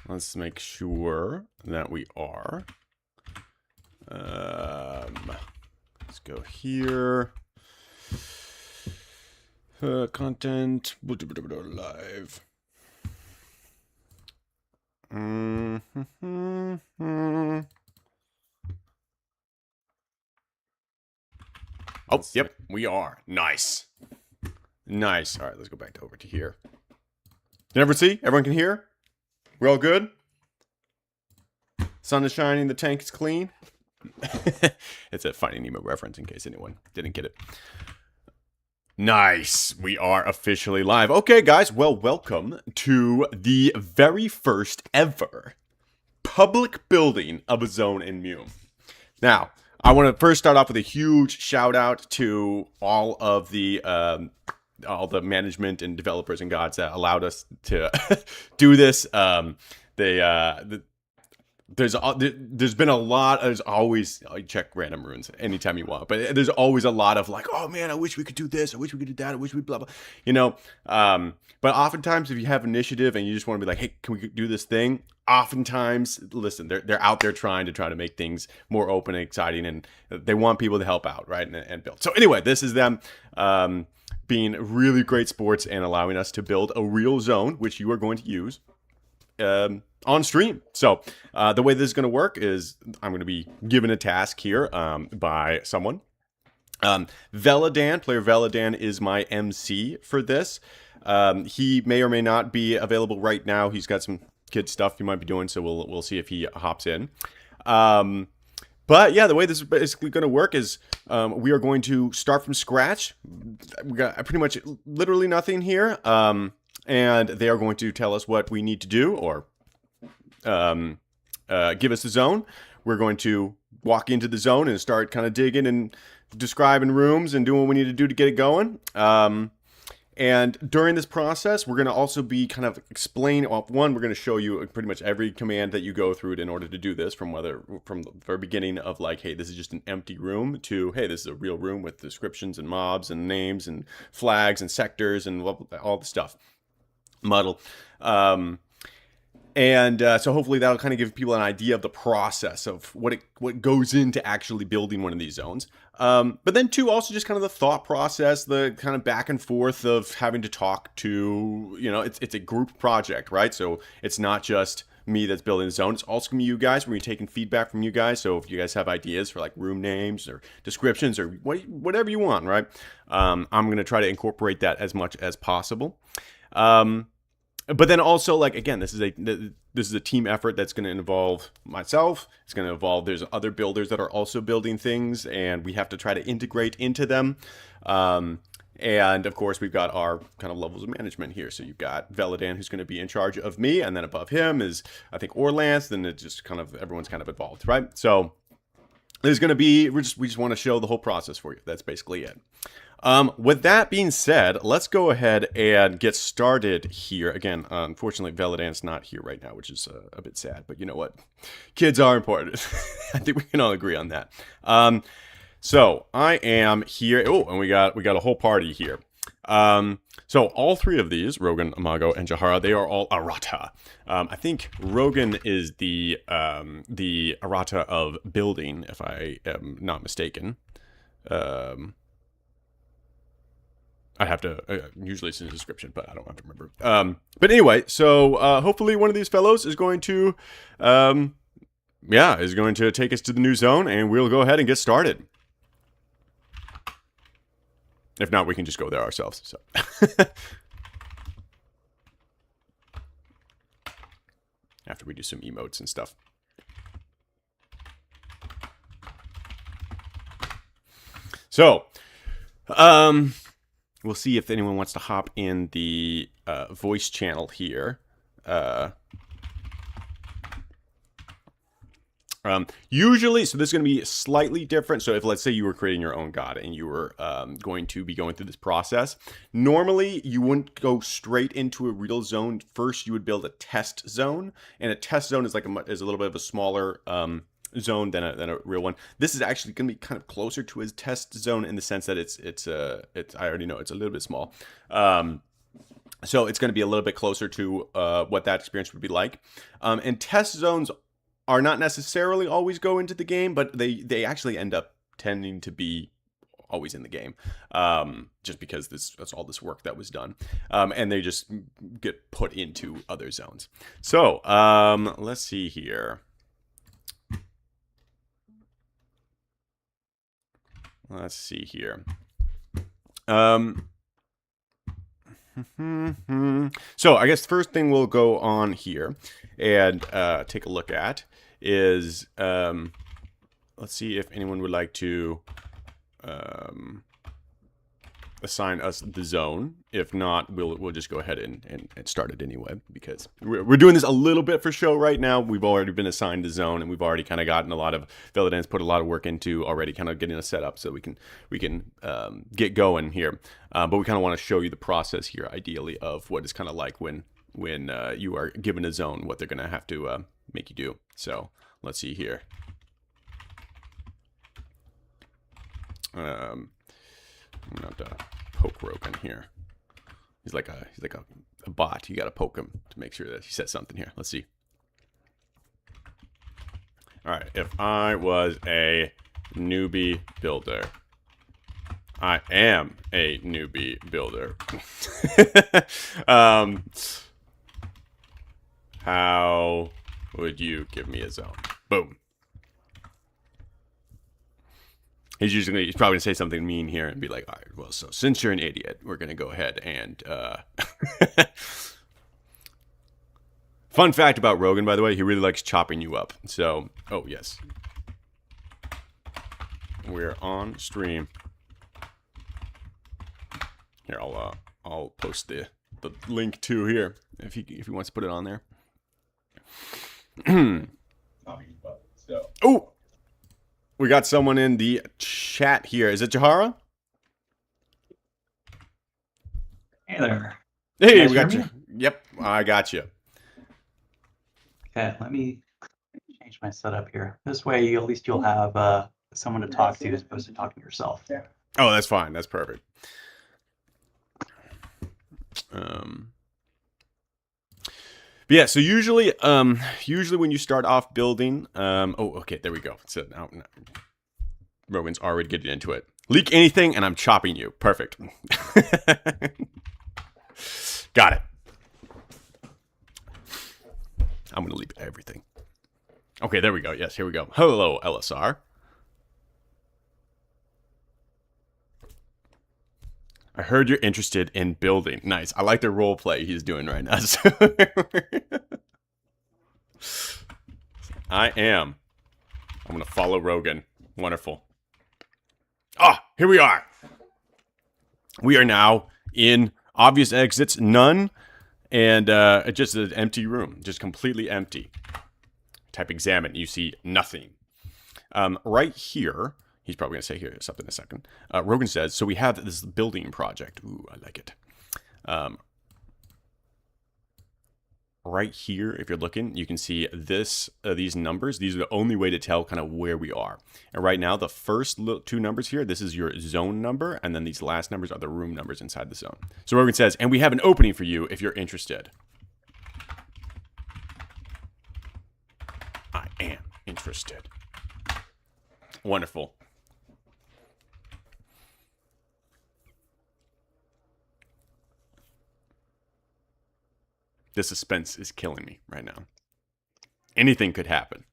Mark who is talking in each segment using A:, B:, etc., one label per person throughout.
A: Let's make sure that we are. Let's go here. Content. Live. Oh, yep, we are. Nice. Nice. All right, let's go back over to here. Never see? Everyone can hear? We're all good? Sun is shining, the tank is clean. It's a Finding Nemo reference in case anyone didn't get it. Nice. We are officially live. Okay, guys. Well, welcome to the very first ever public building of a zone in MUME. Now, I want to first start off with a huge shout out to all the management and developers and gods that allowed us to do this. There's been a lot. There's always, check random runes anytime you want, but there's always a lot of like, oh man, I wish we could do this. I wish we could do that. I wish we blah blah. You know, but oftentimes if you have initiative and you just want to be like, hey, can we do this thing? Oftentimes, listen, they're out there trying to make things more open and exciting, and they want people to help out, right, and build. So anyway, this is them being really great sports and allowing us to build a real zone, which you are going to use on stream. So the way this is going to work is I'm going to be given a task here by someone. Veladan, player Veladan, is my MC for this. He may or may not be available right now. He's got some kid stuff he might be doing, so we'll see if he hops in. But yeah, the way this is basically going to work is we are going to start from scratch. We got pretty much literally nothing here. And they are going to tell us what we need to do, or give us the zone. We're going to walk into the zone and start kind of digging and describing rooms and doing what we need to do to get it going. And during this process, we're going to also be kind of explain. Well, one, we're going to show you pretty much every command that you go through in order to do this, from the very beginning of like, hey, this is just an empty room, to hey, this is a real room with descriptions and mobs and names and flags and sectors and all the stuff. Muddle. So hopefully that'll kind of give people an idea of the process of what goes into actually building one of these zones. But then too, also just kind of the thought process, the kind of back and forth of having to talk to, you know, it's a group project, right? So it's not just me that's building the zone. It's also going to be you guys. We're going to be taking feedback from you guys. So if you guys have ideas for like room names or descriptions or whatever you want, right? I'm going to try to incorporate that as much as possible. But then also, like, again, this is a team effort that's going to involve myself. It's going to involve, there's other builders that are also building things, and we have to try to integrate into them. And of course, we've got our kind of levels of management here. So you've got Veladan, who's going to be in charge of me, and then above him is, I think, Orlance. Then it just kind of, everyone's kind of involved, right? So there's going to be, we just want to show the whole process for you. That's basically it. With that being said, let's go ahead and get started here. Again, unfortunately, Veladan's not here right now, which is a bit sad, but you know what? Kids are important. I think we can all agree on that. So I am here. Oh, and we got a whole party here. So all three of these, Rogan, Amago, and Jahara, they are all Arata. I think Rogan is the Arata of building, if I am not mistaken. I'd have to, usually it's in the description, but I don't have to remember. But anyway, so hopefully one of these fellows is going to, take us to the new zone, and we'll go ahead and get started. If not, we can just go there ourselves. So. After we do some emotes and stuff. So, we'll see if anyone wants to hop in the voice channel here. Usually, so this is going to be slightly different. So if, let's say, you were creating your own god and you were going to be going through this process, normally you wouldn't go straight into a real zone. First, you would build a test zone, and a test zone is like a little bit of a smaller zone than a real one. This is actually going to be kind of closer to his test zone in the sense that it's I already know it's a little bit small. So it's going to be a little bit closer to what that experience would be like. And test zones are not necessarily always go into the game, but they actually end up tending to be always in the game, just because that's all this work that was done, and they just get put into other zones. So let's see here. Let's see here. So I guess the first thing we'll go on here and take a look at is let's see if anyone would like to assign us the zone. If not, we'll just go ahead and start it anyway, because we're doing this a little bit for show right now. We've already been assigned the zone, and we've already kind of gotten a lot of Villadance put a lot of work into already, kind of getting us set up so we can get going here. But we kind of want to show you the process here, ideally, of what it's kind of like when you are given a zone, what they're going to have to make you do. So let's see here. I'm gonna have to poke Rogan here. He's like a bot. You gotta poke him to make sure that he says something here. Let's see. All right. If I was a newbie builder, I am a newbie builder. How would you give me a zone? Boom. He's probably gonna say something mean here and be like, all right, well, so since you're an idiot, we're gonna go ahead and fun fact about Rogan, by the way, he really likes chopping you up. So, oh yes, we're on stream. Here, I'll post the link to here if he wants to put it on there. Oh. We got someone in the chat here. Is it Jahara?
B: Hey there.
A: Hey, we got you. Yep, I got you.
B: Okay, let me change my setup here. This way, at least you'll have someone to talk to as opposed to talking to yourself.
A: Yeah. Oh, that's fine. That's perfect. But yeah, so usually when you start off building, oh, okay, there we go. So now Rogan's already getting into it. Leak anything, and I'm chopping you. Perfect. Got it. I'm gonna leak everything. Okay, there we go. Yes, here we go. Hello, LSR. I heard you're interested in building. Nice. I like the role play he's doing right now. I am. I'm going to follow Rogan. Wonderful. Ah, here we are. We are now in obvious exits, none, and just an empty room. Just completely empty. Type examine. You see nothing. Right here. He's probably going to say here something in a second. Rogan says, so we have this building project. Ooh, I like it. Right here, if you're looking, you can see these numbers. These are the only way to tell kind of where we are. And right now, the first two numbers here, this is your zone number. And then these last numbers are the room numbers inside the zone. So Rogan says, and we have an opening for you if you're interested. I am interested. Wonderful. The suspense is killing me right now. Anything could happen.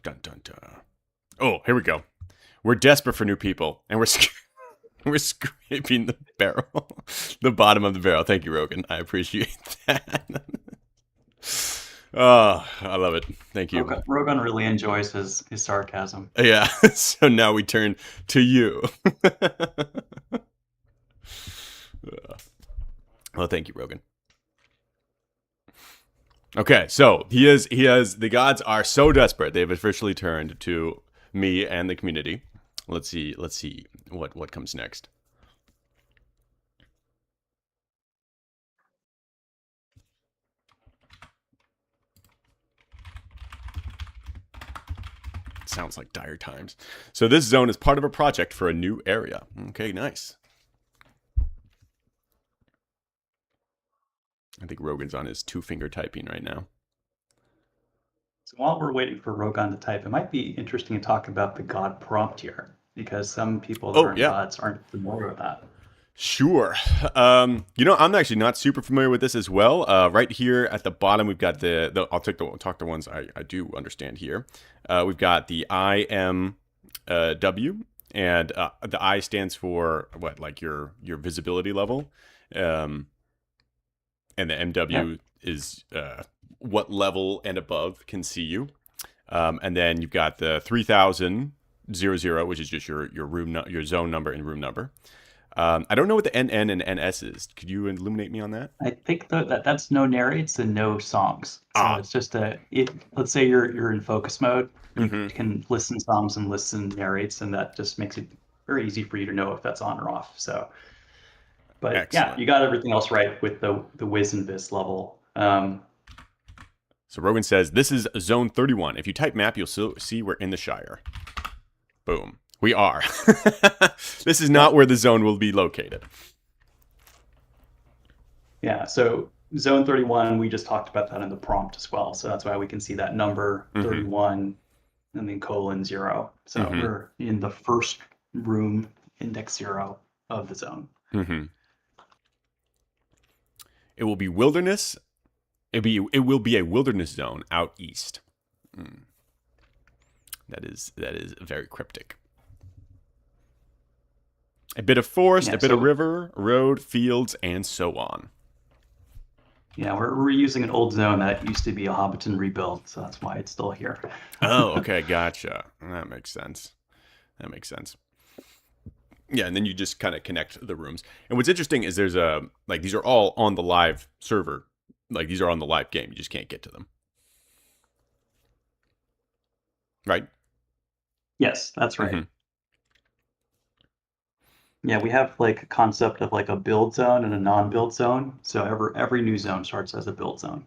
A: Dun dun dun. Oh, here we go. We're desperate for new people, and we're scraping the barrel, the bottom of the barrel. Thank you, Rogan. I appreciate that. Oh, I love it. Thank you.
B: Rogan really enjoys his sarcasm.
A: Yeah. So now we turn to you. Well, thank you, Rogan. Okay, so the gods are so desperate they've officially turned to me and the community. Let's see what comes next. sounds like dire times. So this zone is part of a project for a new area. Okay, nice. I think Rogan's on his 2-finger typing right now.
B: So while we're waiting for Rogan to type, it might be interesting to talk about the God prompt here, because some people that aren't gods aren't familiar with that.
A: Sure. I'm actually not super familiar with this as well. Right here at the bottom, we've got I'll talk the ones I do understand here. We've got the IMW, and the I stands for what, like your visibility level, and the MW is what level and above can see you, and then you've got the 3000, which is just your your zone number and room number. I don't know what the NN and NS is. Could you illuminate me on that?
B: I think that's no narrates and no songs. So it's just let's say you're in focus mode. You can listen songs and listen narrates, and that just makes it very easy for you to know if that's on or off. So, but excellent. Yeah, you got everything else right with the Wiz and Vis level.
A: So Rogan says, this is zone 31. If you type map, you'll see we're in the Shire. Boom. We are. This is not where the zone will be located.
B: Yeah, so zone 31, we just talked about that in the prompt as well. So that's why we can see that number 31 and then :0. So we're in the first room, index 0 of the zone.
A: It will be wilderness. It will be a wilderness zone out east. That is very cryptic. A bit of forest, a bit of river, road, fields, and so on.
B: Yeah, we're using an old zone that used to be a Hobbiton rebuild, so that's why it's still here.
A: Oh, okay, gotcha. That makes sense. Yeah, and then you just kind of connect the rooms. And what's interesting is there's these are all on the live server. Like, these are on the live game. You just can't get to them. Right?
B: Yes, that's right. Yeah, we have like a concept of like a build zone and a non-build zone. So every new zone starts as a build zone.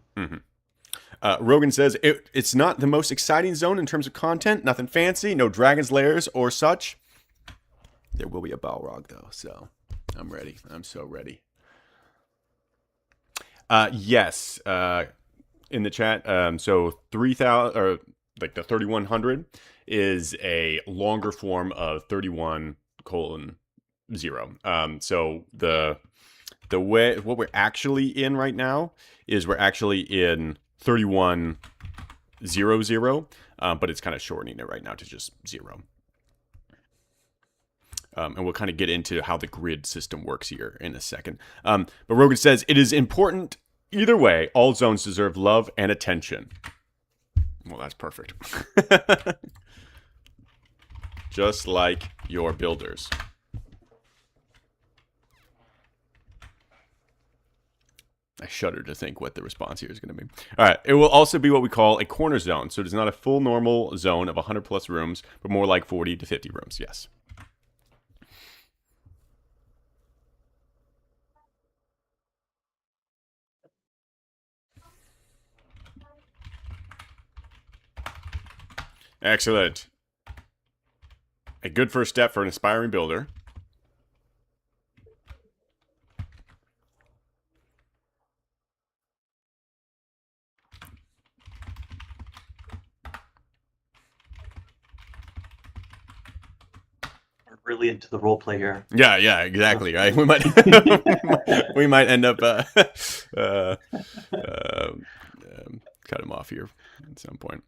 A: Rogan says, it's not the most exciting zone in terms of content. Nothing fancy. No dragon's lairs or such. There will be a Balrog, though. So I'm ready. I'm so ready. Yes. In the chat. So 3000 or like the 3100 is a longer form of 31:0. So the way what we're actually in right now is we're actually in 31:00, but it's kind of shortening it right now to just 0. And we'll kind of get into how the grid system works here in a second. But Rogan says, it is important either way. All zones deserve love and attention. Well, that's perfect. Just like your builders. I shudder to think what the response here is going to be. All right. It will also be what we call a corner zone. So it is not a full normal zone of 100 plus rooms, but more like 40 to 50 rooms. Yes. Excellent. A good first step for an aspiring builder.
B: We're really into the role play here.
A: Yeah, exactly. Right. We might we might end up cut him off here at some point.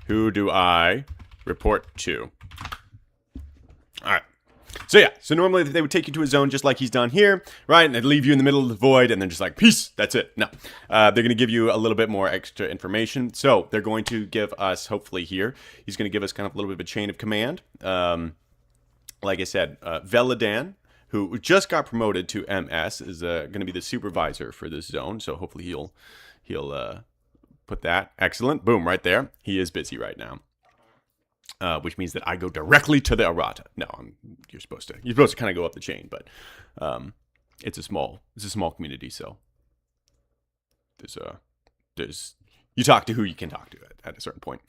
A: Who do I report to? All right. So yeah, so normally they would take you to a zone just like he's done here, right? And they'd leave you in the middle of the void and then just like, peace, that's it. No, they're going to give you a little bit more extra information. So they're going to give us, hopefully here, he's going to give us kind of a little bit of a chain of command. Like I said, Veladan, who just got promoted to MS, is going to be the supervisor for this zone. So hopefully he'll put that. Excellent. Boom, right there. He is busy right now. Which means that I go directly to the errata. No, you're supposed to kind of go up the chain, but it's a small community, so there's you talk to who you can talk to at a certain point.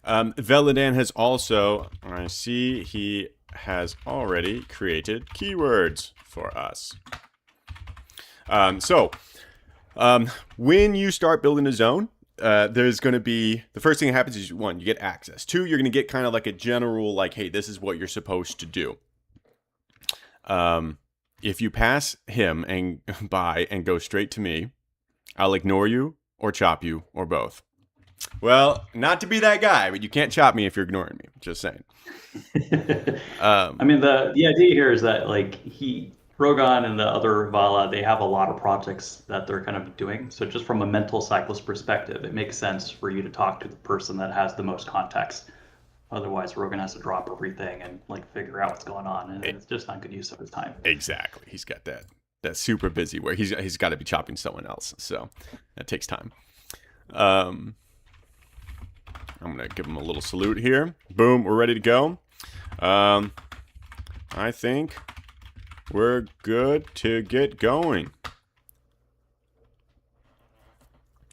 A: Velidan has also, I see he has already created keywords for us. When you start building a zone, there's going to be, the first thing that happens is, 1, you get access. 2, you're going to get kind of like a general, like, hey, this is what you're supposed to do. If you pass him and by and go straight to me, I'll ignore you or chop you or both. Well, not to be that guy, but you can't chop me if you're ignoring me. Just saying.
B: I mean, the idea here is that like Rogan and the other Vala, they have a lot of projects that they're kind of doing. So just from a mental cyclist perspective, it makes sense for you to talk to the person that has the most context. Otherwise, Rogan has to drop everything and like figure out what's going on, and it's just not good use of his time.
A: Exactly. He's got that super busy where he's got to be chopping someone else, so that takes time. I'm gonna give him a little salute here. Boom, we're ready to go. I think we're good to get going.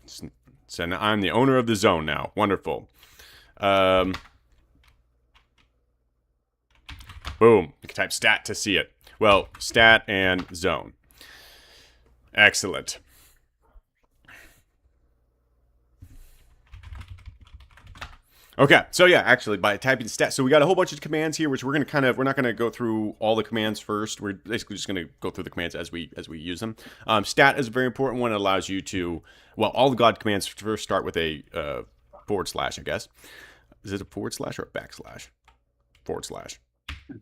A: So now I'm the owner of the zone now. Wonderful. Boom. You can type stat to see it. Well, stat and zone. Excellent. Okay, so yeah, actually, by typing stat, so we got a whole bunch of commands here, which we're not gonna go through all the commands first. We're basically just gonna go through the commands as we use them. Stat is a very important one. It allows you to, well, all the God commands first start with a / I guess. Is it a / or a backslash? /
B: I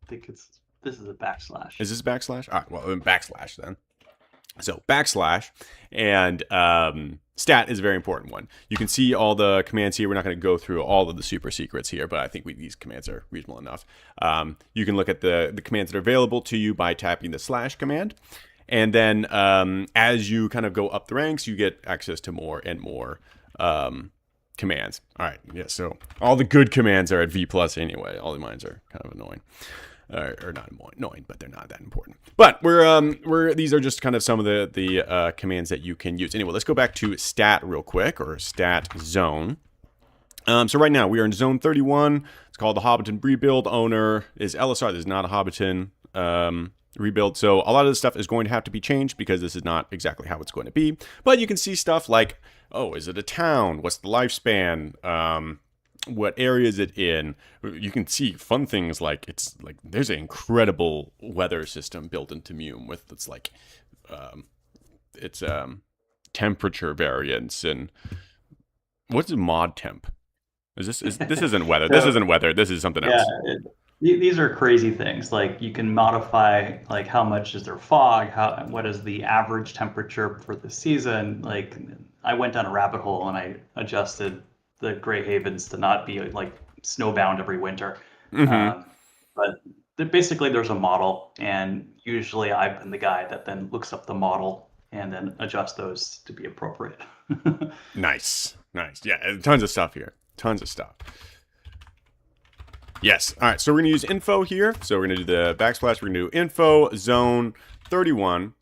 B: think this is a backslash.
A: Is this a backslash? All right, well, backslash then. So backslash and stat is a very important one. You can see all the commands here. We're not going to go through all of the super secrets here, but I think these commands are reasonable enough. You can look at the commands that are available to you by tapping the / command. And then as you kind of go up the ranks, you get access to more and more commands. All right, yeah, so all the good commands are at V+ anyway. All the mines are kind of annoying. Or not annoying, but they're not that important. But these are just kind of some of the commands that you can use. Anyway, let's go back to stat real quick, or stat zone. So right now we are in zone 31. It's called the Hobbiton Rebuild. Owner is LSR. This is not a Hobbiton rebuild. So a lot of this stuff is going to have to be changed because this is not exactly how it's going to be. But you can see stuff like, oh, is it a town? What's the lifespan? What area is it in? You can see fun things like there's an incredible weather system built into MUME with temperature variance and what's mod temp? This isn't weather. This isn't weather. This is something else.
B: These are crazy things. Like you can modify like how much is there fog, what is the average temperature for the season. Like I went down a rabbit hole and I adjusted the Grey Havens to not be like snowbound every winter.
A: Mm-hmm.
B: But basically there's a model, and usually I've been the guy that then looks up the model and then adjusts those to be appropriate.
A: Nice. Yeah, tons of stuff here. Tons of stuff. Yes. All right, so we're going to use info here. So we're going to do the backslash. We're going to do info zone 31.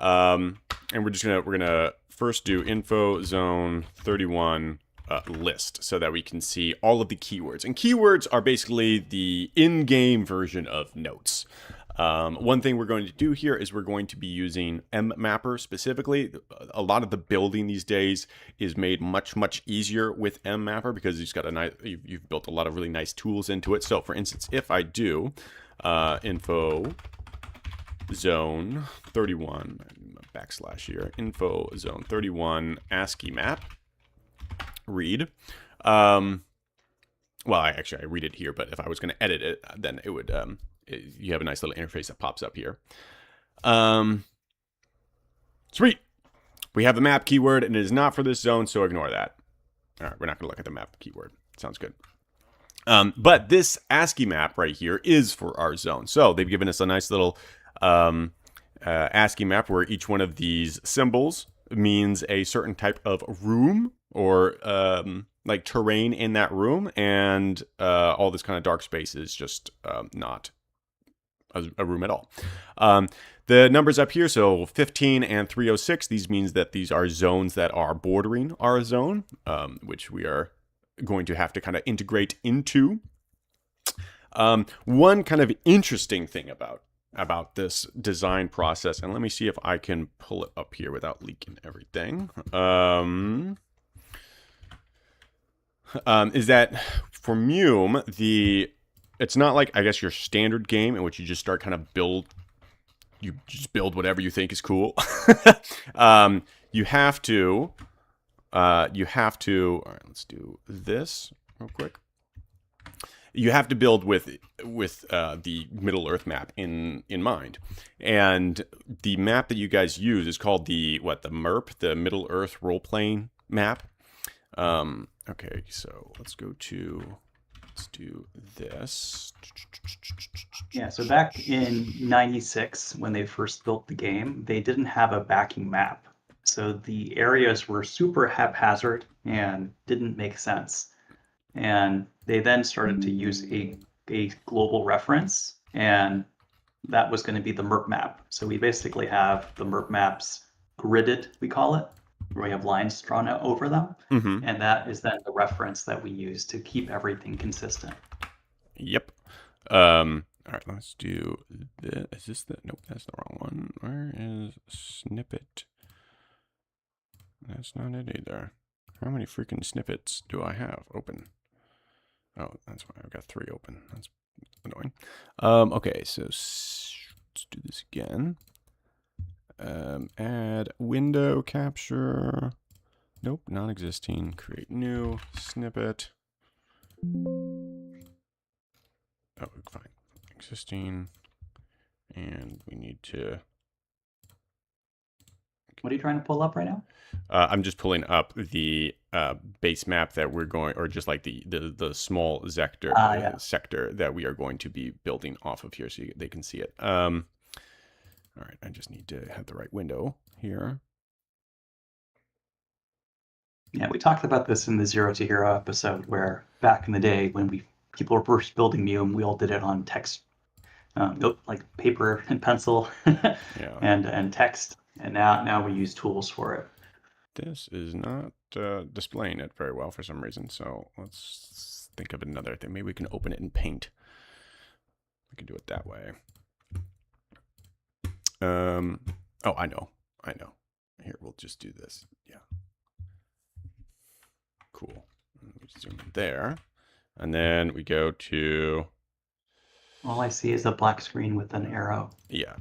A: And we're going to first do info zone 31 list so that we can see all of the keywords. And keywords are basically the in-game version of notes. One thing we're going to do here is we're going to be using mmapper specifically. A lot of the building these days is made much easier with mmapper because you've built a lot of really nice tools into it. So for instance, if I do info zone 31 backslash here, info zone 31 ASCII map read. Well, I read it here, but if I was going to edit it, then it would, you have a nice little interface that pops up here. Sweet. We have the map keyword, and it is not for this zone, so ignore that. All right, we're not going to look at the map keyword. Sounds good. But this ASCII map right here is for our zone. So they've given us a nice little ASCII map where each one of these symbols means a certain type of room or like terrain in that room, and all this kind of dark space is just not a room at all. The numbers up here, so 15 and 306, these means that these are zones that are bordering our zone, which we are going to have to kind of integrate into. One kind of interesting thing about this design process, and let me see if I can pull it up here without leaking everything, is that for MUME, it's not like, I guess, your standard game in which you just start kind of you just build whatever you think is cool. You have to, all right, let's do this real quick. You have to build with the Middle Earth map in mind, and the map that you guys use is called the MERP, the Middle Earth role playing map. Okay, so let's do this.
B: Yeah, so back in '96, when they first built the game, they didn't have a backing map, so the areas were super haphazard and didn't make sense. And they then started to use a global reference, and that was going to be the MERP map. So we basically have the MERP maps gridded, we call it, where we have lines drawn out over them.
A: Mm-hmm.
B: And that is then the reference that we use to keep everything consistent.
A: Yep. All right, let's do this. Is this the... Nope, that's the wrong one. Where is snippet? That's not it either. How many freaking snippets do I have open? Oh, that's why I've got 3 open. That's annoying. Okay, so let's do this again. Add window capture. Nope, non-existing. Create new snippet. Oh, fine. Existing. And we need to...
B: What are you trying to pull up right now?
A: I'm just pulling up the base map that we're going, or just like the small sector that we are going to be building off of here, so they can see it. All right, I just need to have the right window here.
B: Yeah, we talked about this in the Zero to Hero episode, where back in the day when people were first building MUME, we all did it on text, like paper and pencil,
A: Yeah.
B: and text. And now we use tools for it.
A: This is not displaying it very well for some reason, so let's think of another thing. Maybe we can open it in Paint. We can do it that way. Oh, I know. Here, we'll just do this. Yeah. Cool. We zoom in there. And then we go to...
B: All I see is a black screen with an arrow.
A: Yeah.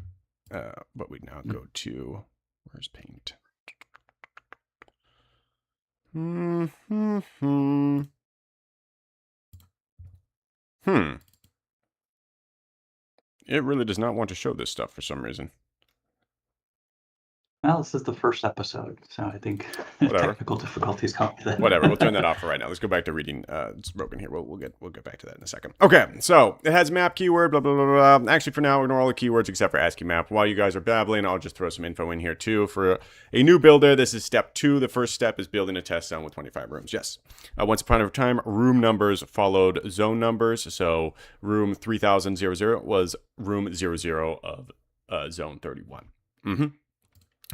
A: But we now go to... Where's Paint? It really does not want to show this stuff for some reason.
B: Well, this is the first episode, so I think technical difficulties come with it.
A: Whatever, we'll turn that off for right now. Let's go back to reading Broken here. We'll get back to that in a second. Okay, so it has map keyword, blah, blah, blah, blah. Actually, for now, ignore all the keywords except for ASCII map. While you guys are babbling, I'll just throw some info in here too. For a new builder, this is step 2. The first step is building a test zone with 25 rooms. Yes. Once upon a time, room numbers followed zone numbers. So room 3000 was room 00 of zone 31. Mm-hmm.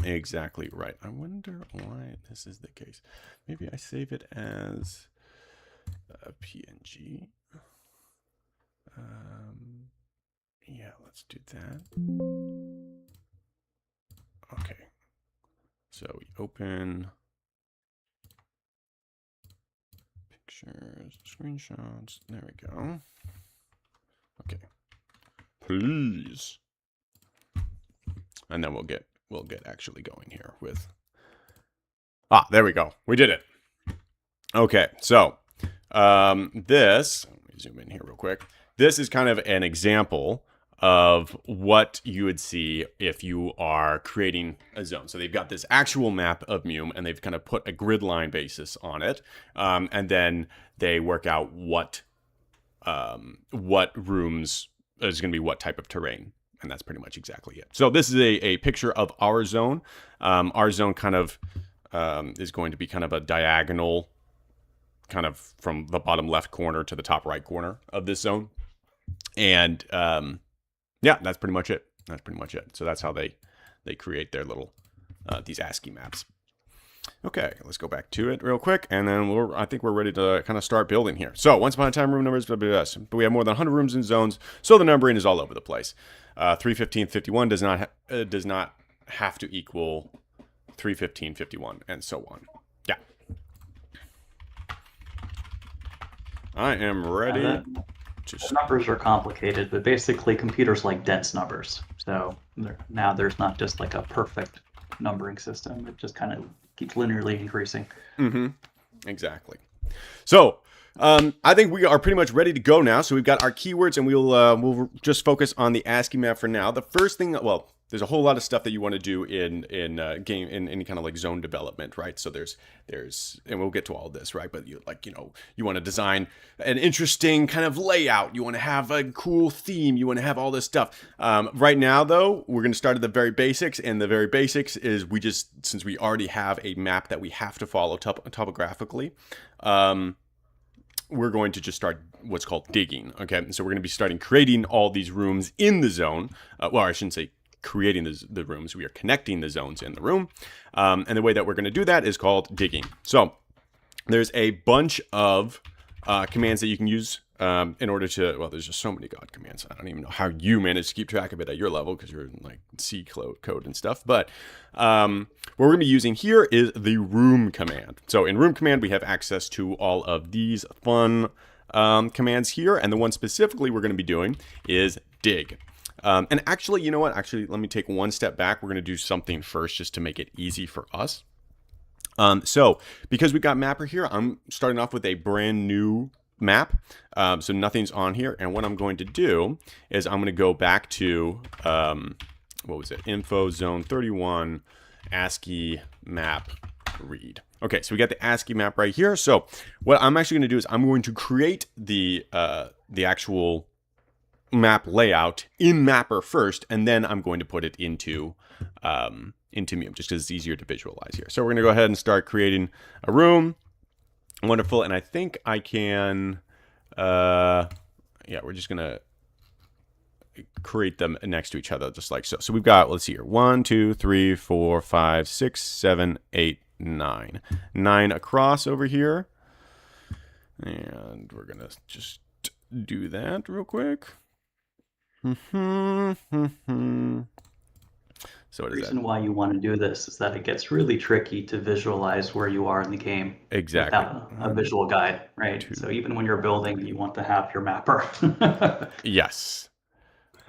A: Exactly right. I wonder why this is the case. Maybe I save it as a PNG. Yeah, let's do that. Okay. So we open pictures, screenshots. There we go. Okay. Please. And then we'll get actually going here with... there we go. We did it. Okay, so this... Let me zoom in here real quick. This is kind of an example of what you would see if you are creating a zone. So they've got this actual map of MUME, and they've kind of put a grid line basis on it. And then they work out what rooms is going to be what type of terrain. And that's pretty much exactly it. So this is a picture of our zone. Our zone kind of is going to be kind of a diagonal, kind of from the bottom left corner to the top right corner of this zone. And Yeah, that's pretty much it. That's pretty much it. So that's how they create their little these ASCII maps. Okay, let's go back to it real quick, and then I think we're ready to kind of start building here. So, once upon a time, room numbers, but we have more than 100 rooms and zones, so the numbering is all over the place. 315, 51 does not have to equal 315, 51, and so on. Yeah. I am ready.
B: The numbers are complicated, but basically computers like dense numbers. So now there's not just like a perfect numbering system. It just kind of keeps linearly increasing.
A: Mm-hmm. Exactly. So I think we are pretty much ready to go now. So we've got our keywords, and we'll just focus on the ASCII map for now. The first thing, well, there's a whole lot of stuff that you want to do in any kind of like zone development, right? So there's and we'll get to all of this, right? But you want to design an interesting kind of layout. You want to have a cool theme. You want to have all this stuff. Right now, though, we're going to start at the very basics, and the very basics is since we already have a map that we have to follow topographically. We're going to just start what's called digging. Okay, so we're going to be creating all these rooms in the zone. Well, I shouldn't say creating the rooms. We are connecting the zones in the room. And the way that we're going to do that is called digging. So there's a bunch of commands that you can use in order to, well, there's just so many God commands. I don't even know how you manage to keep track of it at your level because you're in like C code and stuff. But what we're going to be using here is the room command. So in room command, we have access to all of these fun commands here. And the one specifically we're going to be doing is dig. And actually, you know what? Actually, let me take one step back. We're going to do something first just to make it easy for us. So because we got mapper here, I'm starting off with a brand new map. So nothing's on here. And what I'm going to do is I'm going to go back to, what was it? Info zone 31 ASCII map read. Okay, so we got the ASCII map right here. So what I'm actually going to do is I'm going to create the actual map layout in Mapper first, and then I'm going to put it into MUME, just because it's easier to visualize here. So we're going to go ahead and start creating a room. Wonderful. And I think I can, yeah, we're just going to create them next to each other, just like so. So we've got, let's see here, 1, 2, 3, 4, 5, 6, 7, 8, 9. 9 across over here. And we're going to just do that real quick. So
B: the reason why you want to do this is that it gets really tricky to visualize where you are in the game.
A: Exactly.
B: Without a visual guide, right? So even when you're building, you want to have your mapper.
A: Yes.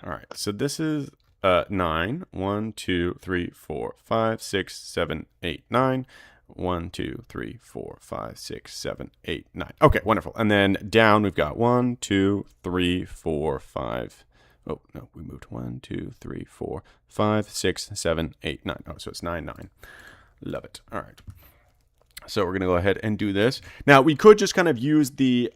A: All right. So this is 9. 1, 2, 3, 4, 5, 6, 7, 8, 9. 1, 2, 3, 4, 5, 6, 7, 8, 9. Okay, wonderful. And then down we've got 1, 2, 3, 4, 5. Oh, no, we moved 1, 2, 3, 4, 5, 6, 7, 8, 9. Oh, so it's 9, 9. Love it. All right. So we're going to go ahead and do this. Now, we could just kind of use the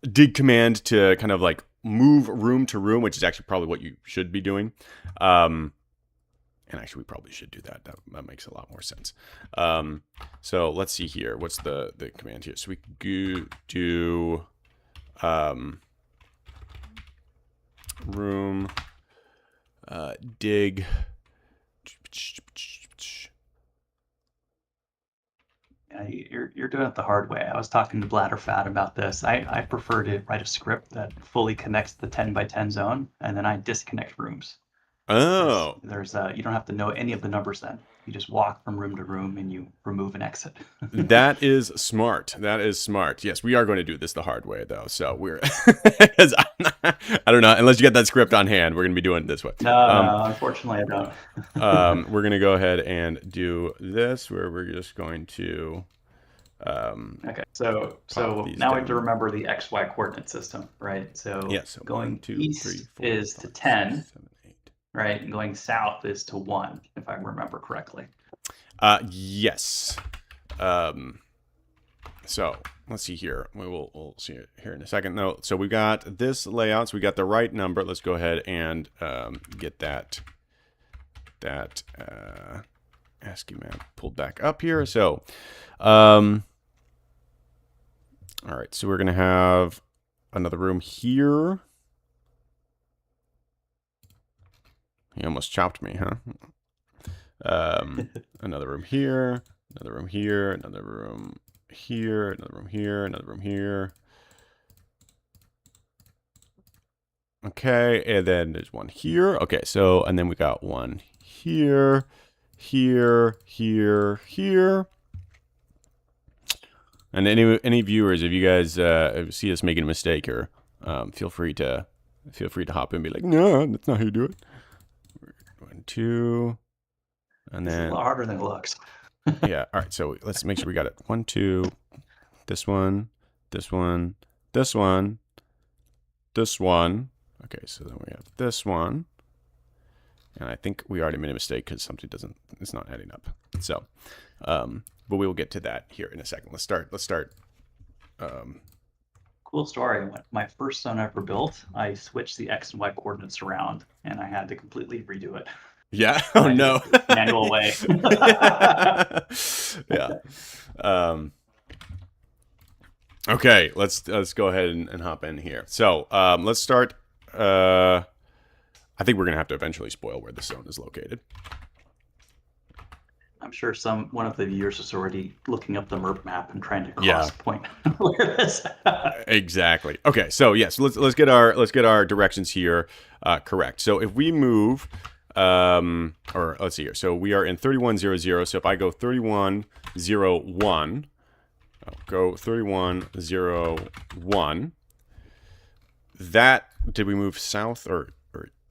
A: dig command to kind of like move room to room, which is actually probably what you should be doing. And actually, we probably should do that. That makes a lot more sense. So let's see here. What's the command here? So we could do room dig.
B: You're doing it the hard way. I was talking to Bladderfat about this. I prefer to write a script that fully connects the 10 by 10 zone, and then I disconnect rooms.
A: Oh.
B: There's you don't have to know any of the numbers then. You just walk from room to room and you remove and exit.
A: That is smart. That is smart. Yes, we are going to do this the hard way though. So we're I don't know, unless you get that script on hand, we're going to be doing it this way.
B: No, unfortunately I don't.
A: We're going to go ahead and do this where we're just going to
B: okay, so now we have to remember the XY coordinate system, right? So,
A: yes,
B: going
A: 1, 2,
B: east
A: 3, 4,
B: is
A: 5,
B: to 10,
A: 6, 7, 8.
B: right? And going south is to 1, if I remember correctly.
A: Yes. So let's see here. We'll see it here in a second. No, so we got this layout. So we got the right number. Let's go ahead and get that ASCII map pulled back up here. So, all right. So we're gonna have another room here. He almost chopped me, huh? Another room here, another room here, another room here, another room here, another room here. Okay, and then there's one here. Okay, so, and then we got one here, here, here, here. And any viewers, if you guys see us making a mistake here, feel free to hop in and be like, no, that's not how you do it. 1, 2, and
B: It's
A: then
B: a lot harder than it looks.
A: yeah. All right. So let's make sure we got it. 1, 2. This one. This one. This one. This one. Okay. So then we have this one. And I think we already made a mistake because something it's not adding up. So, but we will get to that here in a second. Let's start.
B: Cool story. When my first zone I ever built, I switched the X and Y coordinates around, and I had to completely redo it.
A: Yeah. Oh no.
B: Manual way.
A: Yeah. Okay. Let's go ahead and hop in here. So let's start. I think we're gonna have to eventually spoil where the zone is located.
B: I'm sure one of the viewers is already looking up the MERP map and trying to cross point where this.
A: Exactly. Okay. So yes, let's get our directions here correct. So if we move. Or let's see here. So we are in 3100. So if I go 3101, I'll go 3101. That did we move south or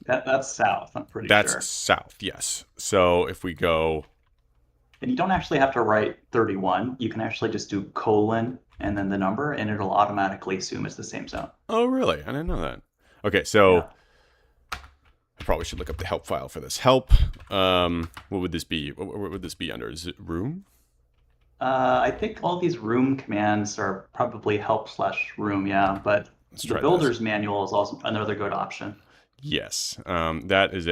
B: that's south? I'm pretty sure.
A: That's south. Yes. So if we go,
B: and you don't actually have to write 31. You can actually just do colon and then the number, and it'll automatically assume it's the same zone.
A: Oh, really? I didn't know that. Okay, so. Yeah. I probably should look up the help file for this. Help. What would this be? What would this be under? Is it room?
B: I think all these room commands are probably help/room. Yeah, but the builder's manual is also another good option.
A: Yes, that is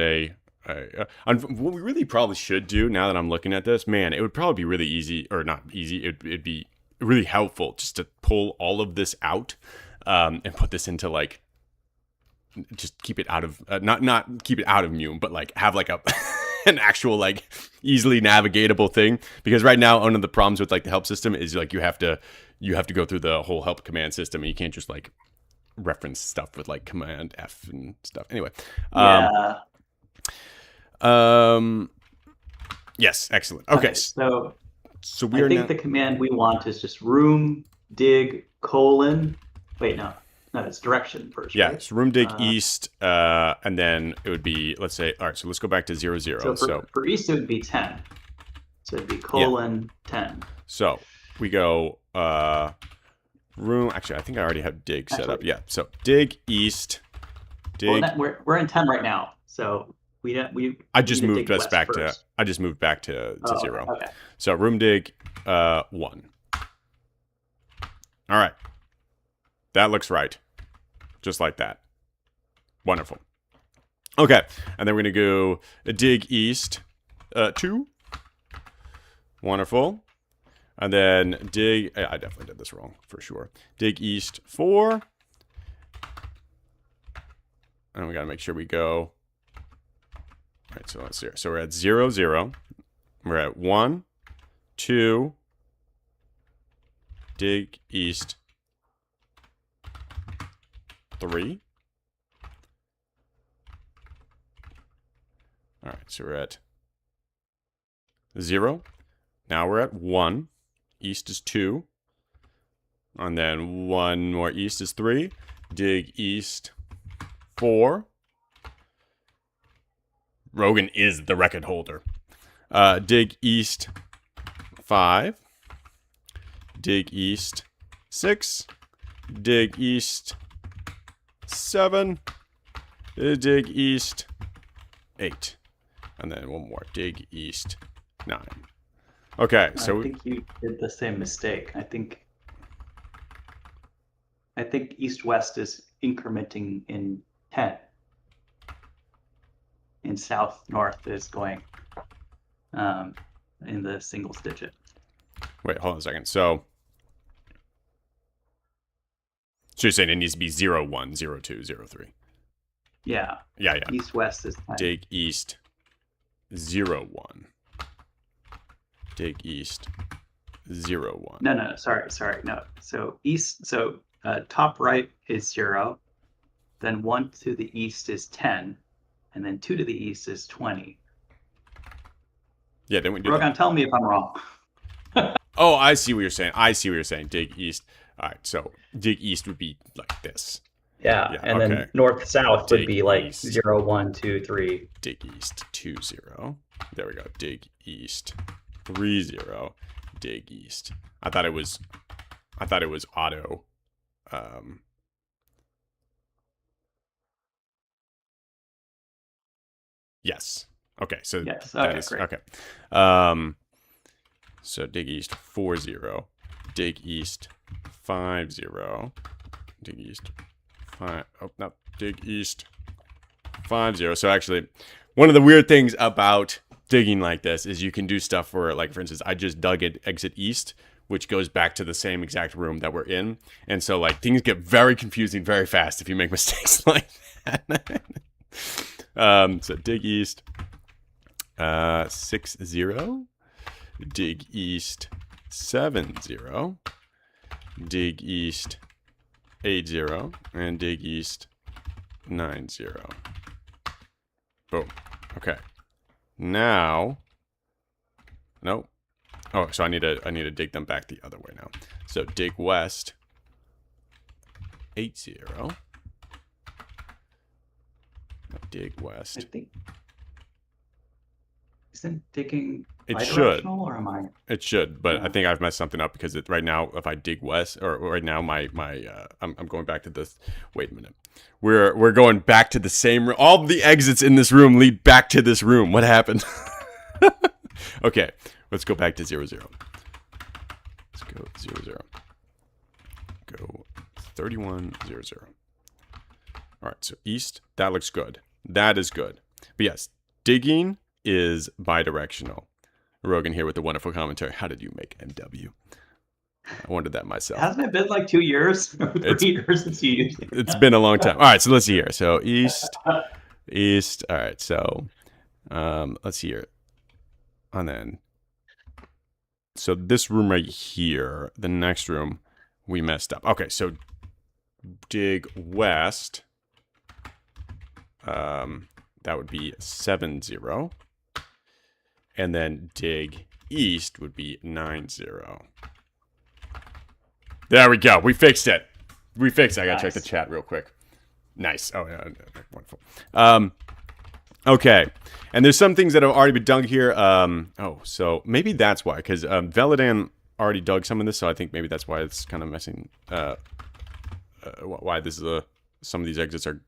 A: what we really probably should do now that I'm looking at this. Man, it would probably be really easy, or not easy. It'd be really helpful just to pull all of this out and put this into like. Just keep it out of not keep it out of MUME, but like have like an actual like easily navigatable thing. Because right now one of the problems with like the help system is like you have to go through the whole help command system, and you can't just like reference stuff with like Command F and stuff. Anyway, yes, excellent. Okay,
B: so
A: we are.
B: I think the command we want is just room dig colon. Wait, no. No, it's direction first.
A: Yeah,
B: right?
A: It's room dig east, and then it would be, let's say, all right, so let's go back to 0, 0.
B: So for east, it would be 10. So it'd be colon 10.
A: So we go room, actually, I think I already have dig set up. Yeah, so dig east, dig.
B: Well, we're in 10 right now, so
A: I just moved us back first. I just moved back to 0.
B: Okay.
A: So room dig 1. All right. That looks right. Just like that. Wonderful. Okay. And then we're going to go dig east 2. Wonderful. And then dig... I definitely did this wrong for sure. Dig east 4. And we got to make sure we go... All right, so let's see. So we're at 0, 0. We're at 1, 2. Dig east 3. All right, so we're at 0. Now we're at 1. East is 2. And then 1 more east is 3. Dig east 4. Rogan is the record holder. Dig east 5. Dig east 6. Dig east 7. Dig east 8. And then one more. Dig east 9. Okay, so
B: I think you did the same mistake. I think east-west is incrementing in 10. And south-north is going in the singles digit.
A: Wait, hold on a second. So So you're saying it needs to be 0, 1, 0, 2, 0, 3.
B: Yeah.
A: Yeah.
B: East west is 10.
A: Dig east 0, 1. Dig east 0, 1.
B: No. Sorry. No. So east. So top right is 0. Then 1 to the east is 10, and then 2 to the east is 20.
A: Yeah, then we do
B: Rogan, tell me if I'm wrong.
A: Oh, I see what you're saying. Dig east. All right, so dig east would be like this.
B: Yeah, and then north-south would be like
A: east.
B: 0, 1, 2, 3.
A: Dig east 2, 0. There we go. Dig east 3, 0. Dig east. I thought it was auto. Yes. Okay. So
B: yes.
A: That is
B: great.
A: okay. So dig east 4, 0. Dig east 5, 0. Dig east 5. Oh no. Dig east 5, 0. So actually, one of the weird things about digging like this is you can do stuff where, like, for instance, I just dug at exit east, which goes back to the same exact room that we're in, and so like things get very confusing very fast if you make mistakes like that. So dig east 6, 0. Dig east 7, 0. Dig east 8, 0. And dig east 9, 0. Boom. Okay. Now, nope. Oh, so I need to dig them back the other way now. So dig west 8, 0. Dig west.
B: I think isn't digging
A: it should,
B: or am I?
A: It should, but I think I've messed something up because right now, if I dig west, or right now I'm going back to this. Wait a minute, we're going back to the same room. All the exits in this room lead back to this room. What happened? Okay, let's go back to 0, 0. Let's go 0, 0. Go 31, 0, 0. All right, so east, that looks good. That is good. But yes, digging is bidirectional. Rogan here with the wonderful commentary. How did you make MW? I wondered that myself.
B: Hasn't it been like 2 years? 3 years since you used it.
A: It's been a long time. All right, so let's see here. So east. All right, so let's see here. And then, so this room right here, the next room, we messed up. Okay, so dig west. That would be 7, 0. And then dig east would be 9, 0. There we go. We fixed it. I gotta check the chat real quick. Nice. Oh, yeah. Wonderful. Okay. And there's some things that have already been dug here. So maybe that's why. Because Veladan already dug some of this, so I think maybe that's why it's kind of messing... why this is some of these exits are...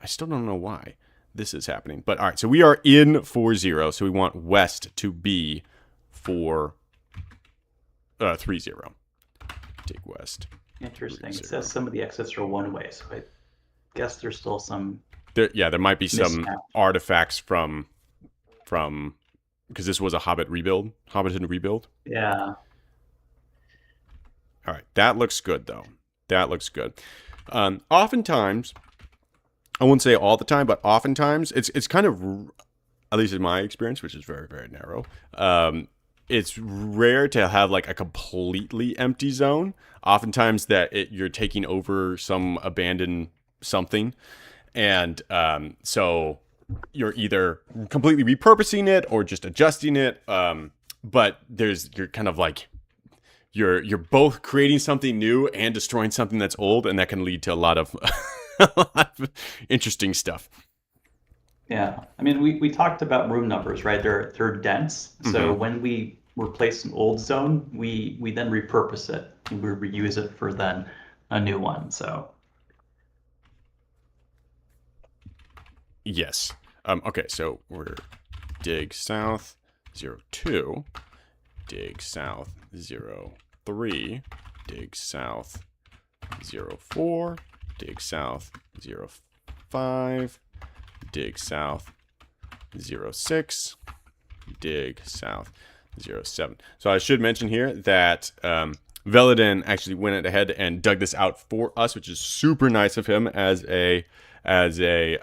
A: I still don't know why this is happening. But all right, so we are in 4, 0. So we want west to be 3, 0. Dig west.
B: Interesting. It says some of the exits are one way, so I guess there's still some...
A: There might be some artifacts from because this was a Hobbiton rebuild.
B: Yeah.
A: All right, that looks good though. That looks good. Oftentimes, I wouldn't say all the time, but oftentimes it's kind of, at least in my experience, which is very, very narrow. It's rare to have like a completely empty zone. Oftentimes you're taking over some abandoned something. And so you're either completely repurposing it or just adjusting it. But you're kind of like, you're both creating something new and destroying something that's old. And that can lead to a lot of interesting stuff.
B: Yeah. I mean, we talked about room numbers, right? They're dense. So when we replace an old zone, we then repurpose it and we reuse it for then a new one. So
A: yes. Okay, so we're dig south 02, dig south 03, dig south 04, dig south 05, dig south 06, dig south 07. So I should mention here that Velodan actually went ahead and dug this out for us, which is super nice of him as a as a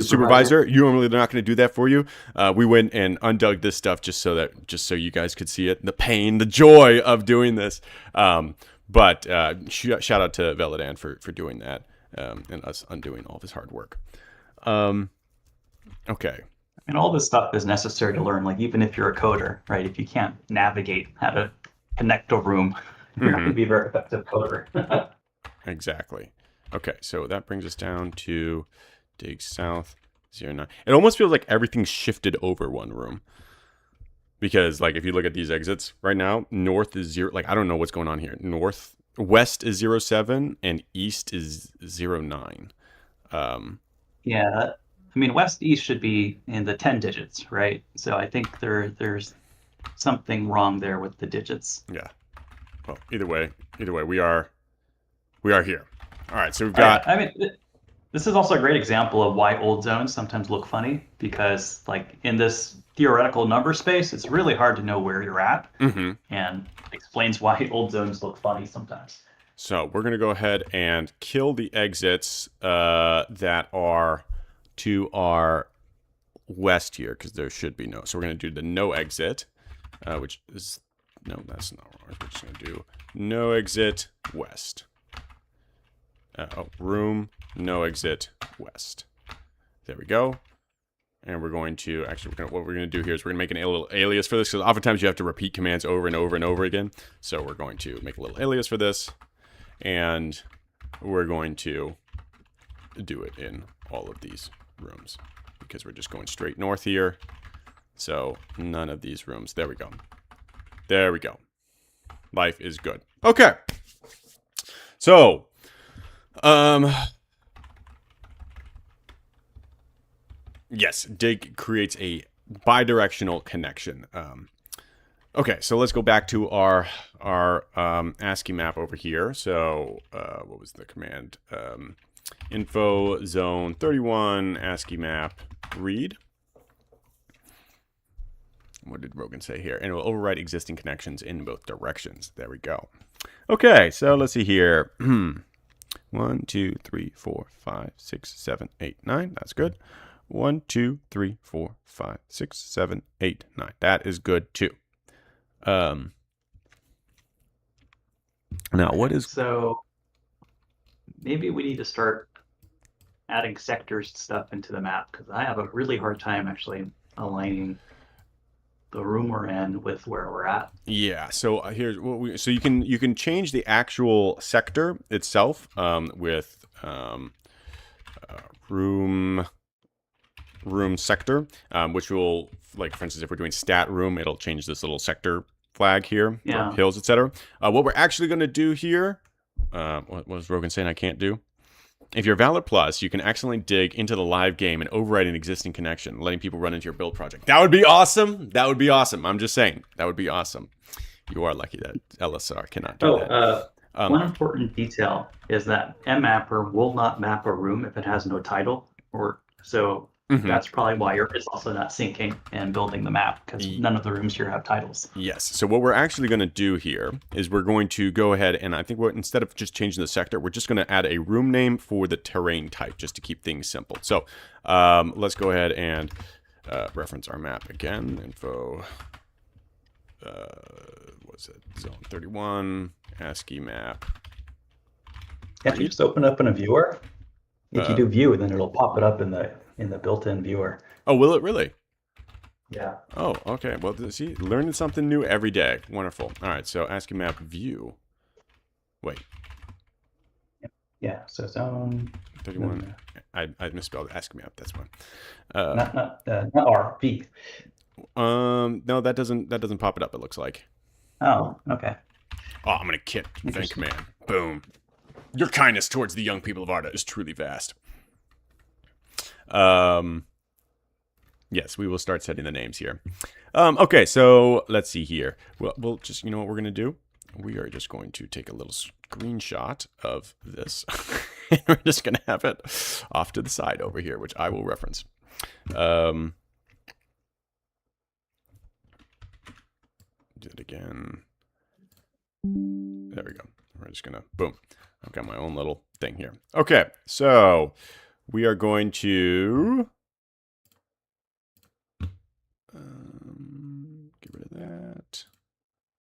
A: supervisor. You normally they're not going to do that for you. We went and undug this stuff just so you guys could see it, the pain, the joy of doing this. But shout out to Velodan for doing that and us undoing all of his hard work. Okay.
B: And all this stuff is necessary to learn. Like even if you're a coder, right? If you can't navigate how to connect a room, you're not going to be a very effective coder.
A: Exactly. Okay, so that brings us down to dig south 09. It almost feels like everything's shifted over one room. Because like if you look at these exits right now, north is 0, like I don't know what's going on here. West is 07 and east is 09.
B: Yeah, I mean west east should be in the 10 digits, right? So I think there's something wrong there with the digits.
A: Yeah. Well, either way, we are here. All right, so we've got.
B: I mean, this is also a great example of why old zones sometimes look funny, because like in this theoretical number space, it's really hard to know where you're at, and explains why old zones look funny sometimes.
A: So we're going to go ahead and kill the exits that are to our west here, because there should be no. So we're going to do the no exit, which is, no, that's not wrong. We're just going to do no exit west. Room, no exit west. There we go. And we're going to, actually, what we're going to do here is we're going to make a little alias for this, because oftentimes you have to repeat commands over and over and over again. So we're going to make a little alias for this, and we're going to do it in all of these rooms, because we're just going straight north here. So none of these rooms. There we go. There we go. Life is good. Okay. So, yes, dig creates a bidirectional connection. Okay, so let's go back to our ASCII map over here. So, what was the command? Info zone 31 ASCII map read. What did Rogan say here? And it will overwrite existing connections in both directions. There we go. Okay, so let's see here. 1, 2, 3, 4, 5, 6, 7, 8, 9. That's good. 1, 2, 3, 4, 5, 6, 7, 8, 9. That is good too. Now what is...
B: So maybe we need to start adding sectors stuff into the map, because I have a really hard time actually aligning the room we're in with where we're at.
A: Yeah, so here's what we, so you can change the actual sector itself with room sector, which will, like for instance, if we're doing stat room, it'll change this little sector flag here,
B: yeah,
A: hills, etc. What we're actually going to do here, what was Rogan saying I can't do? If you're Valor Plus, you can accidentally dig into the live game and overwrite an existing connection, letting people run into your build project. That would be awesome. That would be awesome. I'm just saying. That would be awesome. You are lucky that LSR cannot do that.
B: One important detail is that mmapper will not map a room if it has no title, or so. That's probably why it's also not syncing and building the map, because none of the rooms here have titles.
A: Yes. So what we're actually going to do here is we're going to go ahead and I think instead of just changing the sector, we're just going to add a room name for the terrain type just to keep things simple. So let's go ahead and reference our map again. Info, what's it? Zone 31, ASCII map.
B: Can't you just open up in a viewer? If you do view, then it'll pop it up in the built-in viewer.
A: Oh, will it really?
B: Yeah.
A: Oh, okay. Well, see, learning something new every day. Wonderful. All right, so ASCII map view. Wait.
B: Yeah, so zone
A: 31. I misspelled ASCII map. That's one.
B: Not R, V.
A: No, that doesn't pop it up, it looks like.
B: Oh, okay.
A: Oh, I'm gonna kit thank man. Boom. Your kindness towards the young people of Arda is truly vast. Yes, we will start setting the names here. Okay, so let's see here. Well, we'll just, you know what we're going to do? We are just going to take a little screenshot of this. And we're just going to have it off to the side over here, which I will reference. Do it again. There we go. We're just gonna, boom. I've got my own little thing here. Okay, so we are going to get rid of that.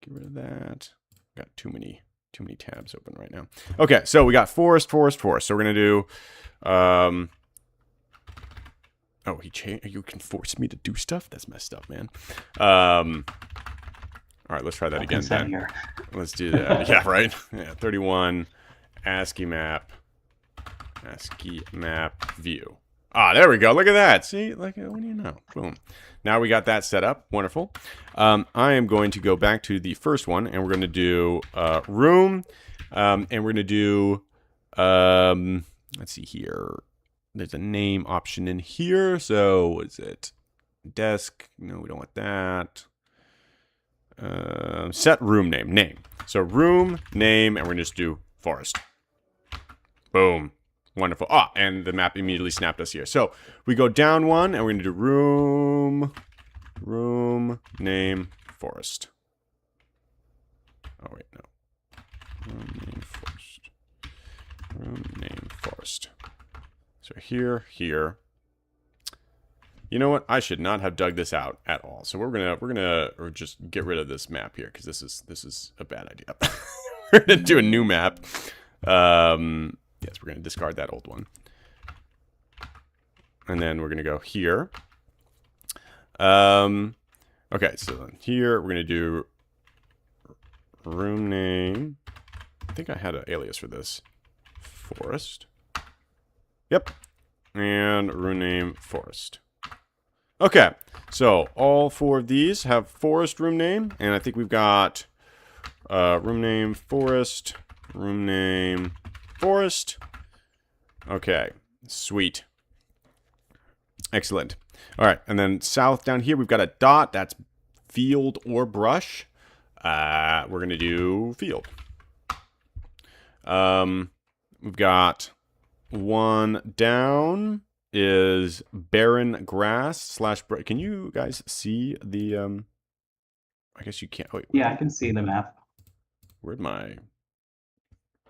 A: Get rid of that. Got too many tabs open right now. Okay, so we got forest, forest, forest. So we're gonna do. Oh, he changed. You can force me to do stuff. That's messed up, man. All right, let's try that again. Then.
B: Here.
A: Let's do that. Yeah, right. Yeah, 31. ASCII map view. Ah, there we go. Look at that. See, like, what do you know? Boom. Now we got that set up. Wonderful. I am going to go back to the first one, and we're going to do room, and we're going to do, let's see here. There's a name option in here. So what is it? Desk. No, we don't want that. Set room name. So room name, and we're going to just do forest. Boom. Wonderful. Ah, and the map immediately snapped us here. So we go down one, and we're going to do room name forest. Oh, wait, no. Room name forest. Room name forest. So here. You know what? I should not have dug this out at all. So we're gonna just get rid of this map here because this is a bad idea. We're gonna do a new map. Yes, we're gonna discard that old one, and then we're gonna go here. Okay, so then here we're gonna do room name. I think I had an alias for this. Forest. Yep, and room name forest. Okay, so all four of these have forest room name, and I think we've got room name forest, room name forest. Okay, sweet. Excellent. All right, and then south down here, we've got a dot. That's field or brush. We're going to do field. We've got one down is barren grass / can you guys see the I guess you can't. Wait,
B: yeah, I can see the map.
A: Where'd my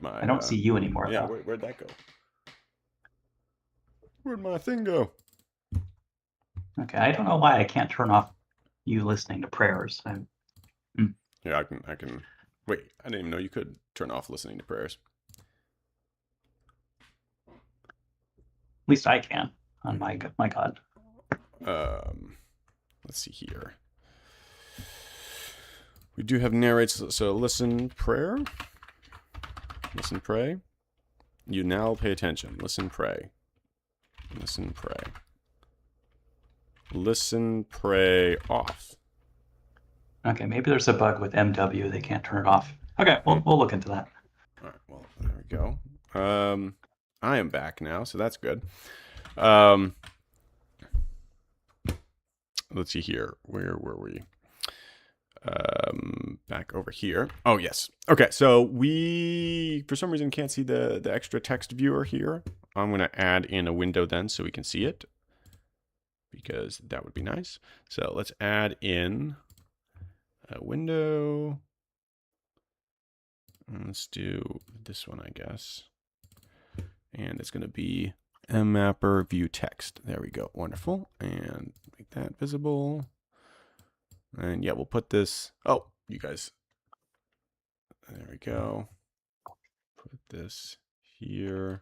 B: I don't see you anymore.
A: Yeah, where'd that go? Where'd my thing go?
B: Okay, I don't know why I can't turn off you listening to prayers.
A: Yeah, I can wait, I didn't even know you could turn off listening to prayers.
B: At least I can on my God.
A: Let's see here. We do have narrates, so listen, prayer. Listen, pray. You now pay attention. Listen, pray. Listen, pray. Listen, pray off.
B: Okay, maybe there's a bug with MW. They can't turn it off. Okay, we'll look into that.
A: All right, well, there we go. I am back now, so that's good. Let's see here. Where were we? Back over here. Oh, yes. Okay, so we, for some reason, can't see the extra text viewer here. I'm going to add in a window then so we can see it, because that would be nice. So let's add in a window. Let's do this one, I guess. And it's going to be mmapper view text. There we go. Wonderful. And make that visible. And yeah, we'll put this. Oh, you guys. There we go. Put this here.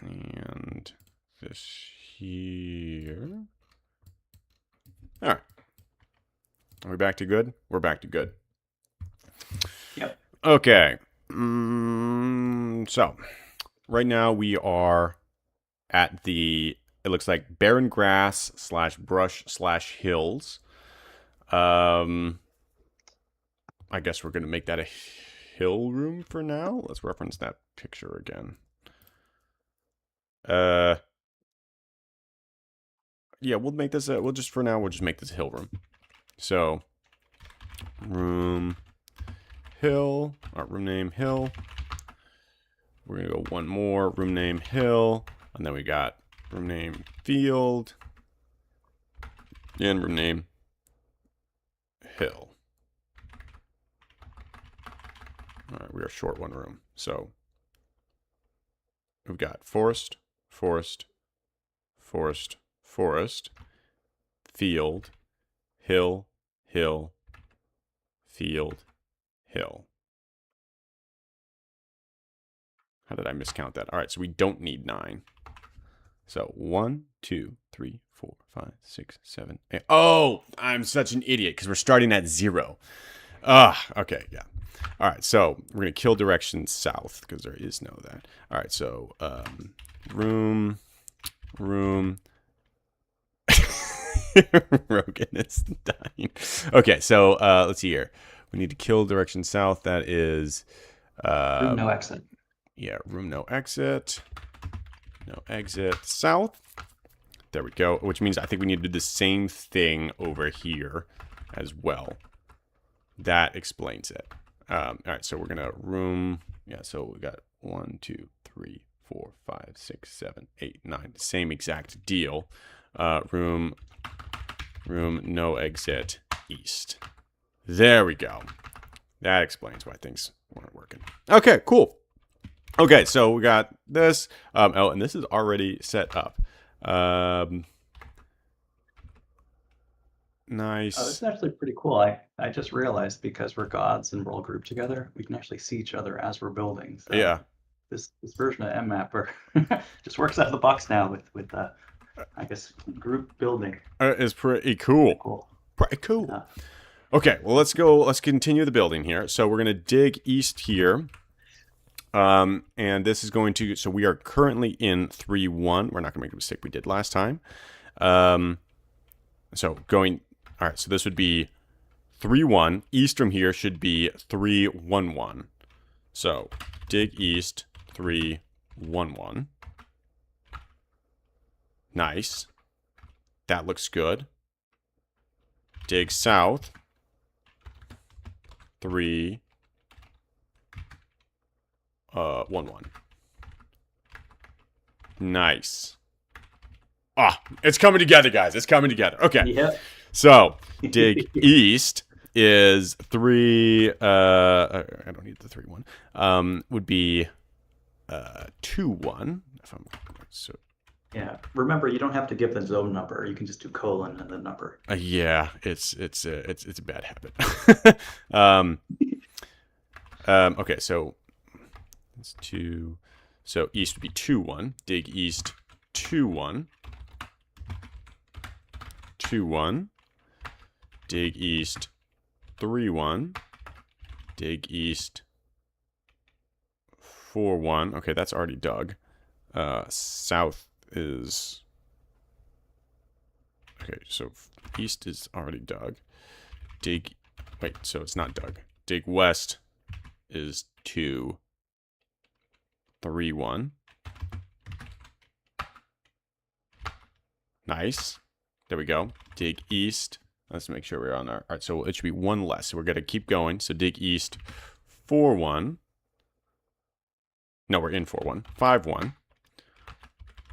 A: And this here. All right. Are we back to good? We're back to good.
B: Yep.
A: Okay. So right now we are at the, it looks like barren grass / brush / hills. I guess we're going to make that a hill room for now. Let's reference that picture again. Yeah, we'll make this we'll just make this a hill room. So room hill, room name hill. We're gonna go one more, room name hill, and then we got room name field and room name hill. All right, we are short one room. So we've got forest, forest, forest, forest, field, hill, hill, field, hill. How did I miscount that? All right, so we don't need 9. So 1, 2, 3, 4, 5, 6, 7, 8. Oh, I'm such an idiot because we're starting at 0. Okay, yeah. All right, so we're going to kill direction south because there is no that. All right, so room. Rogan is dying. Okay, so let's see here. We need to kill direction south. That is...
B: room no exit.
A: Yeah, room no exit. No exit south. There we go. Which means I think we need to do the same thing over here as well. That explains it. All right, so we're gonna room. Yeah, so we got 1, 2, 3, 4, 5, 6, 7, 8, 9. Same exact deal. Room no exit east. There we go. That explains why things weren't working. Okay, cool. Okay, so we got this. Oh, and this is already set up. Nice.
B: Oh, this is actually pretty cool. I just realized because we're gods and we're all grouped together, we can actually see each other as we're building. So
A: Yeah.
B: This version of mmapper just works out of the box now with I guess group building.
A: It's pretty cool.
B: Cool.
A: Pretty cool.
B: Yeah.
A: Okay, well, let's go. Let's continue the building here. So we're going to dig east here. And this is going to, so we are currently in 3-1. We're not going to make a mistake we did last time. So going, all right, so this would be 3-1. East from here should be 3-1-1. So dig east, 3-1-1. Nice. That looks good. Dig south, 3-1-1. Nice. Ah, it's coming together, guys. It's coming together. Okay.
B: Yep.
A: So, dig east is 3. I don't need the 3-1. Would be 2-1. If I'm so.
B: Yeah. Remember, you don't have to give the zone number. You can just do colon and the number.
A: Yeah, it's a bad habit. Okay, so it's 2. So east would be 2-1. Dig east 2-1. 2-1. Dig east 3-1. Dig east 4-1. Okay, that's already dug. South is... Okay, so east is already dug. Dig... Wait, so it's not dug. Dig west is 2-3-1. Nice. There we go. Dig east. Let's make sure we're on our... All right, so it should be 1 less. So we're going to keep going. So dig east 4-1. No, we're in 4-1. 5-1.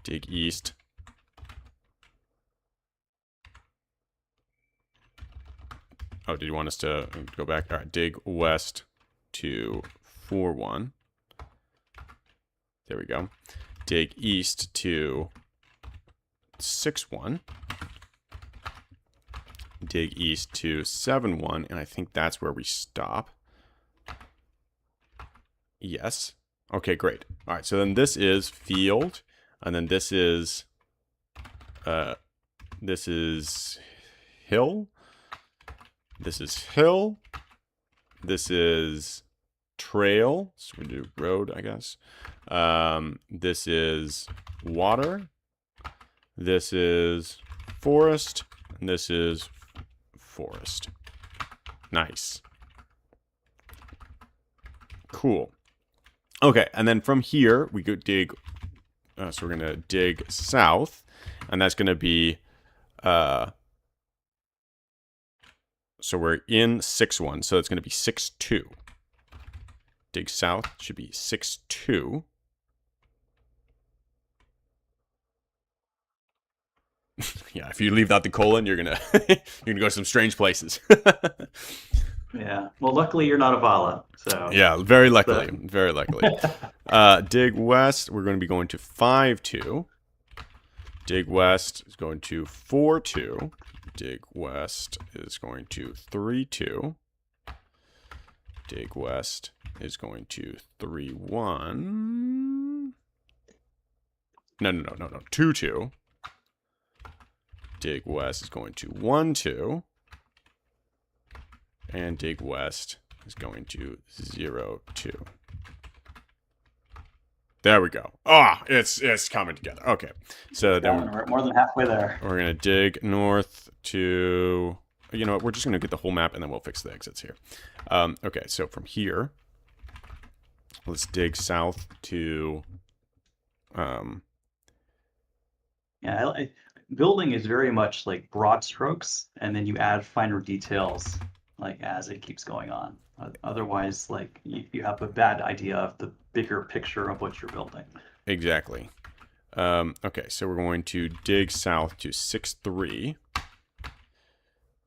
A: Dig east. Oh, did you want us to go back? All right, dig west to 4-1. There we go. Dig east to 6-1. Dig east to 7-1, and I think that's where we stop. Yes. Okay, great. All right, so then this is field, and then this is hill. This is hill. This is trail. So we do road, I guess. This is water. This is forest. And this is forest. Nice. Cool. Okay, and then from here, we go dig. So we're going to dig south. And that's going to be... So we're in 6-1, so it's going to be 6-2. Dig south should be 6-2. Yeah, if you leave out the colon, you're gonna you're gonna go to some strange places.
B: Yeah. Well, luckily you're not a Vala, so
A: Yeah, very
B: that's
A: luckily,
B: the.
A: very luckily. Dig west, we're going to be going to 5-2. Dig west is going to 4-2. Dig west is going to 3-2. Dig west is going to 3-1. No, 2-2. Dig west is going to 1-2. And dig west is going to 0-2. There we go. Ah, it's coming together. Okay, so then
B: We're more than halfway there.
A: we're gonna dig north to. You know what? We're just gonna get the whole map and then we'll fix the exits here. Okay, so from here, let's dig south to.
B: Yeah, building is very much like broad strokes, and then you add finer details like as it keeps going on. Otherwise, like you have a bad idea of the bigger picture of what you're building.
A: Exactly. Okay, so we're going to dig south to 6-3.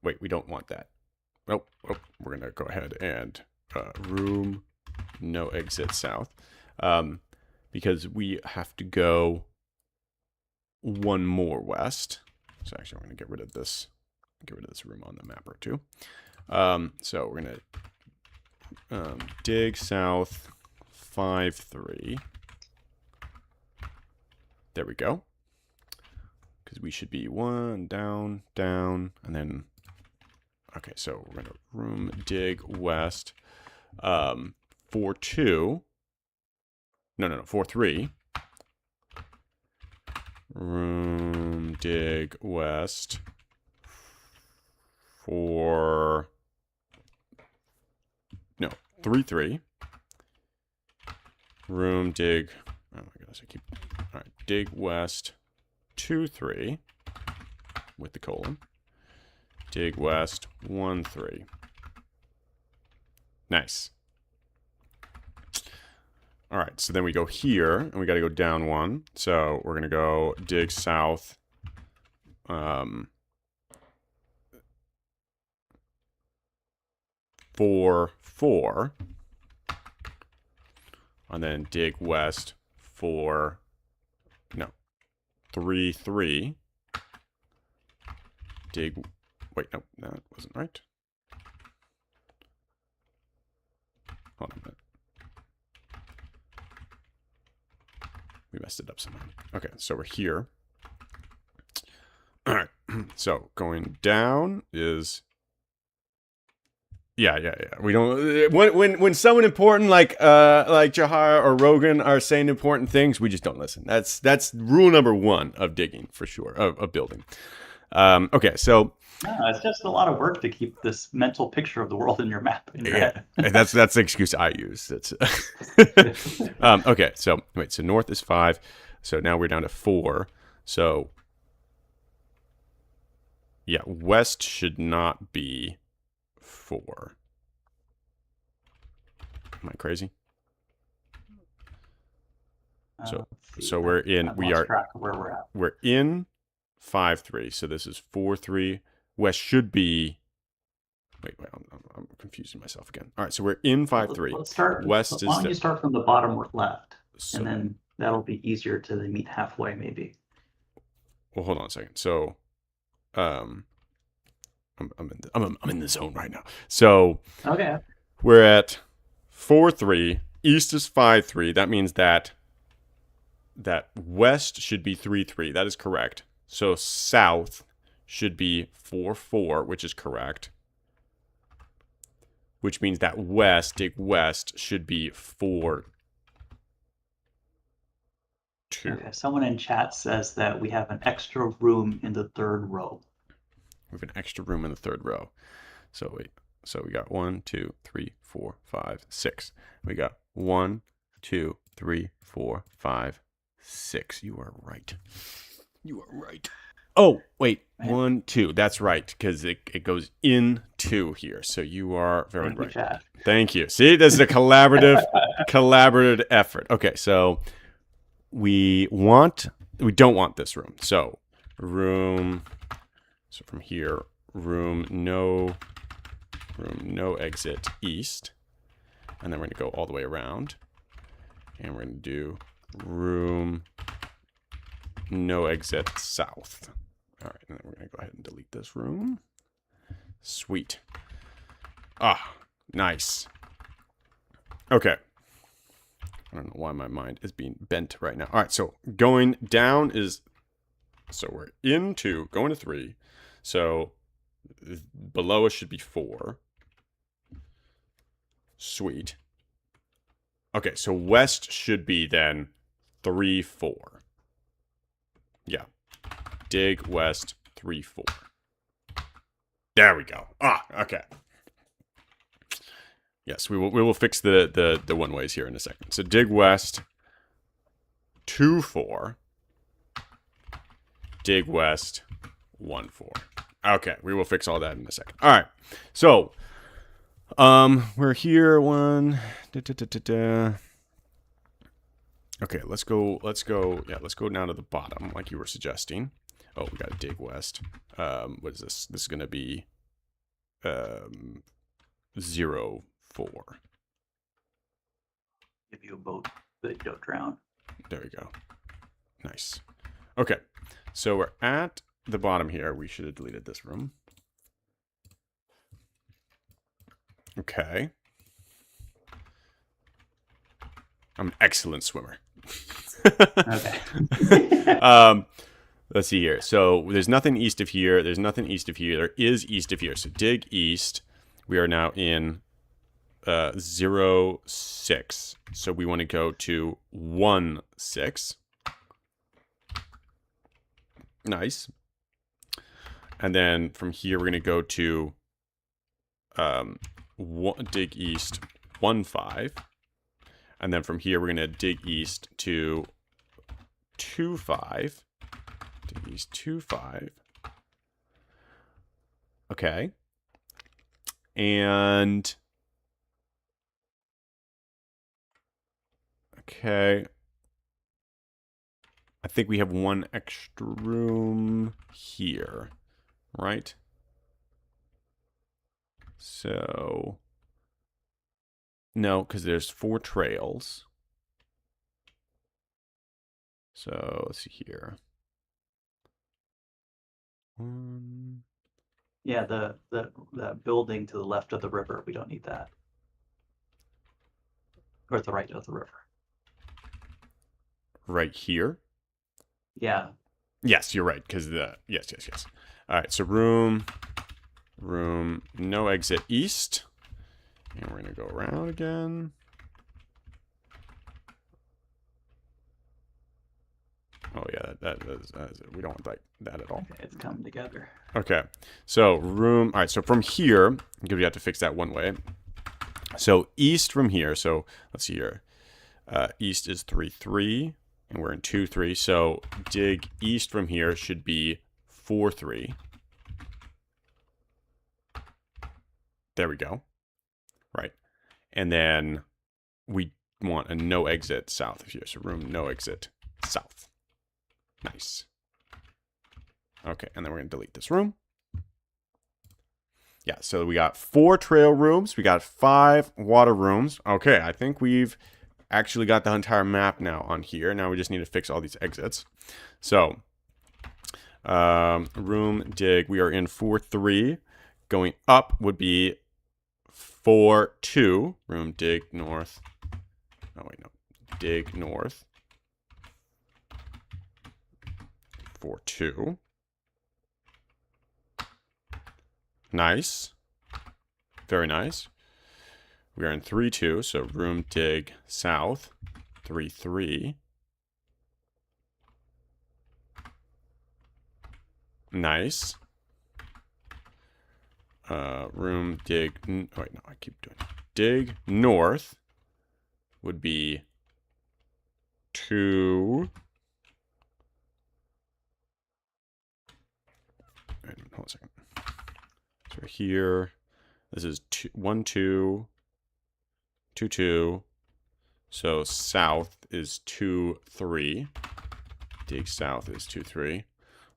A: Wait, we don't want that. Oh, we're gonna go ahead and room no exit south, because we have to go one more west. So actually, I'm gonna get rid of this room on the map or two. So we're gonna dig south 5-3. There we go. Because we should be 1 down, and then. Okay, so we're gonna room dig west, 4-2. No, 4-3. Room dig west for 3-3. Room dig. Oh my goodness, I keep. All right, dig west 2-3 with the colon. Dig west 1-3. Nice. All right, so then we go here, and we got to go down 1. So we're gonna go dig south. 4-4, and then dig west for 3-3. Dig. Wait, no, that wasn't right. Hold on a minute. We messed it up somehow. Okay, so we're here. All right. So going down is. Yeah. We don't. When someone important like Jahar or Rogan are saying important things, we just don't listen. That's rule number 1 of digging for sure, of building. Okay, so.
B: No, it's just a lot of work to keep this mental picture of the world in your map in your head.
A: That's the excuse I use. That's okay. So wait. So north is 5. So now we're down to 4. So yeah, west should not be 4. Am I crazy? So we're in. We are.
B: Track of where we're at.
A: We're in 5-3. So this is 4-3. West should be. Wait, I'm confusing myself again. All right, so we're in 5-3.
B: Let's start.
A: West
B: Why don't you start from the bottom left,
A: so,
B: and then that'll be easier to meet halfway, maybe.
A: Well, hold on a second. So, I'm in the zone right now. So,
B: okay,
A: we're at 4-3. East is 5-3. That means that west should be 3-3. That is correct. So south should be 4-4, which is correct. Which means that dig west should be 4-2.
B: Okay, someone in chat says that we have an extra room in the 3rd row.
A: We have an extra room in the 3rd row. So wait. So we got 1, 2, 3, 4, 5, 6. We got 1, 2, 3, 4, 5, 6. You are right. Oh, wait. 1, 2. That's right, because it goes into here. So you are very right.
B: Chat.
A: Thank you. See, this is a collaborative effort. Okay, so we don't want this room. So room, so from here, room no exit east. And then we're going to go all the way around. And we're going to do room no exit south. All right, and then we're going to go ahead and delete this room. Sweet. Ah, nice. Okay. I don't know why my mind is being bent right now. All right, so going down is... So we're into, going to 3. So below us should be 4. Sweet. Okay, so west should be then 3, 4. Yeah. Dig west 3, 4. There we go. Ah, okay. Yes, we will fix the one ways here in a second. So dig west 2, 4. Dig west 1, 4. Okay, we will fix all that in a second. All right. So we're here 1. Okay, let's go. Yeah, let's go down to the bottom like you were suggesting. Oh, we got to dig west. What is this? This is going to be 0, 4.
B: Give you a boat so that you don't drown.
A: There we go. Nice. Okay, so we're at the bottom here. We should have deleted this room. Okay. I'm an excellent swimmer.
B: Okay.
A: Let's see here. So there's nothing east of here. There's nothing east of here. There is east of here. So dig east. We are now in 0, 6. So we want to go to 1, 6. Nice. And then from here, we're going to go to dig east 1, 5. And then from here, we're going to dig east to 2, 5. Dig east 2, 5. Okay. And... Okay. I think we have one extra room here, right? So... No, because there's 4 trails. So let's see here.
B: Yeah, the building to the left of the river, we don't need that. Or at the right of the river.
A: Right here?
B: Yeah.
A: Yes, you're right, because yes. All right, so room, no exit east. And we're going to go around again. Oh, yeah, that is, we don't like that at all.
B: Okay, it's coming together.
A: Okay, so room, all right, so from here, because we have to fix that one way. So east from here, so let's see here. East is 3, 3, and we're in 2, 3. So dig east from here should be 4, 3. There we go. Right. And then we want a no exit south of here. So room no exit south. Nice. Okay, and then we're going to delete this room. Yeah, so we got 4 trail rooms. We got 5 water rooms. Okay, I think we've actually got the entire map now on here. Now we just need to fix all these exits. So, room dig. We are in 4, 3. Going up would be 4, 2. Room dig north. Oh, wait, no. Dig north. 4, 2. Nice. Very nice. We are in 3, 2. So room dig south. 3, 3. Nice. Room dig. Oh, wait, no, I keep doing it. Dig north would be 2. Wait, hold on a second. So here, this is 1, 2, 2, 2. So south is 2, 3. Dig south is 2, 3.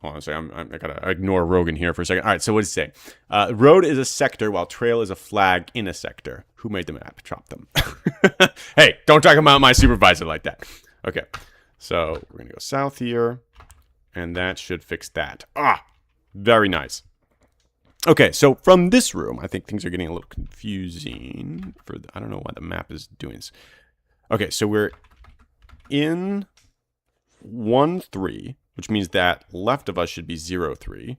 A: Hold on a second. I gotta ignore Rogan here for a second. All right, so what does it say? Road is a sector, while trail is a flag in a sector. Who made the map? Chop them. Hey, don't talk about my supervisor like that. Okay, so we're gonna go south here, and that should fix that. Ah, very nice. Okay, so from this room, I think things are getting a little confusing. I don't know why the map is doing this. Okay, so we're in 1-3, which means that left of us should be 0-3,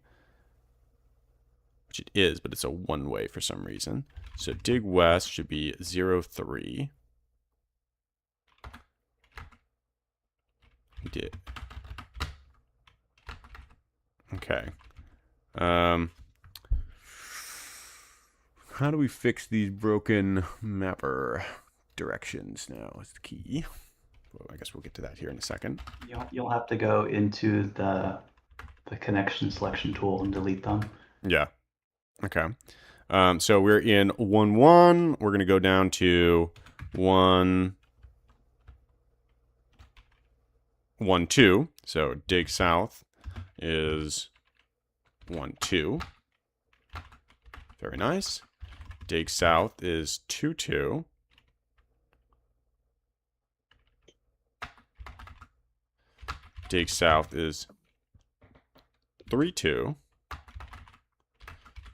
A: which it is, but it's a one-way for some reason. So dig west should be 0-3. We did. Okay. How do we fix these broken mapper directions now is the key. Well, I guess we'll get to that here in a second.
B: You'll have to go into the connection selection tool and delete them.
A: Yeah. Okay. So we're in 1-1. We're going to go down to 1-2. So dig south is 1-2. Very nice. Dig south is 2-2. Dig south is 3-2.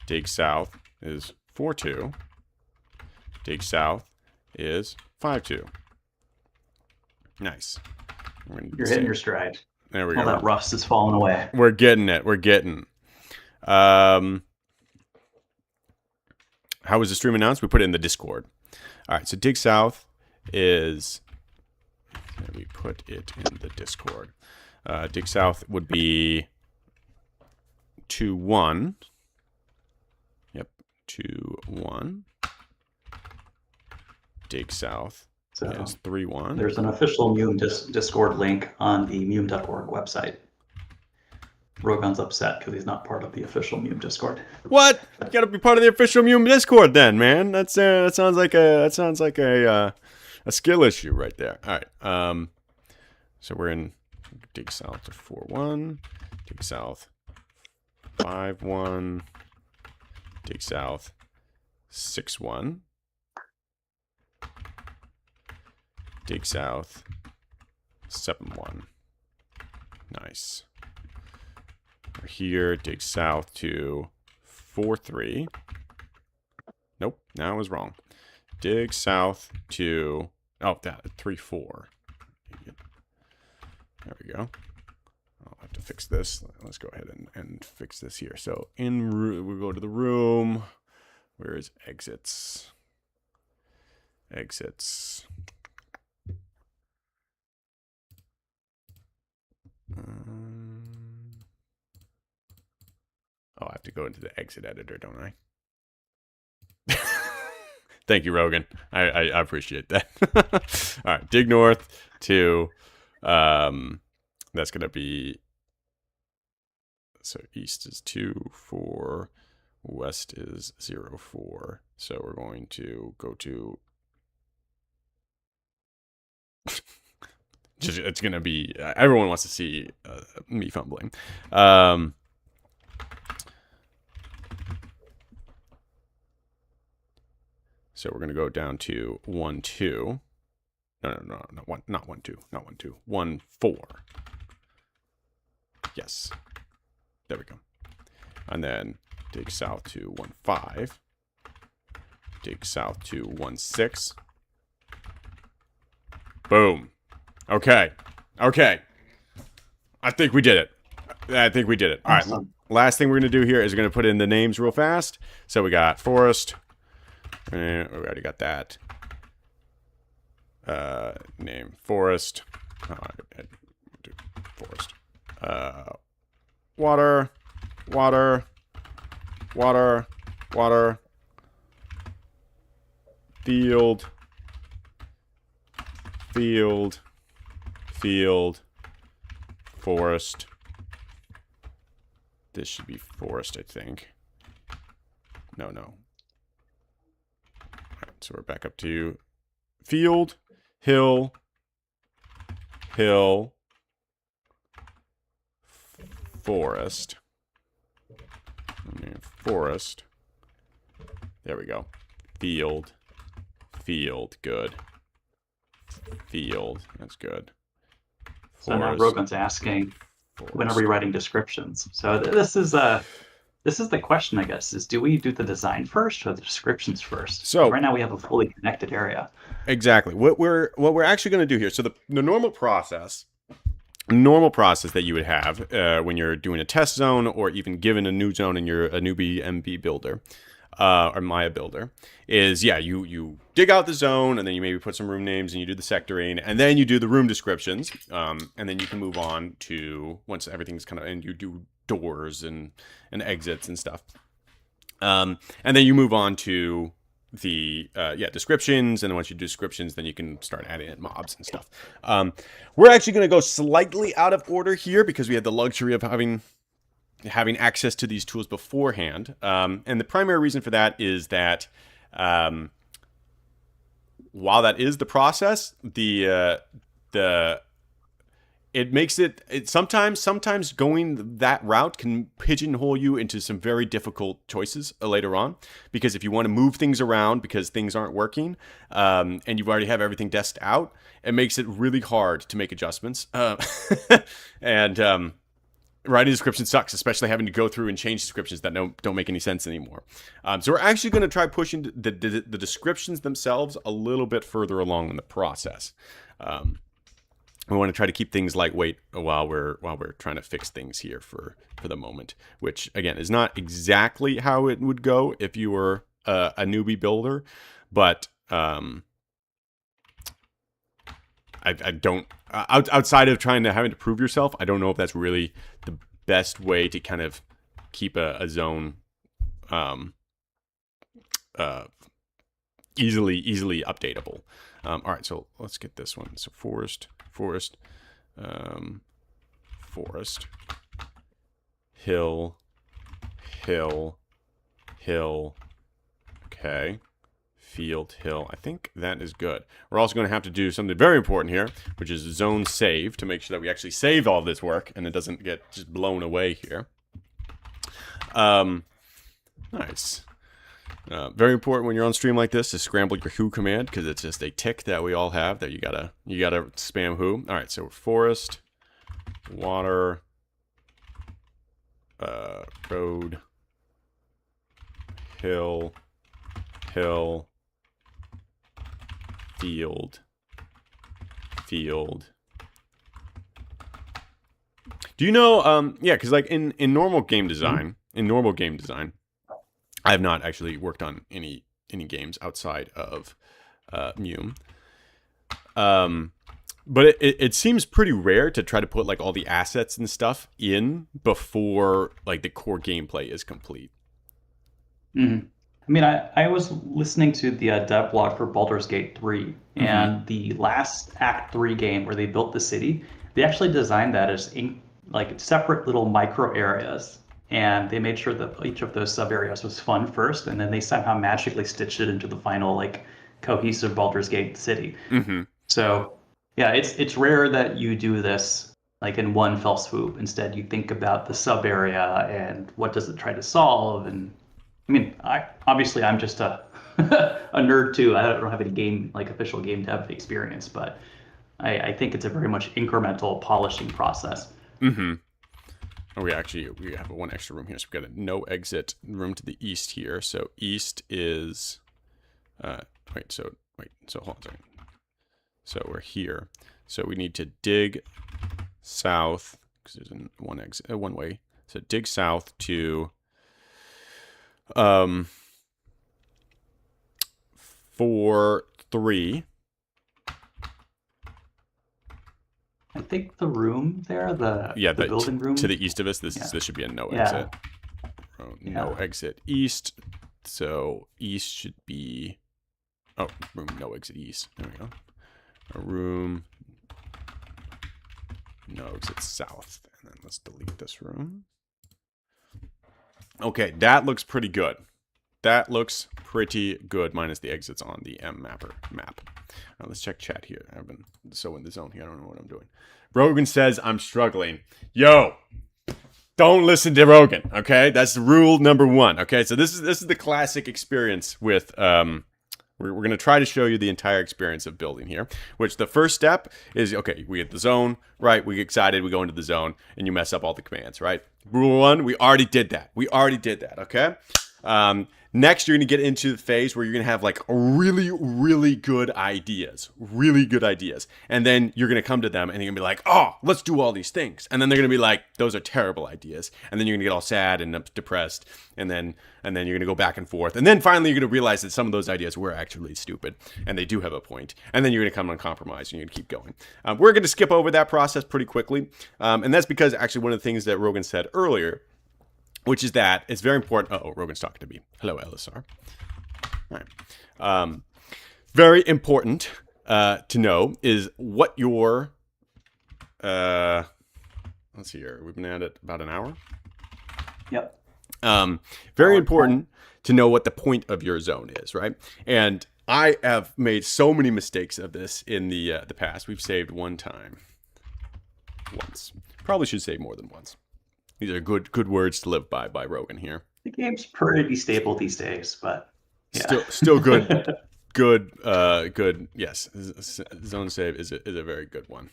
A: Dig south is 4-2. Dig south is 5-2. Nice.
B: You're hitting your stride.
A: There we
B: go. All that rust is falling away.
A: We're getting it. We're getting. How was the stream announced? We put it in the Discord. All right, so dig south is... We put it in the Discord. Dig south would be 2-1. Yep, 2-1. Dig south is 3-1.
B: There's an official MUME Discord link on the MUME.org website. Rogan's upset because he's not part of the official MUME Discord.
A: What? You gotta be part of the official MUME Discord then, man. That sounds like a skill issue right there. All right. So we're in dig south to 4-1, dig south 5-1, dig south 6-1, dig south 7-1. Nice. We're here, dig south to 4-3. Nope, that was wrong. Dig south to 3-4. There we go. I'll have to fix this. Let's go ahead and fix this here. So we go to the room. Where is exits? Exits. I have to go into the exit editor, don't I? Thank you, Rogan. I appreciate that. All right, dig north to, that's going to be, so east is 2-4, west is 0-4. So we're going to go to, it's going to be, everyone wants to see me fumbling. So we're going to go down to 1-2. No, not 1-2. Not 1-2. 1-4. Yes. There we go. And then dig south to 1-5. Dig south to 1-6. Boom. Okay. Okay. I think we did it. All right. Last thing we're going to do here is we're going to put in the names real fast. So we got Forest. We already got that. Name Forest. Forest. Water. Water. Water. Water. Field. Field. Field. Forest. This should be forest, I think. No. So we're back up to field, hill, forest. Forest. There we go. Field. Field. Good. Field. That's good.
B: So now
A: Forest.
B: Rogan's asking, when are we writing descriptions? So this is the question, I guess, is do we do the design first or the descriptions first?
A: So
B: right now we have a fully connected area.
A: Exactly. What we're actually going to do here. So the normal process that you would have when you're doing a test zone or even given a new zone and you're a newbie MB builder or Maya builder is, you dig out the zone and then you maybe put some room names and you do the sectoring and then you do the room descriptions and then you can move on to once everything's kind of, and you do doors and exits and stuff. And then you move on to the descriptions, and then once you do descriptions, then you can start adding in mobs and stuff. We're actually going to go slightly out of order here because we had the luxury of having access to these tools beforehand, and the primary reason for that is that while that is the process, it makes it sometimes going that route can pigeonhole you into some very difficult choices later on, because if you want to move things around because things aren't working and you already have everything desked out, it makes it really hard to make adjustments. And writing descriptions sucks, especially having to go through and change descriptions that don't make any sense anymore. So we're actually going to try pushing the descriptions themselves a little bit further along in the process. We want to try to keep things lightweight while we're trying to fix things here for the moment, which again is not exactly how it would go if you were a newbie builder, but I don't outside of having to prove yourself, I don't know if that's really the best way to kind of keep a zone easily updatable. All right, so let's get this one. So forest, hill. Okay, field, hill. I think that is good. We're also going to have to do something very important here, which is zone save, to make sure that we actually save all this work and it doesn't get just blown away here. Nice. Very important when you're on stream like this to scramble your who command, because it's just a tick that we all have that you gotta spam who. All right, so forest, water, road, hill, field. Do you know? Yeah, because like in normal game design, I have not actually worked on any games outside of MUME. But it seems pretty rare to try to put like all the assets and stuff in before like the core gameplay is complete.
B: Mm-hmm. I mean, I was listening to the dev blog for Baldur's Gate 3, and the last Act 3 game where they built the city, they actually designed that as like separate little micro areas. And they made sure that each of those sub areas was fun first, and then they somehow magically stitched it into the final like cohesive Baldur's Gate city. So yeah, it's rare that you do this like in one fell swoop. Instead, you think about the sub area and what does it try to solve. And I mean, I'm just a a nerd too. I don't have any official game dev experience, but I think it's a very much incremental polishing process.
A: Oh, we have one extra room here, so we got a no exit room to the east here. So east is, so hold on a second. So we're here. So we need to dig south because there's one way. So dig south to 4-3.
B: I think the room there, the building room
A: to the east of us. This should be a no exit. No exit east. So east should be room no exit east. There we go. A room no exit south, and then let's delete this room. Okay, that looks pretty good. Minus the exits on the map. Let's check chat here. I've been so in the zone here. I don't know what I'm doing. Rogan says I'm struggling. Yo, Don't listen to Rogan. Okay, that's rule number one. Okay, so this is the classic experience with we're going to try to show you the entire experience of building here, which the first step is, okay, we get the zone, right? We get excited, we go into the zone, and you mess up all the commands, right? Rule one, we already did that. Okay? Next, you're going to get into the phase where you're going to have like really, really good ideas. And then you're going to come to them and you're going to be like, oh, let's do all these things. And then they're going to be like, those are terrible ideas. And then you're going to get all sad and depressed. And then you're going to go back and forth. And then finally, you're going to realize that some of those ideas were actually stupid and they do have a point. And then you're going to come on compromise and you're going to keep going. We're going to skip over that process pretty quickly. And that's because actually one of the things that Rogan said earlier, which is that it's very important. Oh, Rogan's talking to me. Hello, LSR. All right. Very important to know is what your. Let's see here. We've been at it about an hour.
B: Yep.
A: Very important to know what the point of your zone is, right? And I have made so many mistakes of this in the past. We've saved one time. Once. Probably should save more than once. These are good words to live by Rogan here.
B: The game's pretty stable these days, but yeah.
A: Still good. Good. Yes, zone save is a very good one.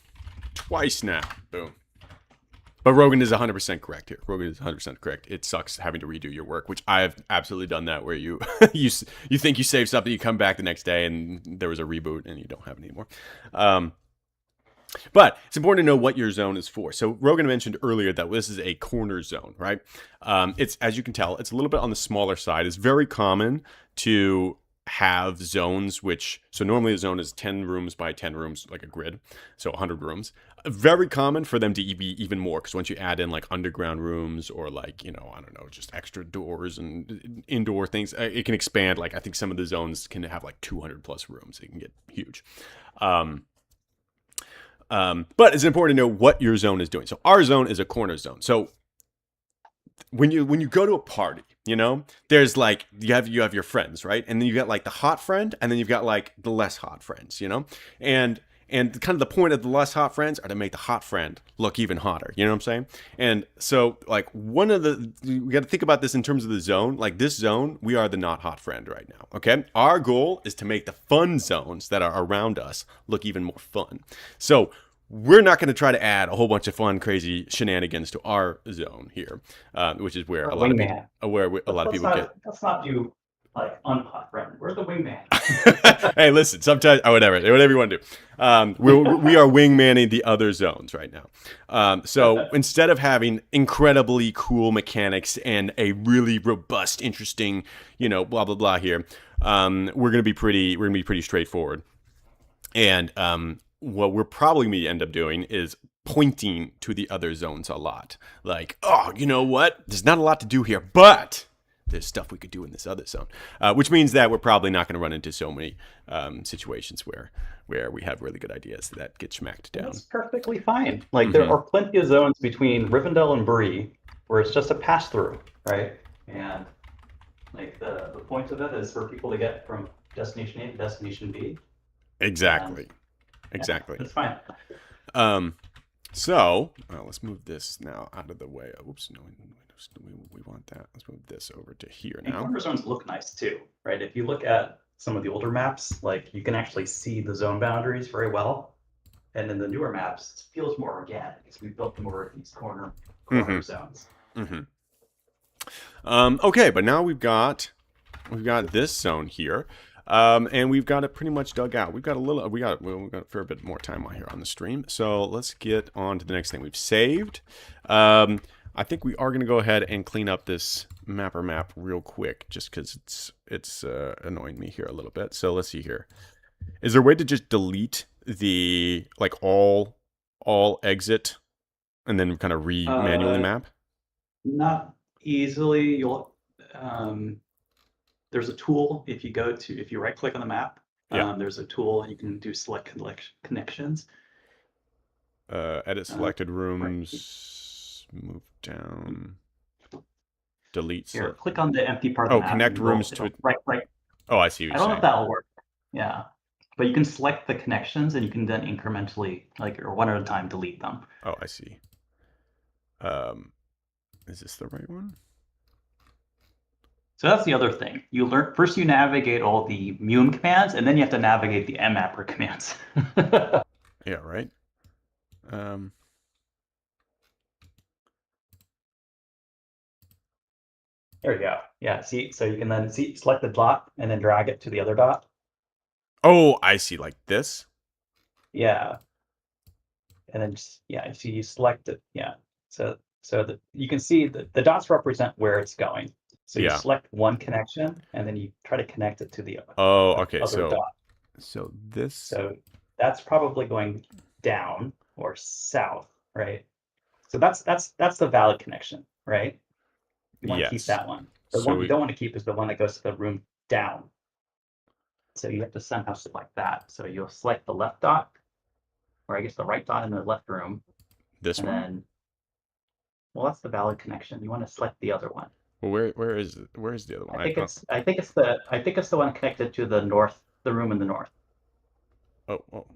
A: Twice now. Boom. But Rogan is 100% correct here. Rogan is 100% correct. It sucks having to redo your work, which I have absolutely done that, where you you think you saved something, you come back the next day and there was a reboot and you don't have it anymore. But it's important to know what your zone is for. So Rogan mentioned earlier that this is a corner zone, right? It's, as you can tell, it's a little bit on the smaller side. It's very common to have zones so normally a zone is 10 rooms by 10 rooms, like a grid, so 100 rooms. Very common for them to be even more, because once you add in like underground rooms or like, I don't know, just extra doors and indoor things, it can expand. Like I think some of the zones can have like 200 plus rooms. It can get huge. But it's important to know what your zone is doing. So our zone is a corner zone. So when you go to a party, there's like you have your friends, right? And then you got like the hot friend, and then you've got like the less hot friends, and kind of the point of the less hot friends are to make the hot friend look even hotter. You know what I'm saying? And so like we got to think about this in terms of the zone. Like this zone, we are the not hot friend right now. Okay. Our goal is to make the fun zones that are around us look even more fun. So we're not going to try to add a whole bunch of fun, crazy shenanigans to our zone here, which is where a lot of people get.
B: Let's not do like unhot friend. We're the wingman.
A: Hey, listen. Sometimes, whatever you want to do. We are wingmanning the other zones right now. So instead of having incredibly cool mechanics and a really robust, interesting, blah blah blah here, we're going to be pretty straightforward. And what we're probably going to end up doing is pointing to the other zones a lot. Like, oh, you know what? There's not a lot to do here, but there's stuff we could do in this other zone, which means that we're probably not going to run into so many situations where we have really good ideas that get smacked down.
B: That's perfectly fine. Like there are plenty of zones between Rivendell and Bree where it's just a pass through, right? And like the point of it is for people to get from destination A to destination B.
A: Exactly.
B: Yeah, that's fine.
A: So let's move this now out of the way. Oops, no, we want that. Let's move this over to here now.
B: And corner zones look nice too, right? If you look at some of the older maps, like you can actually see the zone boundaries very well. And in the newer maps, it feels more organic because we built more of these corner zones.
A: Okay, but now we've got this zone here. And we've got it pretty much dug out. We got a fair bit more time on here on the stream. So let's get on to the next thing. We've saved. I think we are going to go ahead and clean up this map real quick, just because it's annoying me here a little bit. So let's see here. Is there a way to just delete the like all exit and then kind of manually map?
B: Not easily. You'll there's a tool if you right click on the map. There's a tool you can do select connections.
A: Edit selected rooms. Move down. Delete.
B: Here, click on the empty part of the map.
A: Connect rooms to
B: right.
A: Oh, I see what you're saying.
B: I don't know if that'll work. Yeah. But you can select the connections and you can then incrementally, or one at a time, delete them.
A: Oh, I see. Is this the right one?
B: So that's the other thing. You learn first. You navigate all the MUME commands, and then you have to navigate the mmapper commands.
A: Yeah, right.
B: There we go. Yeah. See, so you can then select the dot and then drag it to the other dot.
A: Oh, I see. Like this.
B: Yeah. And then just, yeah, so you select it. Yeah. So you can see the dots represent where it's going. So you
A: Yeah.
B: select one connection and then you try to connect it to the
A: Okay.
B: other dot.
A: So this.
B: So that's probably going down or south, right? So that's the valid connection, right? You want to keep
A: Yes.
B: that one. The
A: So
B: one you don't want to keep is the one that goes to the room down. So you have to somehow select that. So you'll select the left dot, or I guess the right dot in the left room.
A: This
B: and
A: one.
B: Then, well, that's the valid connection. You want to select the other one.
A: Well, where is the other one?
B: I think it's the one connected to the north, the room in the north.
A: Oh.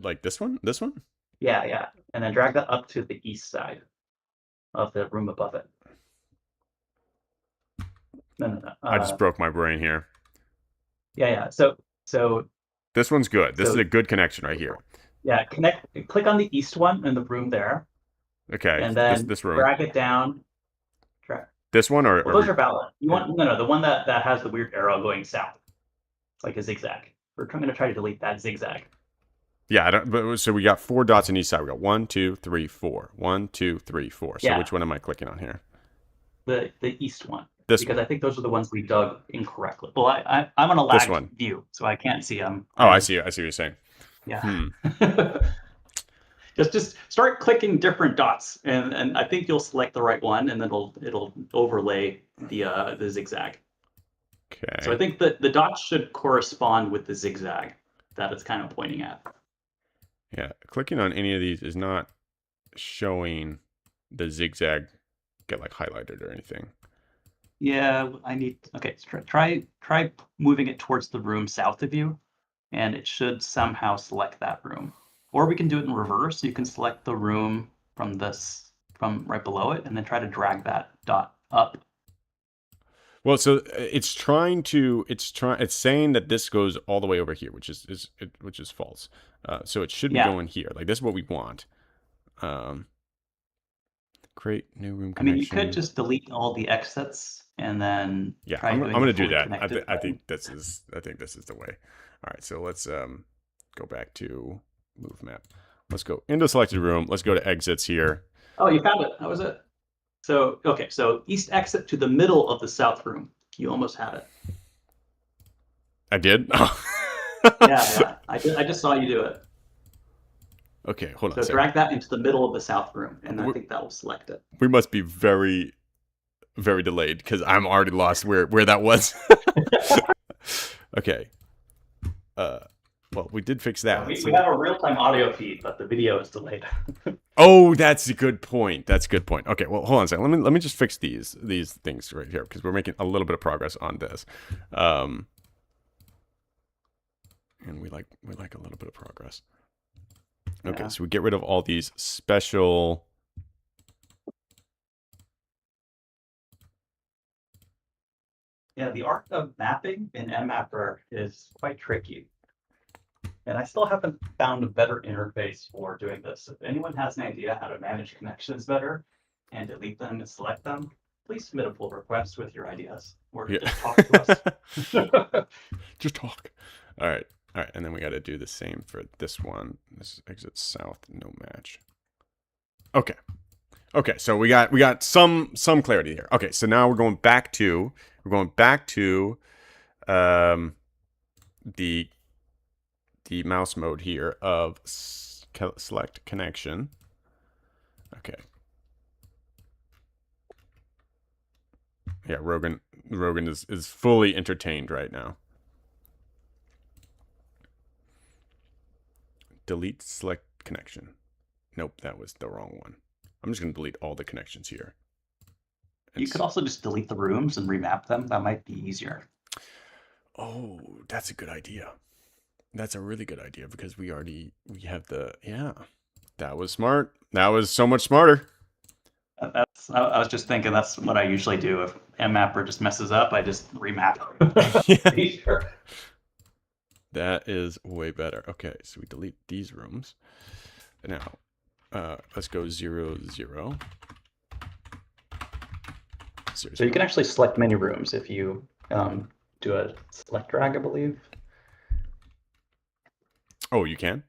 A: Like this one? This one?
B: Yeah. And then drag that up to the east side of the room above it. No.
A: I just broke my brain here.
B: Yeah. So
A: this one's good. This is a good connection right here.
B: Yeah, click on the east one in the room there.
A: Okay.
B: And then
A: this room.
B: drag it down.
A: This one or
B: those are valid. You want the one that has the weird arrow going south. It's like a zigzag. We're going to try to delete that zigzag.
A: Yeah, so we got 4 dots on each side. We got 1, 2, 3, 4. 1, 2, 3, 4. So which one am I clicking on here?
B: The east one.
A: Because
B: I think those are the ones we dug incorrectly. Well, I'm on a lagged view, so I can't see them.
A: I see what you're saying.
B: Yeah. Just start clicking different dots, and I think you'll select the right one, and then it'll overlay the zigzag.
A: Okay.
B: So I think that the dots should correspond with the zigzag that it's kind of pointing at.
A: Yeah, clicking on any of these is not showing the zigzag get like highlighted or anything.
B: Yeah, okay, so try moving it towards the room south of you, and it should somehow select that room. Or we can do it in reverse. You can select the room from right below it, and then try to drag that dot up.
A: Well, so it's saying that this goes all the way over here, which is false. So it should be going here. Like this is what we want. Create new room connection.
B: I mean, you could just delete all the exits and then
A: I'm going to do that. I think this is the way. All right, so let's go back to move map. Let's go into selected room. Let's go to exits here.
B: Oh, you found it. That was it. So, okay, so east exit to the middle of the south room. You almost had it.
A: I did?
B: Yeah. I just saw you do it.
A: Okay, hold on.
B: So drag that into the middle of the south room, and I think that will select it.
A: We must be very, very delayed because I'm already lost where that was. Okay. Well, we did fix that.
B: We have a real-time audio feed, but the video is delayed.
A: Oh, that's a good point. Okay, well, hold on a second. Let me just fix these things right here because we're making a little bit of progress on this. And we like a little bit of progress. Okay, so we get rid of all these special.
B: Yeah, the art of mapping in mmapper is quite tricky. And I still haven't found a better interface for doing this. If anyone has an idea how to manage connections better and delete them and select them, please submit a pull request with your ideas or just talk to us.
A: Just talk. All right, and then we got to do the same for this one. This exit south, no match. Okay, so we got some clarity here. Okay, so now we're going back to the mouse mode here of select connection. Okay. Yeah, Rogan is fully entertained right now. Delete select connection. Nope, that was the wrong one. I'm just going to delete all the connections here.
B: You could also just delete the rooms and remap them. That might be easier.
A: Oh, that's a good idea. That's a really good idea because we have the, yeah, that was smart. That was so much smarter.
B: That's I was just thinking that's what I usually do. If mmapper just messes up, I just remap.
A: Yeah.
B: Sure.
A: That is way better. Okay, so we delete these rooms. Now, let's go 0, 0.
B: So you can actually select many rooms if you do a select drag, I believe.
A: Oh, you can?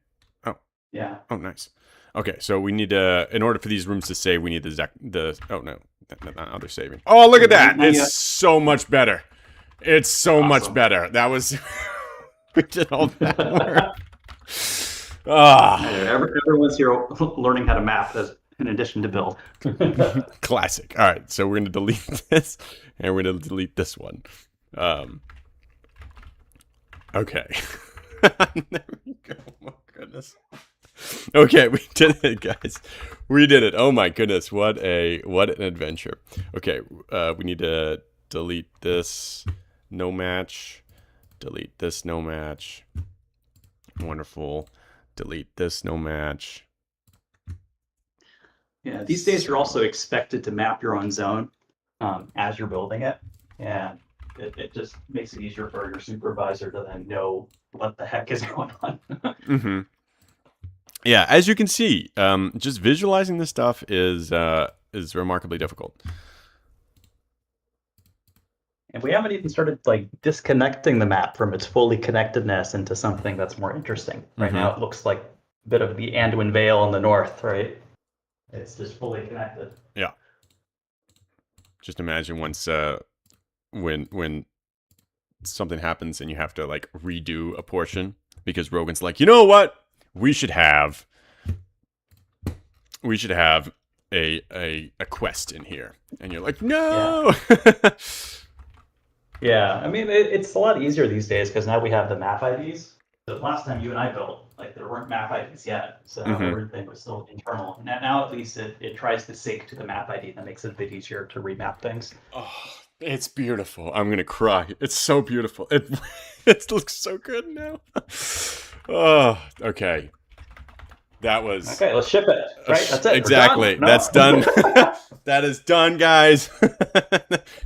A: Oh.
B: Yeah.
A: Oh, nice. Okay, so we need to, in order for these rooms to save, we need the oh no, now they're saving. Oh, look at that! It's so much better. It's so much better. That was, we did all that work.
B: Everyone's here learning how to map as in addition to build.
A: Classic. All right, so we're going to delete this, and we're going to delete this one. Okay. There we go. Oh, my goodness. Okay, we did it, guys. We did it. Oh, my goodness. What an adventure. Okay, we need to delete this no match. Delete this no match. Wonderful. Delete this no match.
B: Yeah, these days you're also expected to map your own zone as you're building it. And it just makes it easier for your supervisor to then know what the heck is going on.
A: Mm-hmm. Yeah, as you can see, just visualizing this stuff is remarkably difficult.
B: And we haven't even started like disconnecting the map from its fully connectedness into something that's more interesting. Right now it looks like a bit of the Anduin Vale in the north, right? It's just fully connected.
A: Yeah. Just imagine once when something happens and you have to like redo a portion because Rogan's like, you know what? We should have a quest in here. And you're like, no.
B: Yeah. Yeah, I mean, it's a lot easier these days because now we have the map IDs. The last time you and I built, like there weren't map IDs yet, so everything was still internal. Now at least it tries to sync to the map ID. That makes it a bit easier to remap things.
A: Oh, it's beautiful. I'm gonna cry. It's so beautiful. It looks so good now. Oh, okay. That was
B: okay. Let's ship it. Right, that's it.
A: Exactly.
B: Done? No?
A: That's done. That is done, guys.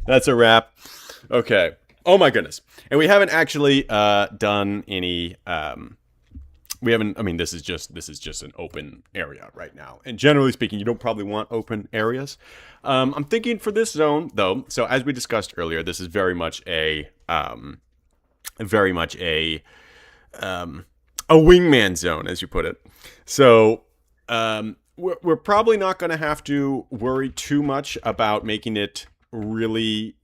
A: That's a wrap. Okay. Oh my goodness. And we haven't actually done any. We haven't. I mean, this is just an open area right now. And generally speaking, you don't probably want open areas. I'm thinking for this zone though. So as we discussed earlier, this is very much a wingman zone, as you put it. So we're probably not going to have to worry too much about making it really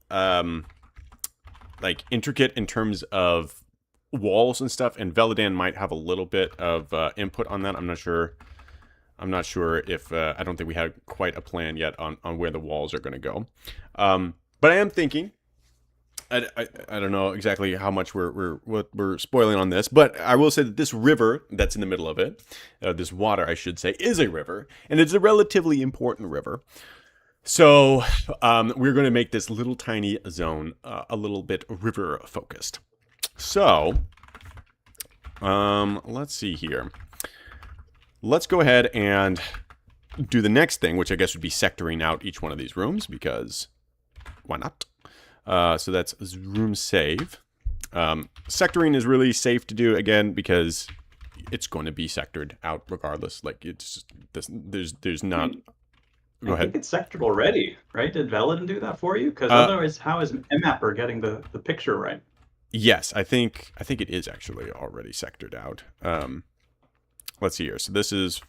A: like intricate in terms of walls and stuff. And Veladan might have a little bit of input on that. I'm not sure if I don't think we have quite a plan yet on where the walls are going to go. But I am thinking. I don't know exactly how much we're spoiling on this, but I will say that this river that's in the middle of it, this water, I should say, is a river, and it's a relatively important river. So we're going to make this little tiny zone a little bit river focused. So let's see here. Let's go ahead and do the next thing, which I guess would be sectoring out each one of these rooms, because why not? So that's room save. Sectoring is really safe to do, again, because it's going to be sectored out regardless. Like, it's just, there's not... Go ahead.
B: I think it's sectored already, right? Did Veladin do that for you? Because otherwise, how is mmapper getting the picture right?
A: Yes, I think it is actually already sectored out. Let's see here. So this is...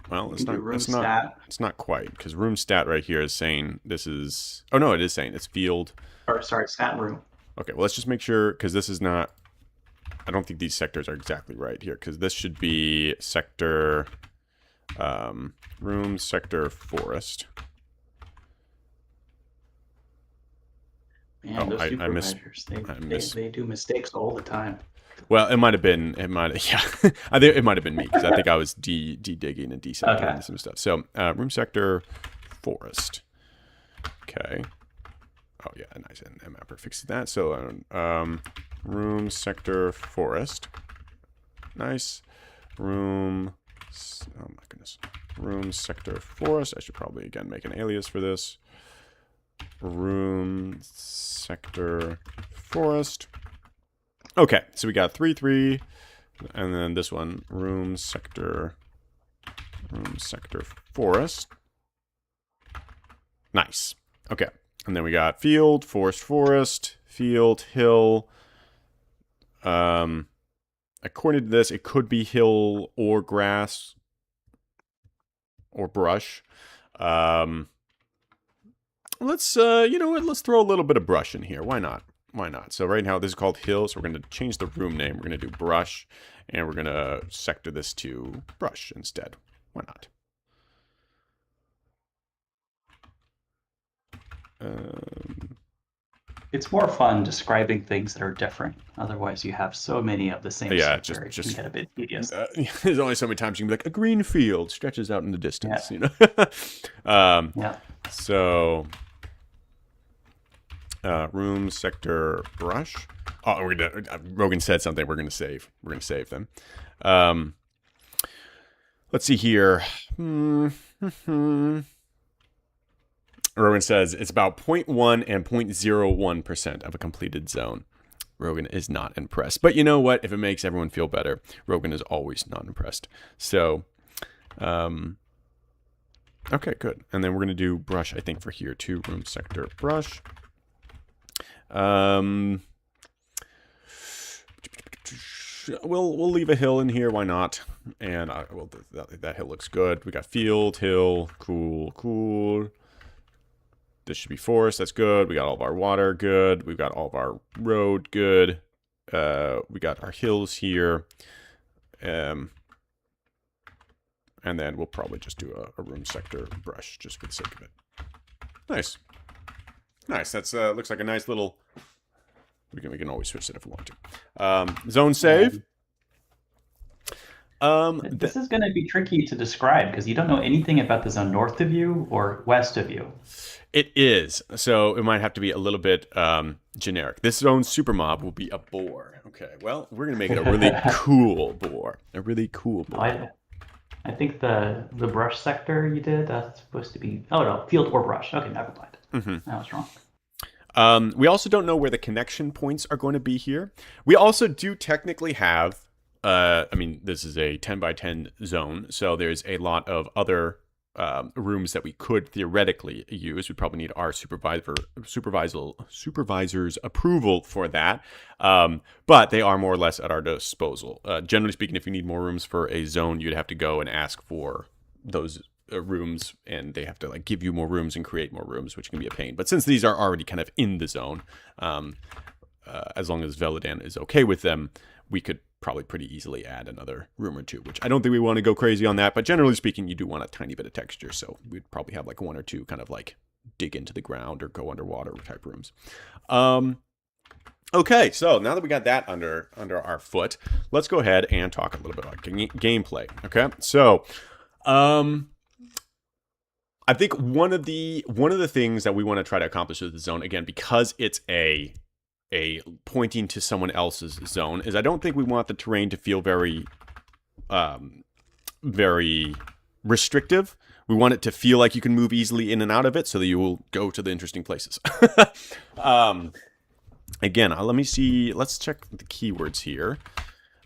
A: Well, it's not quite, because room stat right here is saying this is... Oh, no, it is saying it's field.
B: Or, sorry, stat room.
A: Okay, well, let's just make sure, because this is not... I don't think these sectors are exactly right here, because this should be sector... room, sector, forest.
B: Man, those supervisors, they do mistakes all the time.
A: Well, yeah. I think it might have been me, because I think I was de-digging and de-sectoring some stuff. So, room, sector, forest. Okay. Oh, yeah, nice. And mmapper fixes that. So, room, sector, forest. Nice. Room... Oh, my goodness. room sector forest. I should probably, again, make an alias for this. Room sector forest. Okay, so we got 3, 3, and then this one, room sector forest. Nice. Okay, and then we got field, forest, field, hill. According to this, it could be hill or grass or brush. Let's, you know what, let's throw a little bit of brush in here. Why not? Why not? So right now, this is called hill, so we're going to change the room name. We're going to do brush, and we're going to sector this to brush instead. Why not?
B: It's more fun describing things that are different. Otherwise, you have so many of the same
A: Yeah,
B: sector, it
A: just
B: can get a bit tedious.
A: There's only so many times you can be like, a green field stretches out in the distance, you know?
B: Yeah.
A: So, room sector brush. Oh, we're gonna. Rogan said something. We're gonna save. We're gonna save them. Let's see here. Rogan says it's about 0.1 and 0.01% of a completed zone. Rogan is not impressed. But you know what? If it makes everyone feel better, Rogan is always not impressed. So, okay, good. And then we're going to do brush, I think, for here too. Room sector brush. We'll leave a hill in here. Why not? And well, that hill looks good. We got field, hill. Cool. This should be forest. That's good. We got all of our water. Good. We've got all of our road. Good. We got our hills here. And then we'll probably just do a room sector brush just for the sake of it. Nice. That's looks like a nice little. We can always switch it if we want to. Zone save.
B: This is going to be tricky to describe because you don't know anything about the zone north of you or west of you.
A: It is. So it might have to be a little bit generic. This zone's super mob will be a boar. Okay, well, we're going to make it a really cool boar. A really cool boar.
B: I think the brush sector you did, that's supposed to be... Oh, no, field or brush. Okay, never mind. I was wrong.
A: We also don't know where the connection points are going to be here. We also do technically have... I mean, this is a 10 by 10 zone, so there's a lot of other rooms that we could theoretically use. We'd probably need our supervisor's approval for that, but they are more or less at our disposal. Generally speaking, if you need more rooms for a zone, you'd have to go and ask for those rooms, and they have to like give you more rooms and create more rooms, which can be a pain. But since these are already kind of in the zone, as long as Veladan is okay with them, we could probably pretty easily add another room or two, which I don't think we want to go crazy on that, but generally speaking, you do want a tiny bit of texture, so we'd probably have like one or two kind of like dig into the ground or go underwater type rooms. Okay, so now that we got that under our foot, let's go ahead and talk a little bit about gameplay. Okay, so I think one of the things that we want to try to accomplish with the zone, again, because it's a pointing to someone else's zone, is I don't think we want the terrain to feel very restrictive. We want it to feel like you can move easily in and out of it so that you will go to the interesting places. Again, let me see. Let's check the keywords here.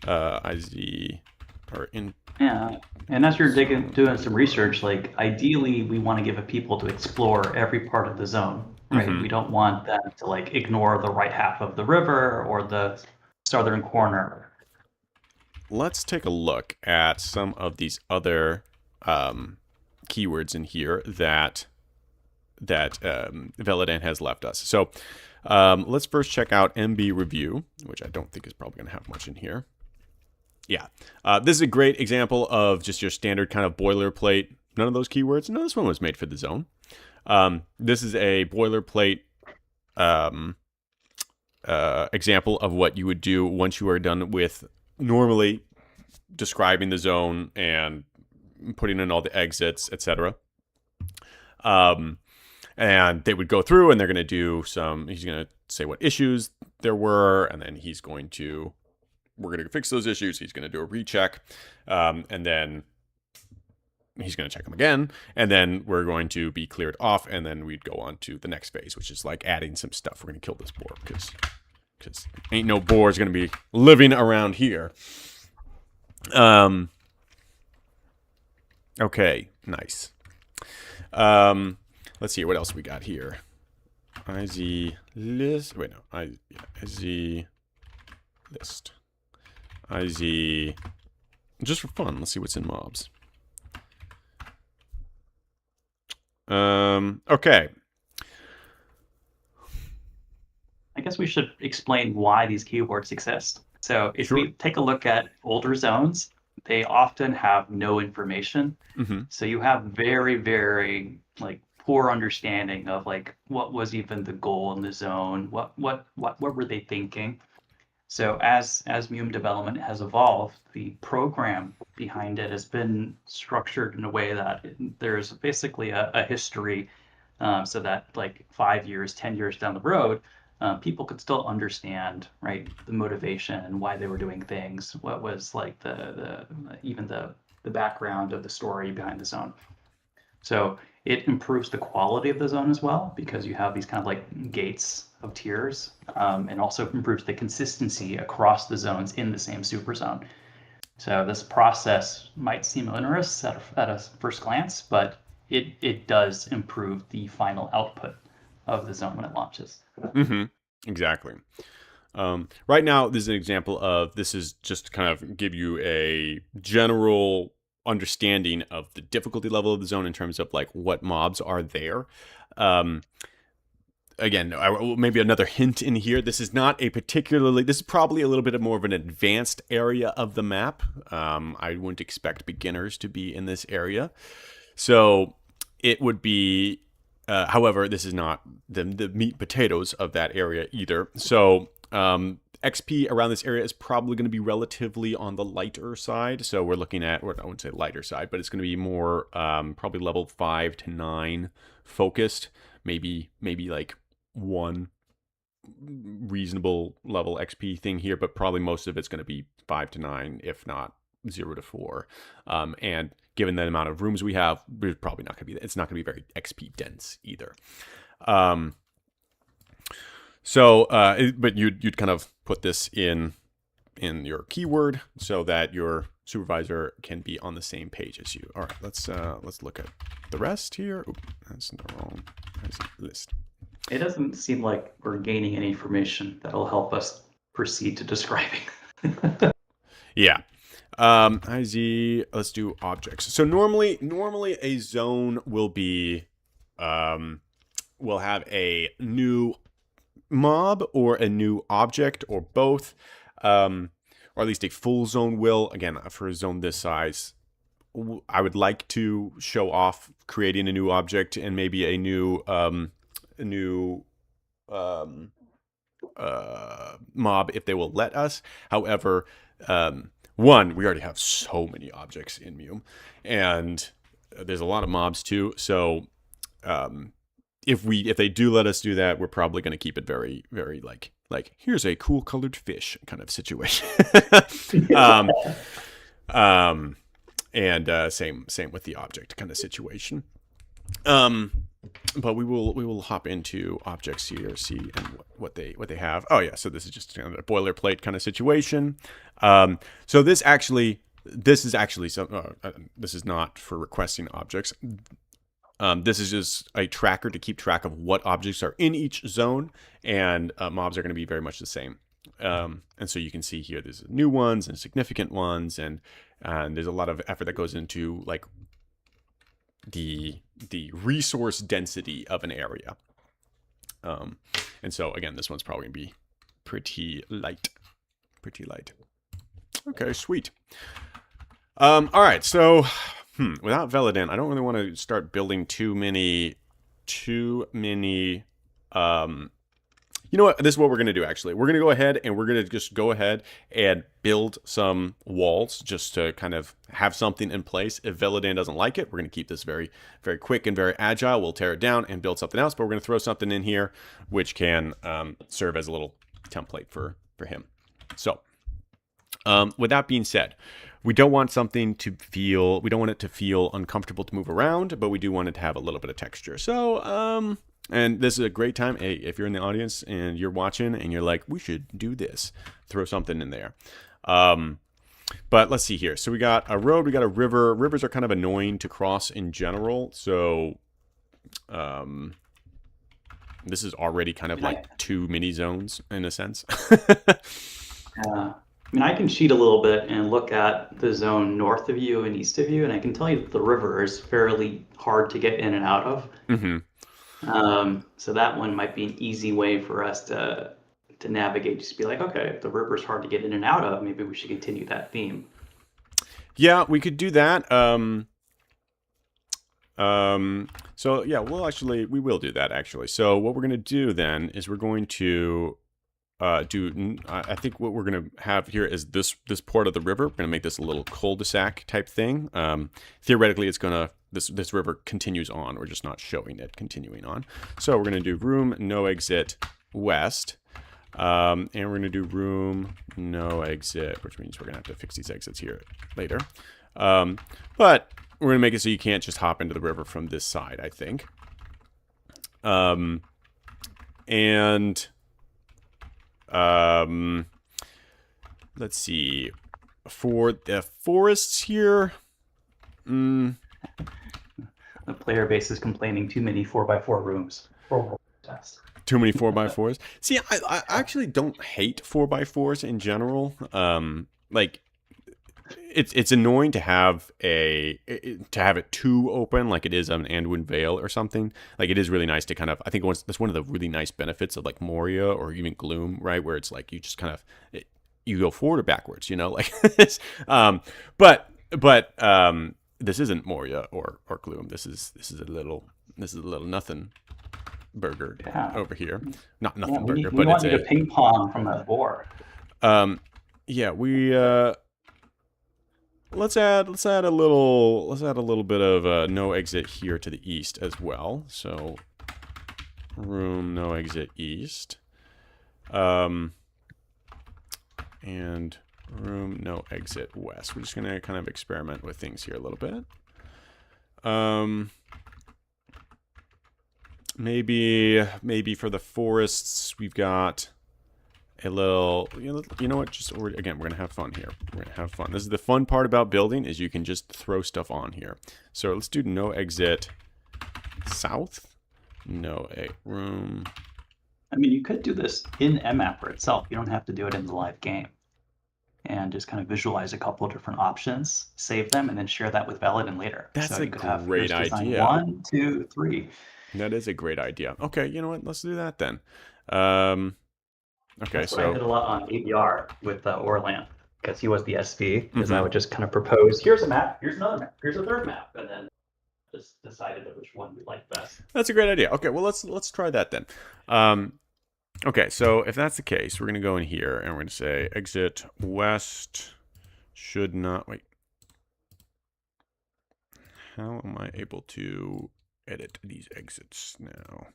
B: Yeah, and as you're doing some research, like ideally we want to give people to explore every part of the zone. Right, we don't want them to like ignore the right half of the river or the southern corner.
A: Let's take a look at some of these other keywords in here that Veladan has left us. So let's first check out MB review, which I don't think is probably going to have much in here. Yeah, this is a great example of just your standard kind of boilerplate. None of those keywords. No, this one was made for the zone. This is a boilerplate example of what you would do once you are done with normally describing the zone and putting in all the exits, etc. And they would go through and they're going to do he's going to say what issues there were, and then we're going to fix those issues. He's going to do a recheck, and then he's going to check them again, and then we're going to be cleared off, and then we'd go on to the next phase, which is like adding some stuff. We're going to kill this boar because ain't no boars going to be living around here. Okay, nice. Let's see what else we got here. IZ list. Wait, no. IZ list. IZ. Just for fun, let's see what's in mobs. Okay.
B: I guess we should explain why these keywords exist. So if we take a look at older zones, they often have no information. So you have very, very like poor understanding of like what was even the goal in the zone, what were they thinking. So as MUME development has evolved, the program behind it has been structured in a way that there's basically a history, so that like 5 years, 10 years down the road, people could still understand, right, the motivation and why they were doing things, what was like even the background of the story behind the zone. So it improves the quality of the zone as well, because you have these kind of like gates of tiers, and also improves the consistency across the zones in the same super zone. So this process might seem onerous at a first glance, but it does improve the final output of the zone when it launches.
A: Exactly. Right now, this is an example of, this is just to kind of give you a general understanding of the difficulty level of the zone in terms of like what mobs are there. Again, maybe another hint in here. This is not a particularly, this is probably a little bit more of an advanced area of the map. I wouldn't expect beginners to be in this area. So it would be, however, this is not the meat and potatoes of that area either. So XP around this area is probably going to be relatively on the lighter side. So we're looking at, or I wouldn't say lighter side, but it's going to be more probably level 5 to 9 focused. Maybe like one reasonable level XP thing here, but probably most of it's going to be 5 to 9, if not 0 to 4. And given the amount of rooms we have, we're probably not going to be, it's not going to be very XP dense either. But you'd kind of put this in your keyword so that your supervisor can be on the same page as you. All right, let's look at the rest here. Ooh, that's the wrong list.
B: It doesn't seem like we're gaining any information that'll help us proceed to describing.
A: Yeah. IZ, let's do objects. So normally a zone will be, will have a new mob or a new object or both, or at least a full zone will. Again, for a zone this size, I would like to show off creating a new object and maybe a new mob if they will let us. However, one, we already have so many objects in MUME, and there's a lot of mobs too. So if they do let us do that, we're probably going to keep it very, very like here's a cool colored fish kind of situation. And same with the object kind of situation. But we will hop into objects here, see and what they have. Oh yeah, so this is just kind of a boilerplate kind of situation. So this is actually some. This is not for requesting objects. This is just a tracker to keep track of what objects are in each zone, and mobs are going to be very much the same. And so you can see here, there's new ones and significant ones, and there's a lot of effort that goes into like the resource density of an area. And so again, this one's probably gonna be pretty light. Okay, sweet. All right, so without Veladin, I don't really want to start building too many you know what? This is what we're going to do, actually. We're going to go ahead and we're going to just go ahead and build some walls just to kind of have something in place. If Veladin doesn't like it, we're going to keep this very, very quick and very agile. We'll tear it down and build something else, but we're going to throw something in here which can serve as a little template for him. So, With that being said, we don't want something to feel, we don't want it to feel uncomfortable to move around, but we do want it to have a little bit of texture. So, and this is a great time. Hey, if you're in the audience and you're watching and you're like, we should do this, throw something in there. But let's see here. So we got a road, we got a river. Rivers are kind of annoying to cross in general. So, this is already kind of like two mini zones in a sense.
B: I mean, I can cheat a little bit and look at the zone north of you and east of you, and I can tell you that the river is fairly hard to get in and out of. So that one might be an easy way for us to navigate. Just be like, okay, if the river's hard to get in and out of, maybe we should continue that theme.
A: Yeah, we could do that. So yeah, we will do that actually. So what we're going to do then is we're going to I think what we're going to have here is this part of the river. We're going to make this a little cul-de-sac type thing. Theoretically, it's going to, this river continues on. We're just not showing it continuing on. So we're going to do room, no exit, west. And we're going to do room, no exit, which means we're going to have to fix these exits here later. But we're going to make it so you can't just hop into the river from this side, I think. Let's see. For the forests here,
B: the player base is complaining too many 4x4 rooms.
A: Too many 4x4s. See, I actually don't hate 4x4s in general. Like, it's annoying to have it too open, like it is on Anduin Vale or something. Like, it is really nice to kind of, I think that's one of the really nice benefits of like Moria or even Gloom, right? Where it's like you just kind of you go forward or backwards, you know, like this. But this isn't Moria or Gloom. This is a little nothing burger over here. Not nothing burger,
B: we
A: but
B: want
A: it's
B: you to ping pong from that board.
A: Yeah, we let's add a little bit of no exit here to the east as well. So room no exit east. And room no exit west. We're just gonna kind of experiment with things here a little bit. Maybe for the forests we've got a little, you know what, again, we're gonna have fun here. We're gonna have fun. This is the fun part about building, is you can just throw stuff on here. So let's do no exit south. No room.
B: I mean, you could do this in MMapper itself. You don't have to do it in the live game. And just kind of visualize a couple of different options, save them, and then share that with Validin later.
A: That's
B: so
A: a great idea.
B: 1, 2, 3.
A: That is a great idea. Okay, you know what? Let's do that then. Okay,
B: That's what I did a lot on ABR with Orlan, because he was the SV. Because I would just kind of propose, here's a map, here's another map, here's a third map, and then just decided which one we liked best.
A: That's a great idea. Okay, well let's try that then. Okay, so if that's the case, we're gonna go in here and we're gonna say exit west should not wait. How am I able to edit these exits now?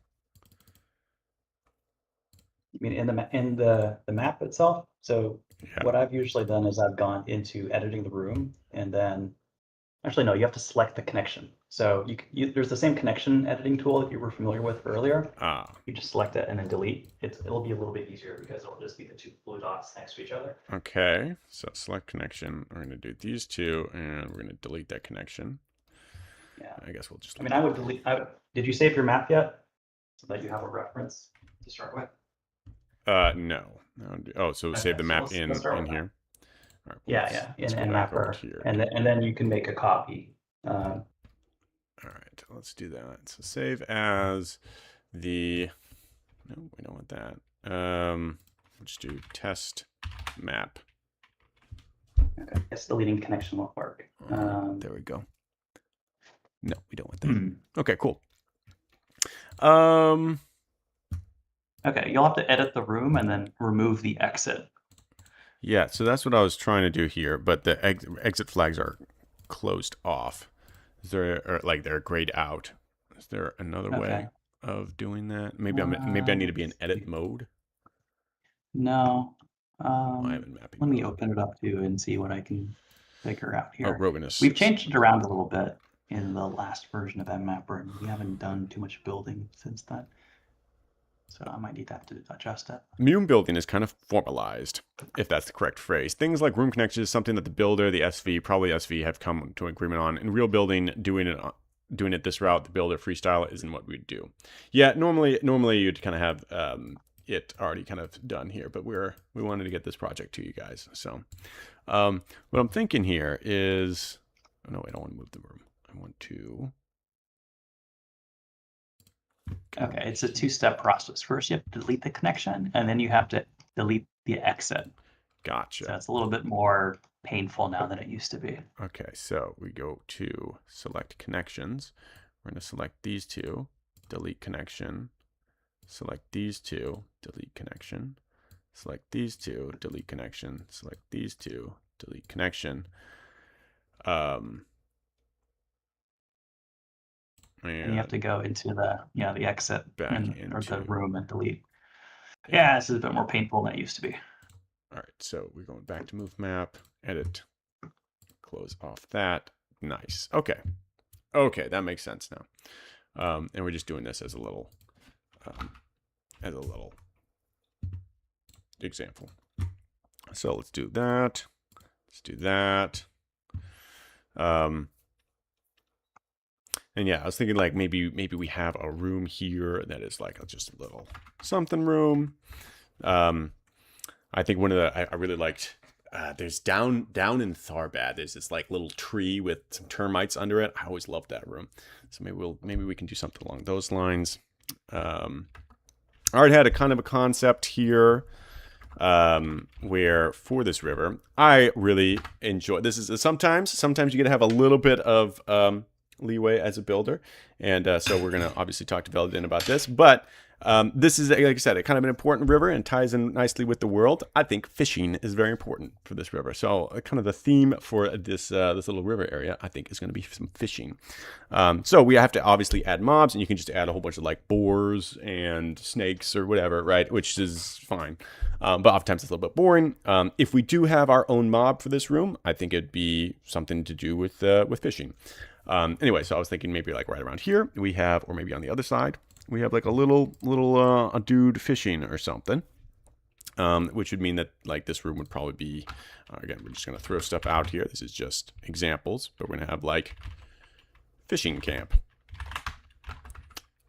B: You mean in the map itself? So
A: yeah.
B: What I've usually done is I've gone into editing the room, and then actually no, you have to select the connection. So there's the same connection editing tool that you were familiar with earlier. You just select it and then delete. It'll be a little bit easier because it'll just be the two blue dots next to each other.
A: Okay, so select connection. We're gonna do these two, and we're gonna delete that connection.
B: Yeah,
A: I guess we'll just.
B: I mean, I would delete. Did you save your map yet, so that you have a reference to start with?
A: No. Oh, so okay, save the map in here.
B: All right, yeah, in MMapper, and then you can make a copy.
A: All right, let's do that. So save as the. No, we don't want that. Let's do test map.
B: Okay, yes, deleting connection won't work.
A: There we go. No, we don't want that. Okay, cool.
B: Okay, you'll have to edit the room and then remove the exit.
A: Yeah, so that's what I was trying to do here, but the exit flags are closed off. Is there, or like they're grayed out? Is there another way of doing that? Maybe I need to be in edit mode.
B: No,
A: I haven't mapping
B: Let me
A: mode.
B: open it up too and see what I can figure out
A: Oh,
B: here.
A: Rogan is
B: We've changed it around a little bit in the last version of mmapper, and we haven't done too much building since then. So I might need to have to adjust it.
A: MUME building is kind of formalized, if that's the correct phrase. Things like room connections is something that the builder, the SV, probably SV, have come to an agreement on. In real building, doing it this route, the builder freestyle isn't what we'd do. Yeah, normally you'd kind of have it already kind of done here, but we wanted to get this project to you guys. So what I'm thinking here is, oh no, I don't want to move the room. I want to.
B: Okay, it's a two-step process. First, you have to delete the connection, and then you have to delete the exit.
A: Gotcha.
B: So it's a little bit more painful now than it used to be.
A: Okay, so we go to select connections. We're going to select these two, delete connection. Select these two, delete connection. Select these two, delete connection. Select these two, delete connection.
B: And you have to go into the exit or the room and delete. Yeah, this is a bit more painful than it used to be.
A: All right, so we're going back to move map, edit, close off that. Nice. Okay. Okay, that makes sense now. And we're just doing this as a little example. So let's do that. Let's do that. And yeah, I was thinking like maybe we have a room here that is like just a little something room. I think one of the I really liked. There's down in Tharbad. There's this like little tree with some termites under it. I always loved that room. So maybe we can do something along those lines. I already had a kind of a concept here. Where for this river, I really enjoy. This is sometimes you get to have a little bit of leeway as a builder, and so we're gonna obviously talk to Veldin about this, but this is, like I said, kind of an important river and ties in nicely with the world. I think fishing is very important for this river, so kind of the theme for this this little river area, I think, is going to be some fishing. So we have to obviously add mobs, and you can just add a whole bunch of like boars and snakes or whatever, right? Which is fine, but oftentimes it's a little bit boring. If we do have our own mob for this room, I think it'd be something to do with fishing. Anyway, so I was thinking maybe like right around here we have, or maybe on the other side, we have like a little a dude fishing or something, which would mean that like this room would probably be, again, we're just going to throw stuff out here. This is just examples, but we're going to have like fishing camp.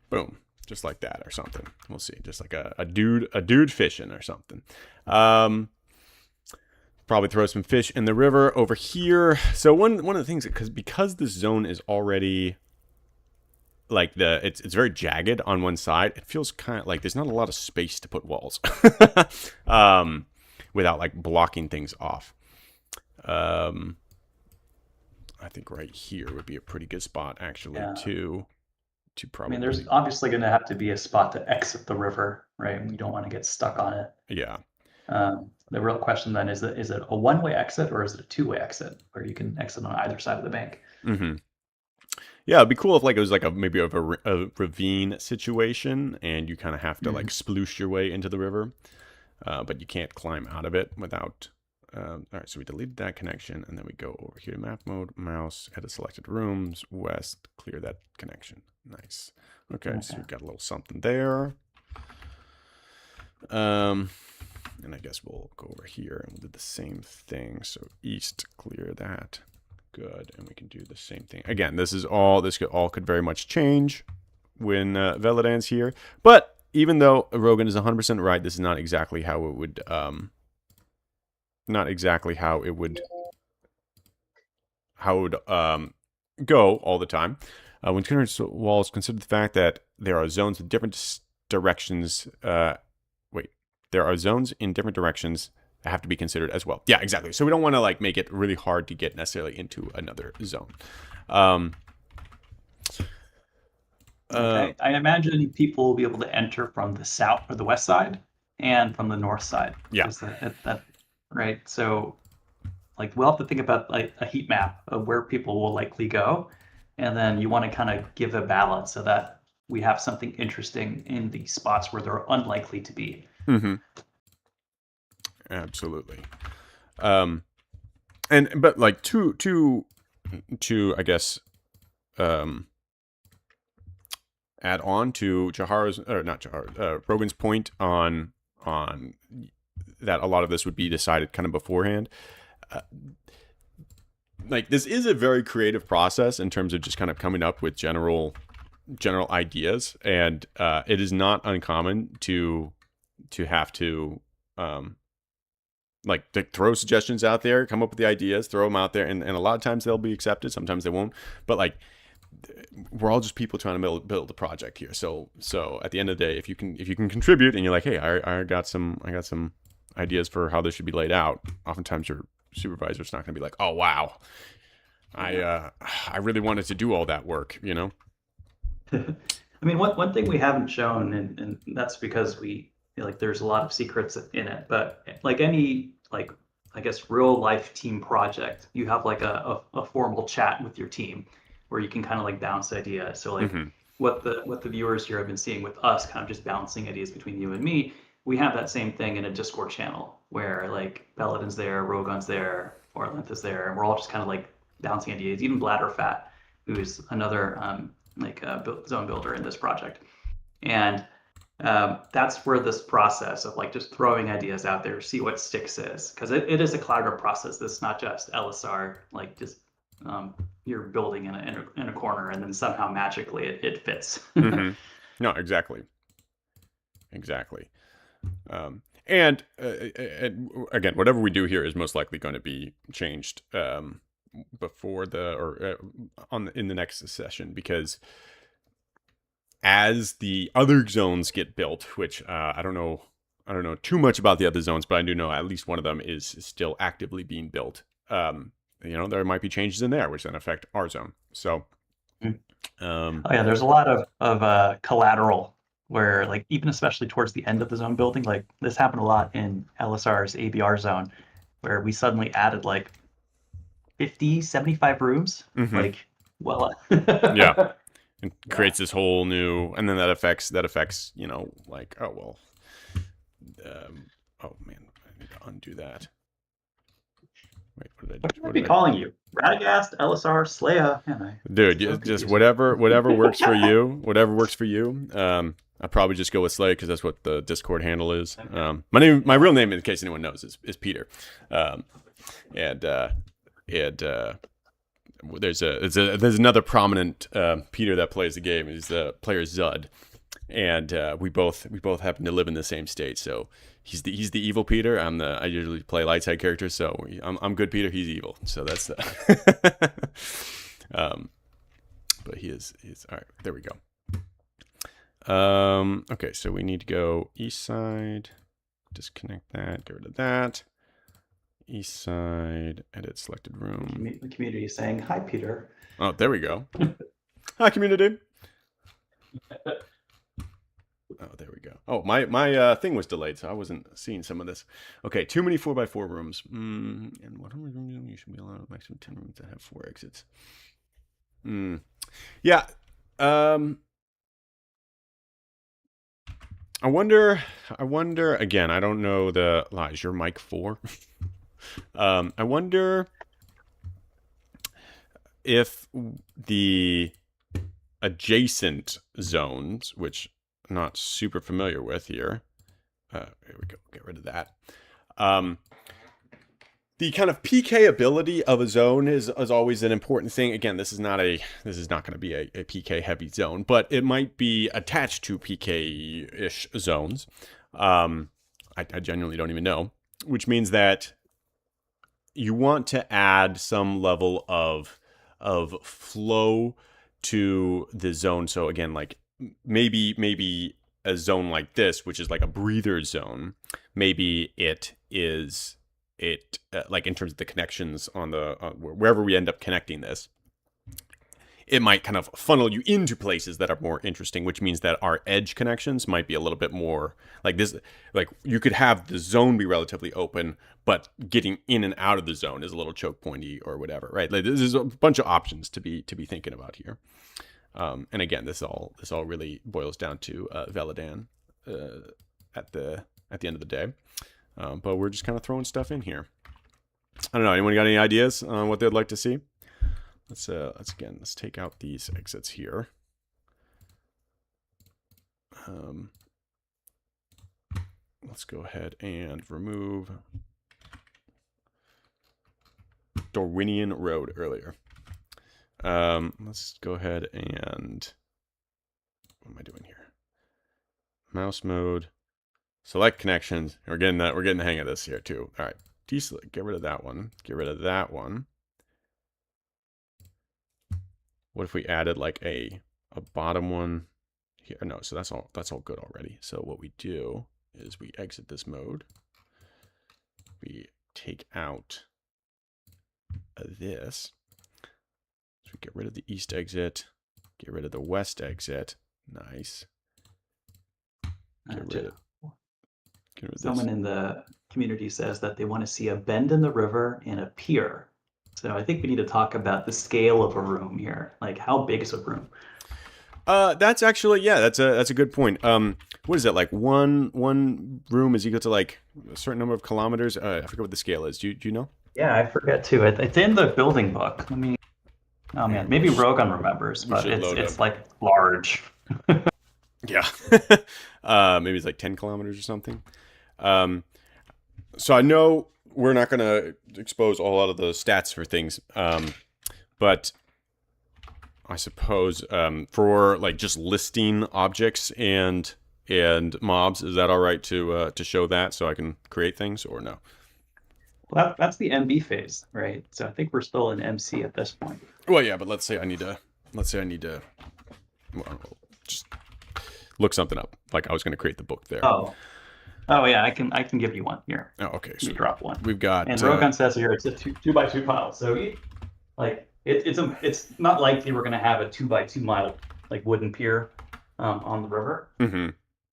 A: Boom. Just like that or something. We'll see. Just like a dude fishing or something. Probably throw some fish in the river over here. So one of the things, because this zone is already like it's very jagged on one side, it feels kind of like there's not a lot of space to put walls without like blocking things off. I think right here would be a pretty good spot actually to probably.
B: I mean, there's obviously going to have to be a spot to exit the river, right? And you don't want to get stuck on it.
A: Yeah.
B: The real question then is it a one-way exit or is it a two-way exit where you can exit on either side of the bank?
A: Mm-hmm. Yeah, it'd be cool if like it was like maybe a ravine situation, and you kind of have to like sploosh your way into the river, but you can't climb out of it without. All right, so we deleted that connection, and then we go over here to map mode, mouse, edit selected rooms, west, clear that connection. Nice. Okay, so we've got a little something there. And I guess we'll go over here and we'll do the same thing. So east, clear that. Good, and we can do the same thing. Again, this could very much change when Veladan's here. But even though Rogan is 100% right, this is not exactly how it would go all the time. When considering walls, consider the fact that there are zones with different directions. There are zones in different directions that have to be considered as well. Yeah, exactly. So we don't want to like make it really hard to get necessarily into another zone.
B: Okay. I imagine people will be able to enter from the south or the west side and from the north side.
A: Yeah.
B: That right. So like we'll have to think about like a heat map of where people will likely go. And then you want to kind of give a balance so that we have something interesting in the spots where they're unlikely to be.
A: Mm-hmm. Absolutely. But like to I guess add on to Jahar's, or not Jahar, Rogan's point on that a lot of this would be decided kind of beforehand. Like, this is a very creative process in terms of just kind of coming up with general ideas, and it is not uncommon to have to like to throw suggestions out there, come up with the ideas, throw them out there, and a lot of times they'll be accepted, sometimes they won't. But like, we're all just people trying to build a project here. So at the end of the day, if you can contribute, and you're like, hey, I got some ideas for how this should be laid out, oftentimes your supervisor's not going to be like, oh wow, I really wanted to do all that work, you know.
B: I mean, one thing we haven't shown, and that's because we like there's a lot of secrets in it, but like any like I guess real life team project, you have like a formal chat with your team where you can kind of like bounce ideas. So like what the viewers here have been seeing with us, kind of just bouncing ideas between you and me, we have that same thing in a Discord channel where like Belladin's there, Rogon's there, Orlanth is there, and we're all just kind of like bouncing ideas. Even Bladderfat, who's another zone builder in this project, and that's where this process of like just throwing ideas out there, see what sticks is, because it is a collaborative process. This is not just LSR, like just you're building in a corner and then somehow magically it fits.
A: No, exactly. And again, whatever we do here is most likely going to be changed before in the next session, because as the other zones get built, which I don't know too much about the other zones, but I do know at least one of them is still actively being built. There might be changes in there which then affect our zone. So
B: there's a lot of collateral where, like, even especially towards the end of the zone building, like this happened a lot in LSR's ABR zone, where we suddenly added like 50, 75 rooms. Like, well,
A: yeah. It creates this whole new, and then that affects, like, oh, well, oh man, I need to undo that. Wait, what did I do?
B: What should I be calling you? Radagast, LSR, Slaya?
A: Dude, just whatever works for you. Whatever works for you. I'll probably just go with Slaya because that's what the Discord handle is. Okay. My real name, in case anyone knows, is Peter. There's another prominent Peter that plays the game. He's the player Zud, and we both happen to live in the same state. So he's the evil Peter. I usually play light side characters, so I'm good Peter. He's evil. So that's but he's all right. There we go. Okay, so we need to go east side. Disconnect that. Get rid of that. East side, edit selected room.
B: The community is saying, hi, Peter.
A: Oh, there we go. Hi, community. Oh, there we go. Oh, my thing was delayed, so I wasn't seeing some of this. Okay, too many 4x4 rooms. And what room you should be allowed maximum 10 rooms that have 4 exits. Yeah. I wonder again, I don't know is your mic 4? I wonder if the adjacent zones, which I'm not super familiar with here, here we go, get rid of that. The kind of PK ability of a zone is always an important thing. Again, this is not going to be a PK heavy zone, but it might be attached to PK-ish zones. I genuinely don't even know, which means that you want to add some level of flow to the zone. So again, like maybe a zone like this, which is like a breather zone, maybe it is like in terms of the connections on the wherever we end up connecting this, it might kind of funnel you into places that are more interesting, which means that our edge connections might be a little bit more like this. Like, you could have the zone be relatively open, but getting in and out of the zone is a little choke pointy or whatever, right? Like, there's a bunch of options to be thinking about here. And again, this all really boils down to Veladan at the end of the day. But we're just kind of throwing stuff in here. I don't know. Anyone got any ideas on what they'd like to see? Let's take out these exits here. Let's go ahead and remove Darwinian Road earlier. Let's go ahead and, what am I doing here? Mouse mode, select connections. We're getting the hang of this here too. All right, deselect, get rid of that one. Get rid of that one. What if we added like a bottom one here? No, so that's all good already. So what we do is we exit this mode. We take out this. So we get rid of the east exit, get rid of the west exit. Nice. Get rid of
B: Someone in the community says that they want to see a bend in the river and a pier. So I think we need to talk about the scale of a room here. Like, how big is a room?
A: That's actually, yeah, that's a good point. What is it, like one room is equal to like a certain number of kilometers? I forget what the scale is. Do you know?
B: Yeah, I forget too. It's in the building book. Let me. Oh man, maybe Rogan remembers, but it's like large.
A: Yeah. Maybe it's like 10 kilometers or something. So I know we're not going to expose a whole lot of the stats for things, but I suppose for like just listing objects and mobs, is that all right to show that so I can create things, or no?
B: Well, that's the MB phase, right? So I think we're still in MC at this point.
A: Well, yeah, but let's say I need to well, just look something up. Like I was going to create the book there.
B: Oh yeah, I can give you one here.
A: Oh, okay.
B: So drop one.
A: We've got.
B: And Rogan says here it's a 2x2 pile. So like it's not likely we're going to have a 2x2 mile like wooden pier on the river.
A: Mm-hmm.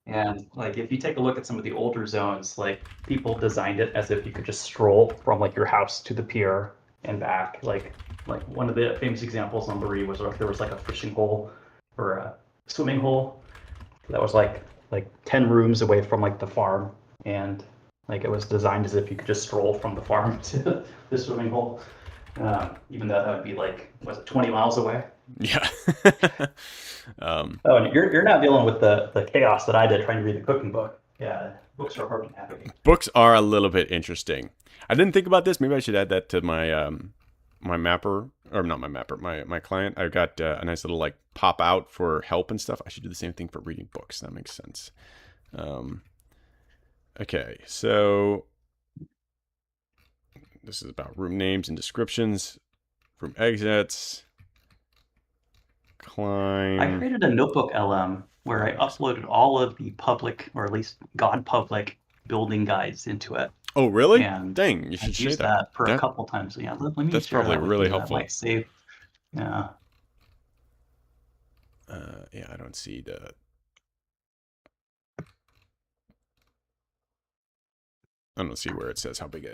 B: And like if you take a look at some of the older zones, like people designed it as if you could just stroll from like your house to the pier and back. Like one of the famous examples on Marie was there was like a fishing hole or a swimming hole that was like 10 rooms away from like the farm, and like it was designed as if you could just stroll from the farm to the swimming hole, even though that would be like 20 miles away.
A: Yeah.
B: Oh, and you're not dealing with the chaos that I did trying to read the cooking book. Yeah, books are hard to navigate.
A: Books are a little bit interesting. I didn't think about this. Maybe I should add that to my my mapper, or not my mapper, my client. I've got a nice little like pop out for help and stuff. I should do the same thing for reading books. That makes sense. Okay, so this is about room names and descriptions, room exits. Climb.
B: I created a notebook LM where I uploaded all of the public, or at least God public, building guides into it.
A: Oh, really?
B: And
A: dang, you should share
B: that for a couple times. Yeah, let me
A: that's
B: share
A: probably
B: that
A: really
B: you.
A: helpful.
B: That might save. Yeah.
A: Yeah, I don't see the. I don't see where it says how big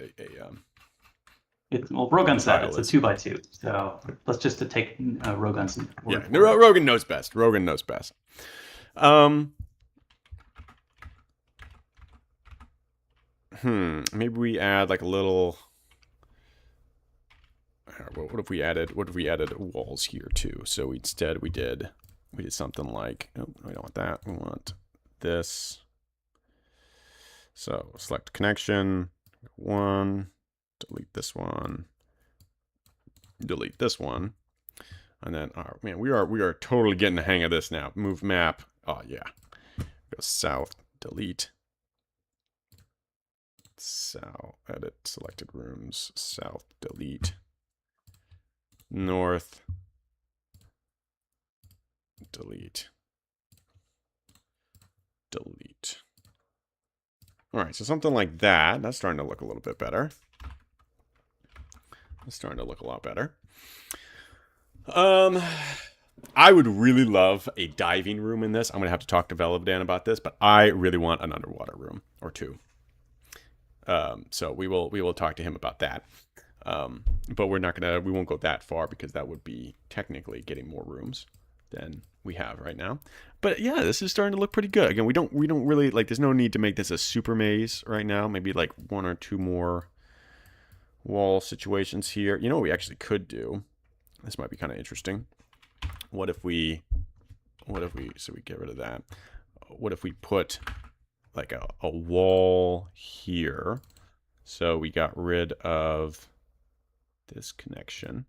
B: Well, Rogan said it's a 2x2, so let's just take Rogan's word.
A: Yeah, Rogan knows best. Rogan knows best. Maybe we add like a little. What if we added walls here too? So instead we did something like, oh, we don't want that. We want this. So select connection, one, delete this one, delete this one, and then, oh man, we are totally getting the hang of this now. Move map. Oh yeah, go south, delete. South, edit selected rooms, south, delete. North, delete. Delete. All right, so something like that. That's starting to look a little bit better. It's starting to look a lot better. I would really love a diving room in this. I'm gonna have to talk to Veladan about this, but I really want an underwater room or two. So we will talk to him about that. But we won't go that far because that would be technically getting more rooms. than we have right now. But yeah, this is starting to look pretty good. Again, we don't really like. There's no need to make this a super maze right now. Maybe like 1 or 2 more wall situations here. You know what we actually could do? This might be kind of interesting. What if we so we get rid of that. What if we put like a wall here? So we got rid of this connection.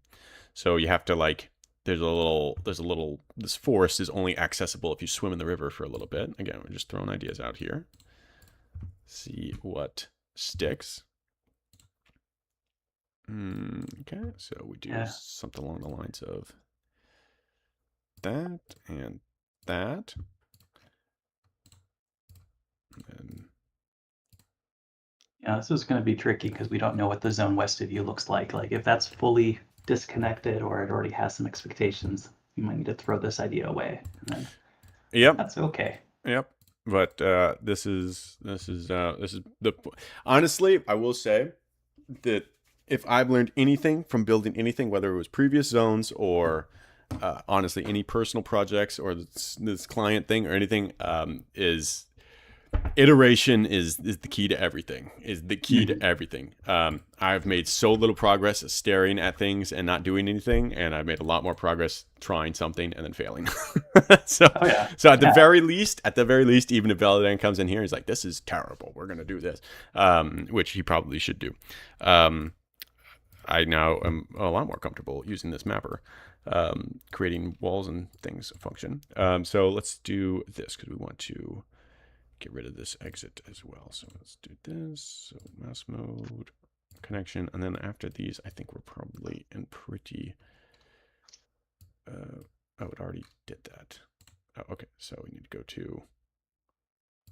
A: So you have to like, this forest is only accessible if you swim in the river for a little bit. Again, we're just throwing ideas out here. See what sticks. Okay, so we do something along the lines of that and that. And then,
B: yeah, this is going to be tricky because we don't know what the zone west of you looks like. Like if that's fully disconnected or it already has some expectations, you might need to throw this idea away. And then
A: yep,
B: that's okay.
A: Yep. But this is the honestly, I will say that if I've learned anything from building anything, whether it was previous zones or honestly any personal projects or this client thing or anything, is iteration is the key to everything. I've made so little progress staring at things and not doing anything, and I've made a lot more progress trying something and then failing. So at the very least, even if Validan comes in here, he's like, this is terrible, we're gonna do this, which he probably should do. I now am a lot more comfortable using this mapper, creating walls and things function. So let's do this because we want to get rid of this exit as well. So let's do this. So mouse mode, connection, and then after these, I think we're probably in pretty. Oh, it already did that. Oh, okay. So we need to go to.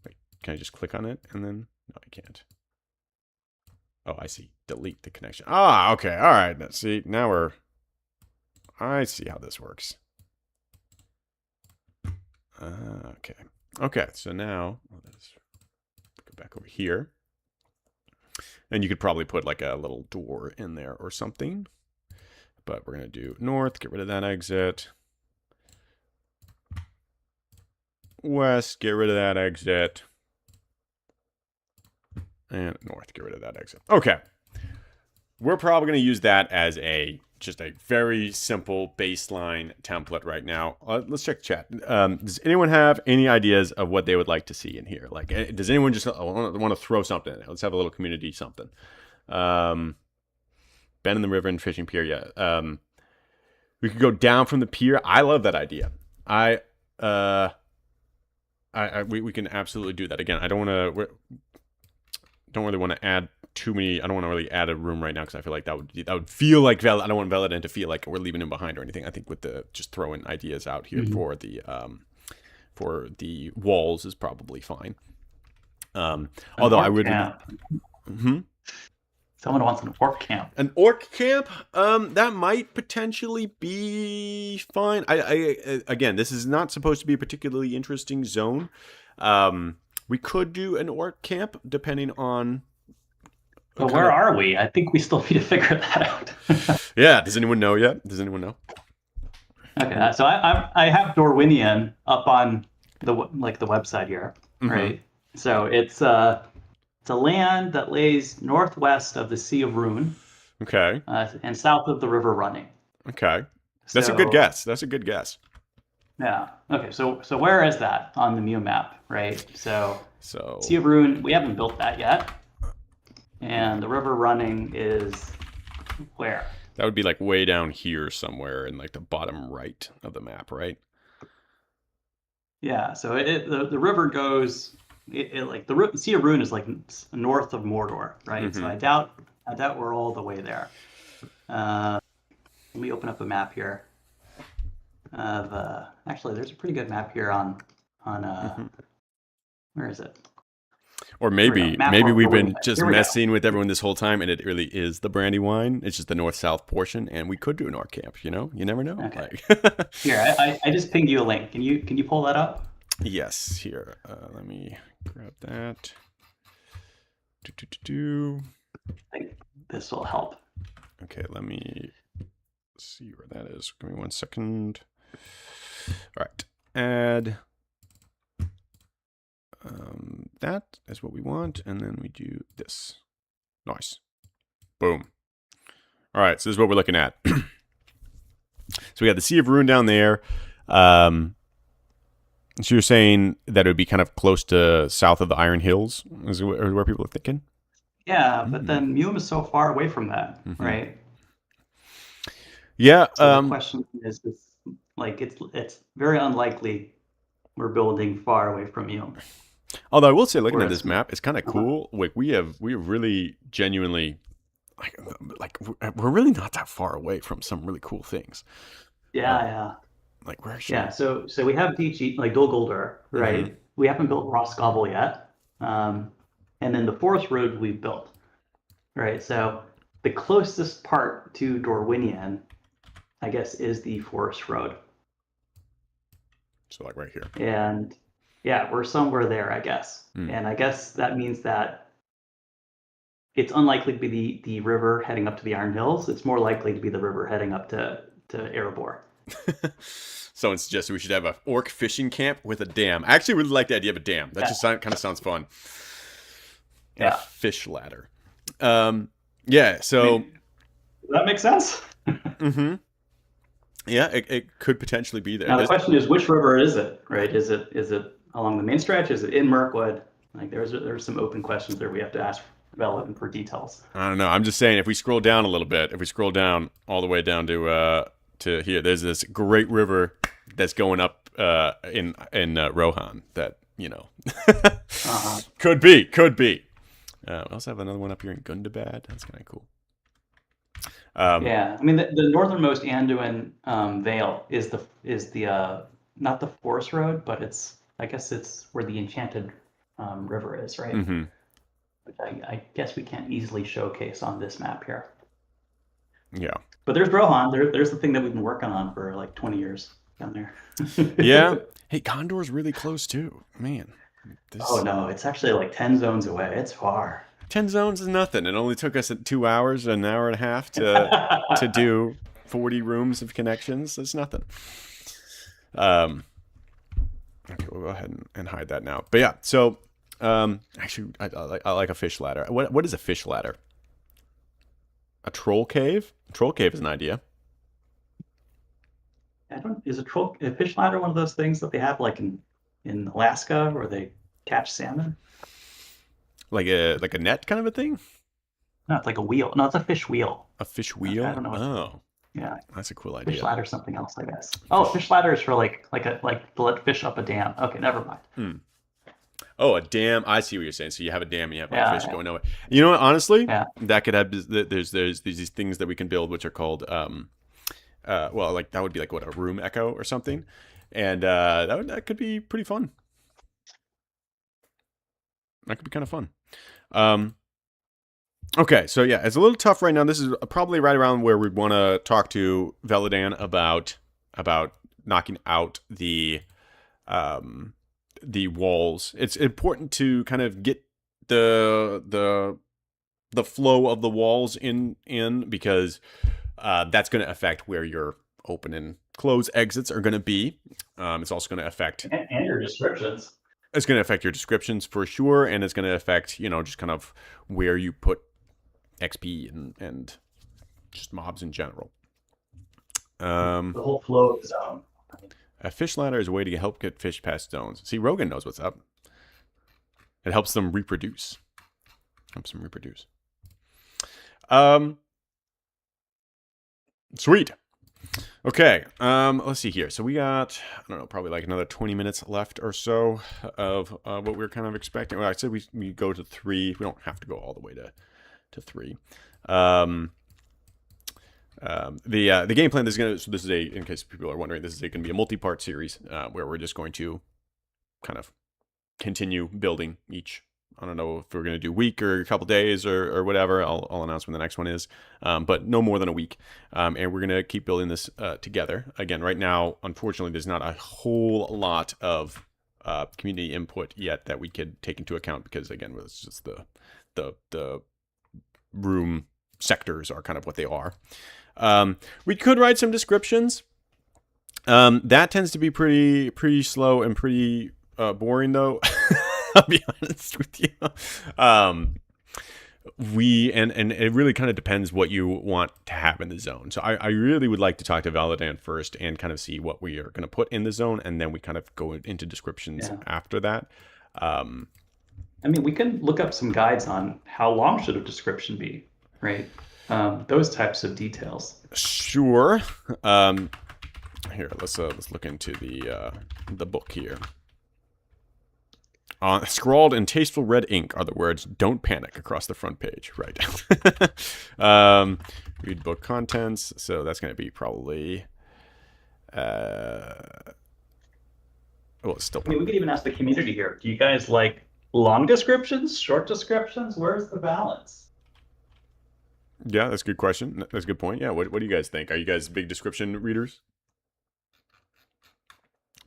A: Wait, can I just click on it and then? No, I can't. Oh, I see. Delete the connection. Ah, okay. All right. Let's see. Now we're. I see how this works. Okay. Okay, so now let's go back over here. And you could probably put like a little door in there or something. But we're going to do north, get rid of that exit. West, get rid of that exit. And north, get rid of that exit. Okay. We're probably going to use that as just a very simple baseline template right now. Let's check chat. Does anyone have any ideas of what they would like to see in here? Like, does anyone just want to throw something in there? Let's have a little community something. Bend in the river and fishing pier. Yeah. We could go down from the pier. I love that idea. We can absolutely do that. Again, I don't really want to add too many. I don't want to really add a room right now because I feel like that would feel like I don't want Validan to feel like we're leaving him behind or anything. I think with the just throwing ideas out here for the walls is probably fine. Although I would.
B: Someone wants an orc camp.
A: An orc camp? That might potentially be fine. I again, this is not supposed to be a particularly interesting zone. We could do an orc camp depending on.
B: But where are we? I think we still need to figure that out.
A: Yeah. Does anyone know yet? Does anyone know?
B: Okay. So I have Dorwinian up on the website here, right? So it's a land that lays northwest of the Sea of Rune.
A: Okay.
B: And south of the River Running.
A: Okay. That's a good guess.
B: Yeah. Okay. So where is that on the MUME map, right? So Sea of Rune, we haven't built that yet. And the River Running is where?
A: That would be like way down here somewhere in like the bottom right of the map, right?
B: Yeah. So the river goes like the Sea of Rune is like north of Mordor, right? So I doubt we're all the way there. Let me open up a map here. Actually, there's a pretty good map here on where is it?
A: Or maybe we've been just messing with everyone this whole time, and it really is the Brandywine. It's just the north-south portion, and we could do an orc camp. You know, you never know.
B: Okay. Here, I just pinged you a link. Can you pull that up?
A: Yes. Here, let me grab that.
B: I think this will help.
A: Okay, let me see where that is. Give me 1 second. All right, add. That is what we want, and then we do this. Nice. Boom. All right, so this is what we're looking at. So we got the Sea of Ruin down there. So you're saying that it would be kind of close to south of the Iron Hills, is where people are thinking?
B: Yeah, but then MUME is so far away from that, right?
A: Yeah.
B: So the question is, like, it's very unlikely we're building far away from MUME.
A: Although I will say, looking at this map, it's kind of cool. Like we really genuinely, like we're really not that far away from some really cool things.
B: Yeah.
A: Like we're actually.
B: Yeah. So we have DG, like Dol Guldur, right? We haven't built Roscommon yet. And then the Forest Road we've built, right? So the closest part to Dorwinion, I guess, is the Forest Road.
A: So like right here.
B: And yeah, we're somewhere there, I guess. And I guess that means that it's unlikely to be the river heading up to the Iron Hills. It's more likely to be the river heading up to Erebor.
A: Someone suggested we should have an orc fishing camp with a dam. I actually really like the idea of a dam. That just kind of sounds fun.
B: Yeah.
A: A fish ladder. Yeah, so...
B: Does that make sense?
A: Yeah, it could potentially be there.
B: Now the question is, which river is it, right? Is it along the main stretch? Is it in Mirkwood? Like there's some open questions there we have to ask Development for details.
A: I don't know. I'm just saying, if we scroll down a little bit, if we scroll down all the way down to here, there's this great river that's going up in Rohan that, you know, could be. We also have another one up here in Gundabad. That's kind of cool.
B: Yeah, I mean the northernmost Anduin Vale is the not the Forest Road, but I guess it's where the Enchanted River is, right?
A: Mm-hmm.
B: Which I guess we can't easily showcase on this map here.
A: Yeah.
B: But there's Rohan. There's the thing that we've been working on for like 20 years down there.
A: Yeah. Hey, Gondor's really close too, man.
B: Oh no, it's actually like 10 zones away. It's far.
A: 10 zones is nothing. It only took us 2 hours, an hour and a half to do 40 rooms of connections. That's nothing. Okay, we'll go ahead and hide that now. But yeah, so actually, I like a fish ladder. What is a fish ladder? A troll cave? A troll cave is an idea.
B: Is a fish ladder one of those things that they have like in Alaska where they catch salmon?
A: Like a net kind of a thing?
B: No, it's like a wheel. No, it's a fish wheel.
A: A fish wheel?
B: I don't know.
A: Oh.
B: Yeah.
A: That's a cool idea.
B: Fish ladder is something else, I guess. Oh, fish ladder is for like to let fish up a dam. Okay, never mind.
A: Oh, a dam. I see what you're saying. So you have a dam and you have like fish going nowhere. You know what? Honestly, that could have. There's these things that we can build which are called well, like that would be like what, a room echo or something, and that could be pretty fun. That could be kind of fun. Okay, so yeah, it's a little tough right now. This is probably right around where we'd want to talk to Veladan about knocking out the walls. It's important to kind of get the flow of the walls in because that's going to affect where your open and close exits are going to be. It's also going to affect
B: and your descriptions.
A: It's going to affect your descriptions for sure, and it's going to affect, you know, just kind of where you put XP and just mobs in general.
B: The whole flow of the zone.
A: A fish ladder is a way to help get fish past zones. See, Rogan knows what's up. It helps them reproduce. Sweet. Okay, let's see here. So we got, I don't know, probably like another 20 minutes left or so of what we were kind of expecting. Well, I said we go to 3. We don't have to go all the way to 3. The game plan is going to, so this is in case people are wondering, this is going to be a multi-part series where we're just going to kind of continue building each. I don't know if we're going to do a week or a couple days or whatever. I'll announce when the next one is, but no more than a week. And we're going to keep building this together. Again, right now, unfortunately, there's not a whole lot of community input yet that we could take into account because, again, it's just the room sectors are kind of what they are. We could write some descriptions. That tends to be pretty slow and pretty boring, though. I'll be honest with you. Um, and it really kind of depends what you want to have in the zone. So I really would like to talk to Validant first and kind of see what we are going to put in the zone, and then we kind of go into descriptions after that.
B: I mean, we can look up some guides on how long should a description be, right? Those types of details.
A: Sure. Here, let's look into the book here. Scrawled in tasteful red ink are the words "Don't panic" across the front page. Right. Read book contents. So that's going to be probably. Well, it's still.
B: I mean, we could even ask the community here. Do you guys like long descriptions, short descriptions? Where's the balance?
A: Yeah, that's a good question. That's a good point. Yeah, what do you guys think? Are you guys big description readers?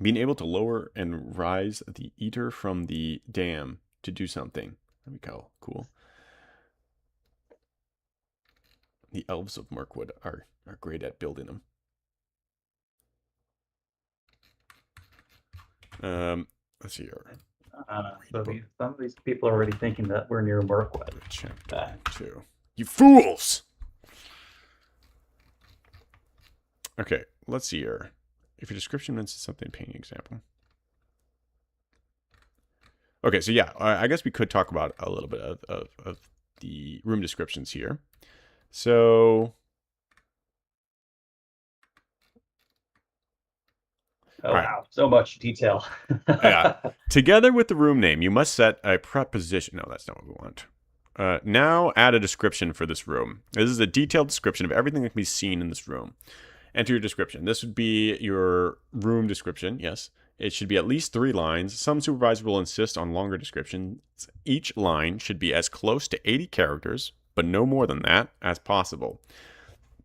A: Being able to lower and rise the eater from the dam to do something. There we go. Cool. The elves of Mirkwood are great at building them. Let's see here.
B: So some of these people are already thinking that we're near Mirkwood.
A: Chapter 2. You fools! Okay, let's see here. If your description mentions something, painting example. Okay, so yeah, I guess we could talk about a little bit of the room descriptions here. So...
B: Oh, wow, so much detail.
A: Yeah. Together with the room name, you must set a preposition. No, that's not what we want. Now add a description for this room. This is a detailed description of everything that can be seen in this room. Enter your description. This would be your room description, yes. It should be at least 3 lines. Some supervisor will insist on longer descriptions. Each line should be as close to 80 characters, but no more than that as possible.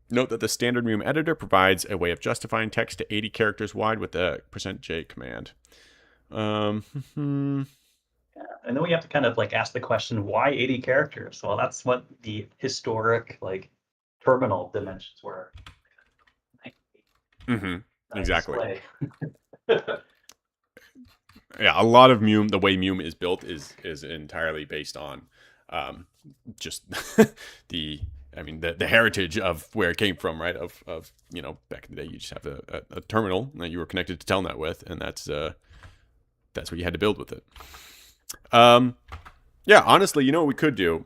A: Note that the standard MUME editor provides a way of justifying text to 80 characters wide with the %J command.
B: Yeah. And then we have to kind of like ask the question, why 80 characters? Well, that's what the historic like terminal dimensions were.
A: Exactly. Yeah, a lot of MUME, the way MUME is built is entirely based on just the heritage of where it came from, right? Of you know, back in the day, you just have a terminal that you were connected to Telnet with, and that's what you had to build with it. Yeah, honestly, you know what we could do?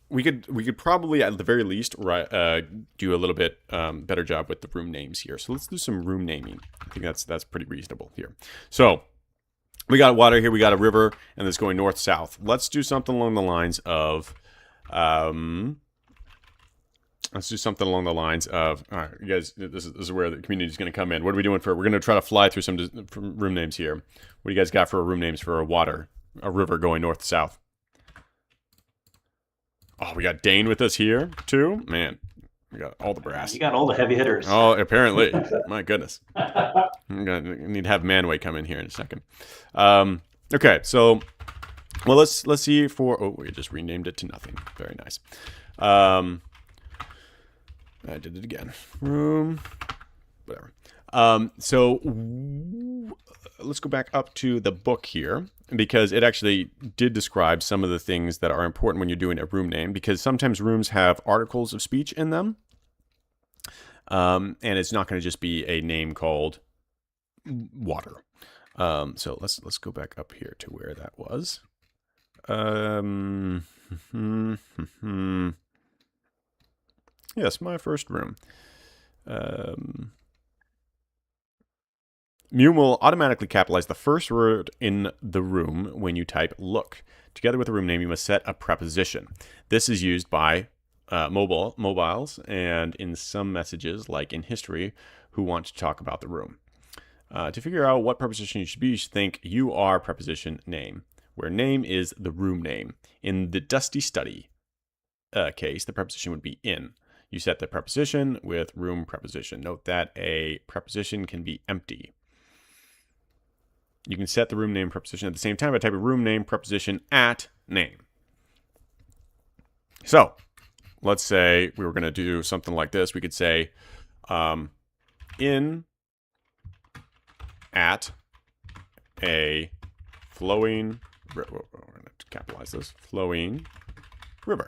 A: We could probably at the very least do a little bit better job with the room names here. So let's do some room naming. I think that's pretty reasonable here. So we got water here, we got a river, and it's going north south. Let's do something along the lines of let's do something along the lines of, all right, you guys, this is where the community is going to come in. What are we doing we're going to try to fly through some room names here. What do you guys got for room names for a river going north to south? Oh, we got Dane with us here, too. Man, we got all the brass.
B: You got all the heavy hitters.
A: Oh, apparently. My goodness. I need to have Manway come in here in a second. Okay, so, well, let's see for... Oh, we just renamed it to nothing. Very nice. I did it again. Room... Whatever. So let's go back up to the book here, because it actually did describe some of the things that are important when you're doing a room name, because sometimes rooms have articles of speech in them. And it's not going to just be a name called water. So let's go back up here to where that was. Yes, my first room. MUME will automatically capitalize the first word in the room when you type look. Together with the room name, you must set a preposition. This is used by mobiles and in some messages, like in history, who want to talk about the room. To figure out what preposition you should be, you should think you are preposition name, where name is the room name. In the dusty study case, the preposition would be in. You set the preposition with room preposition. Note that a preposition can be empty. You can set the room name preposition at the same time by typing room name preposition at name. So let's say we were going to do something like this. We could say in at a flowing river. We're going to capitalize this. Flowing river.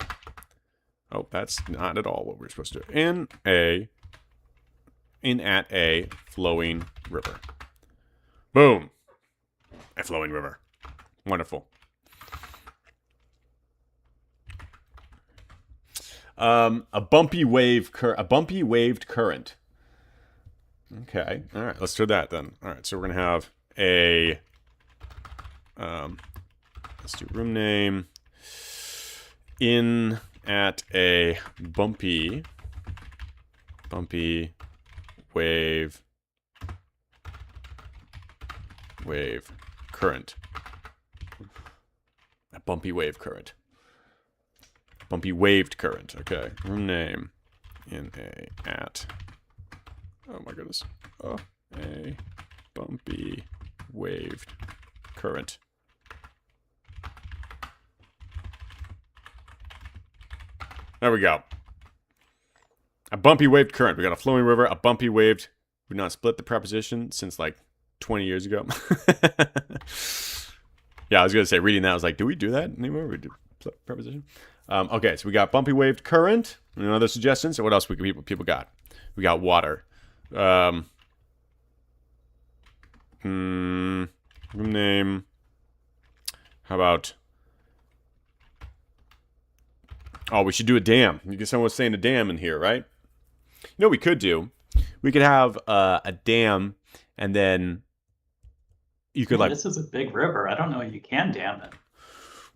A: Oh, that's not at all what we're supposed to do. In at a flowing river. Boom. A flowing river. Wonderful. A bumpy waved current. Okay. All right. Let's do that then. All right. So we're gonna have a. Let's do room name. In at a bumpy wave current. A bumpy wave current. Bumpy waved current. Okay. Room name in a at. Oh my goodness. Oh, a bumpy waved current. There we go. A bumpy waved current. We got a flowing river, a bumpy waved. We've not split the preposition since like 20 years ago. Yeah, I was going to say, reading that, I was like, do we do that anymore? We do split preposition? Okay, so we got bumpy waved current. Any other suggestions? So what else people got? We got water. Room name. How about... Oh, we should do a dam. Someone was saying a dam in here, right? You know what we could do? We could have a dam, and then you could
B: This is a big river. I don't know you can dam it.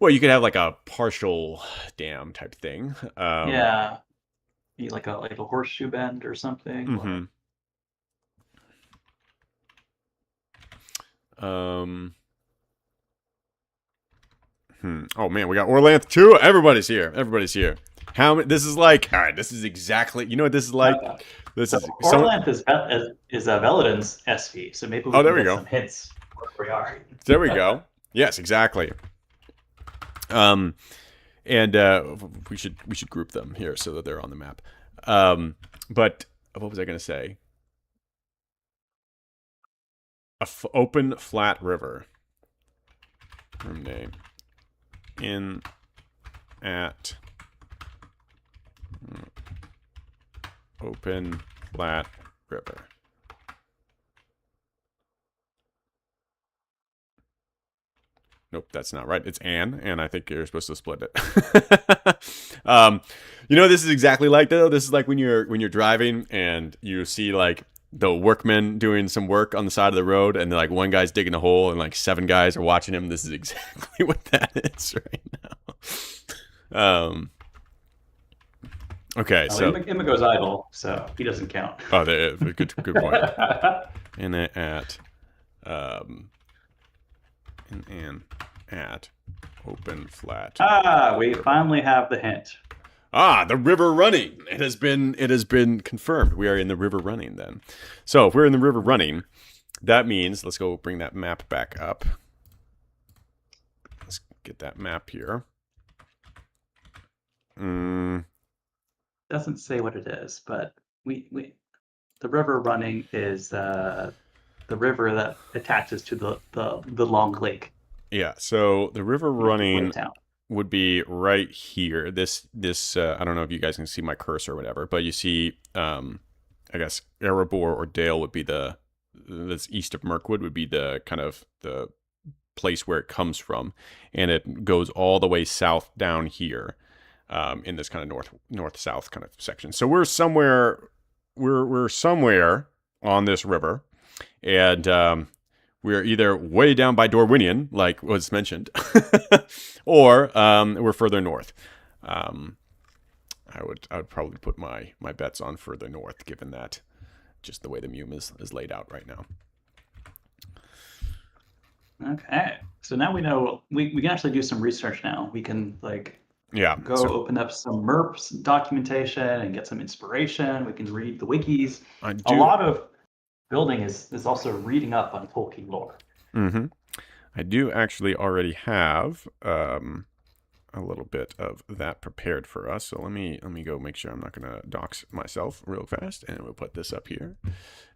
A: Well, you could have like a partial dam type thing.
B: Yeah, like a horseshoe bend or something.
A: Mm-hmm. Oh man, we got Orlanth too. Everybody's here. How many? This is like, all right. This is exactly. You know what this is like? This is
B: Orlanth is Veladin's SV, so maybe we can get some hints where we are.
A: There we go. Yes, exactly. And we should group them here so that they're on the map. But what was I going to say? Open flat river. Room name. In at open flat river. Nope, that's not right. It's and I think you're supposed to split it. You know, this is exactly like though. This is like when you're driving and you see like the workmen doing some work on the side of the road, and like one guy's digging a hole, and like 7 guys are watching him. This is exactly what that is right now. Okay, so
B: Emma goes idle, so he doesn't count.
A: Oh, good point. And at open flat.
B: We finally have the hint.
A: The river running. It has been confirmed. We are in the river running then. So if we're in the river running, that means, let's go bring that map back up. Let's get that map here.
B: Doesn't say what it is, but the river running is the river that attaches to the long lake.
A: Yeah, so the river running would be right here. This I don't know if you guys can see my cursor or whatever, but you see, I guess Erebor or Dale would be that's east of Mirkwood would be the kind of the place where it comes from, and it goes all the way south down here, in this kind of north-south kind of section. So we're somewhere on this river, and we're either way down by Dorwinion, like was mentioned, or we're further north. I would probably put my bets on further north, given that just the way the MUME is laid out right now.
B: Okay, so now we know we can actually do some research now. We can open up some MERPs documentation and get some inspiration. We can read the wikis. A lot of building is also reading up on Tolkien lore.
A: Mm-hmm. I do actually already have a little bit of that prepared for us. So let me go make sure I'm not going to dox myself real fast, and we'll put this up here.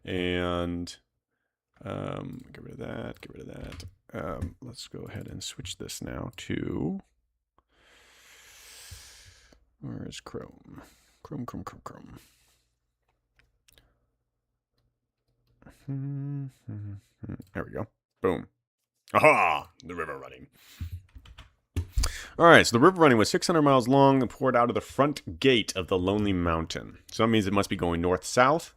A: And Get rid of that. Get rid of that. Let's go ahead and switch this now to. Where is Chrome? Chrome. There we go. Boom. Aha! The river running. All right, so the river running was 600 miles long and poured out of the front gate of the Lonely Mountain. So that means it must be going north-south.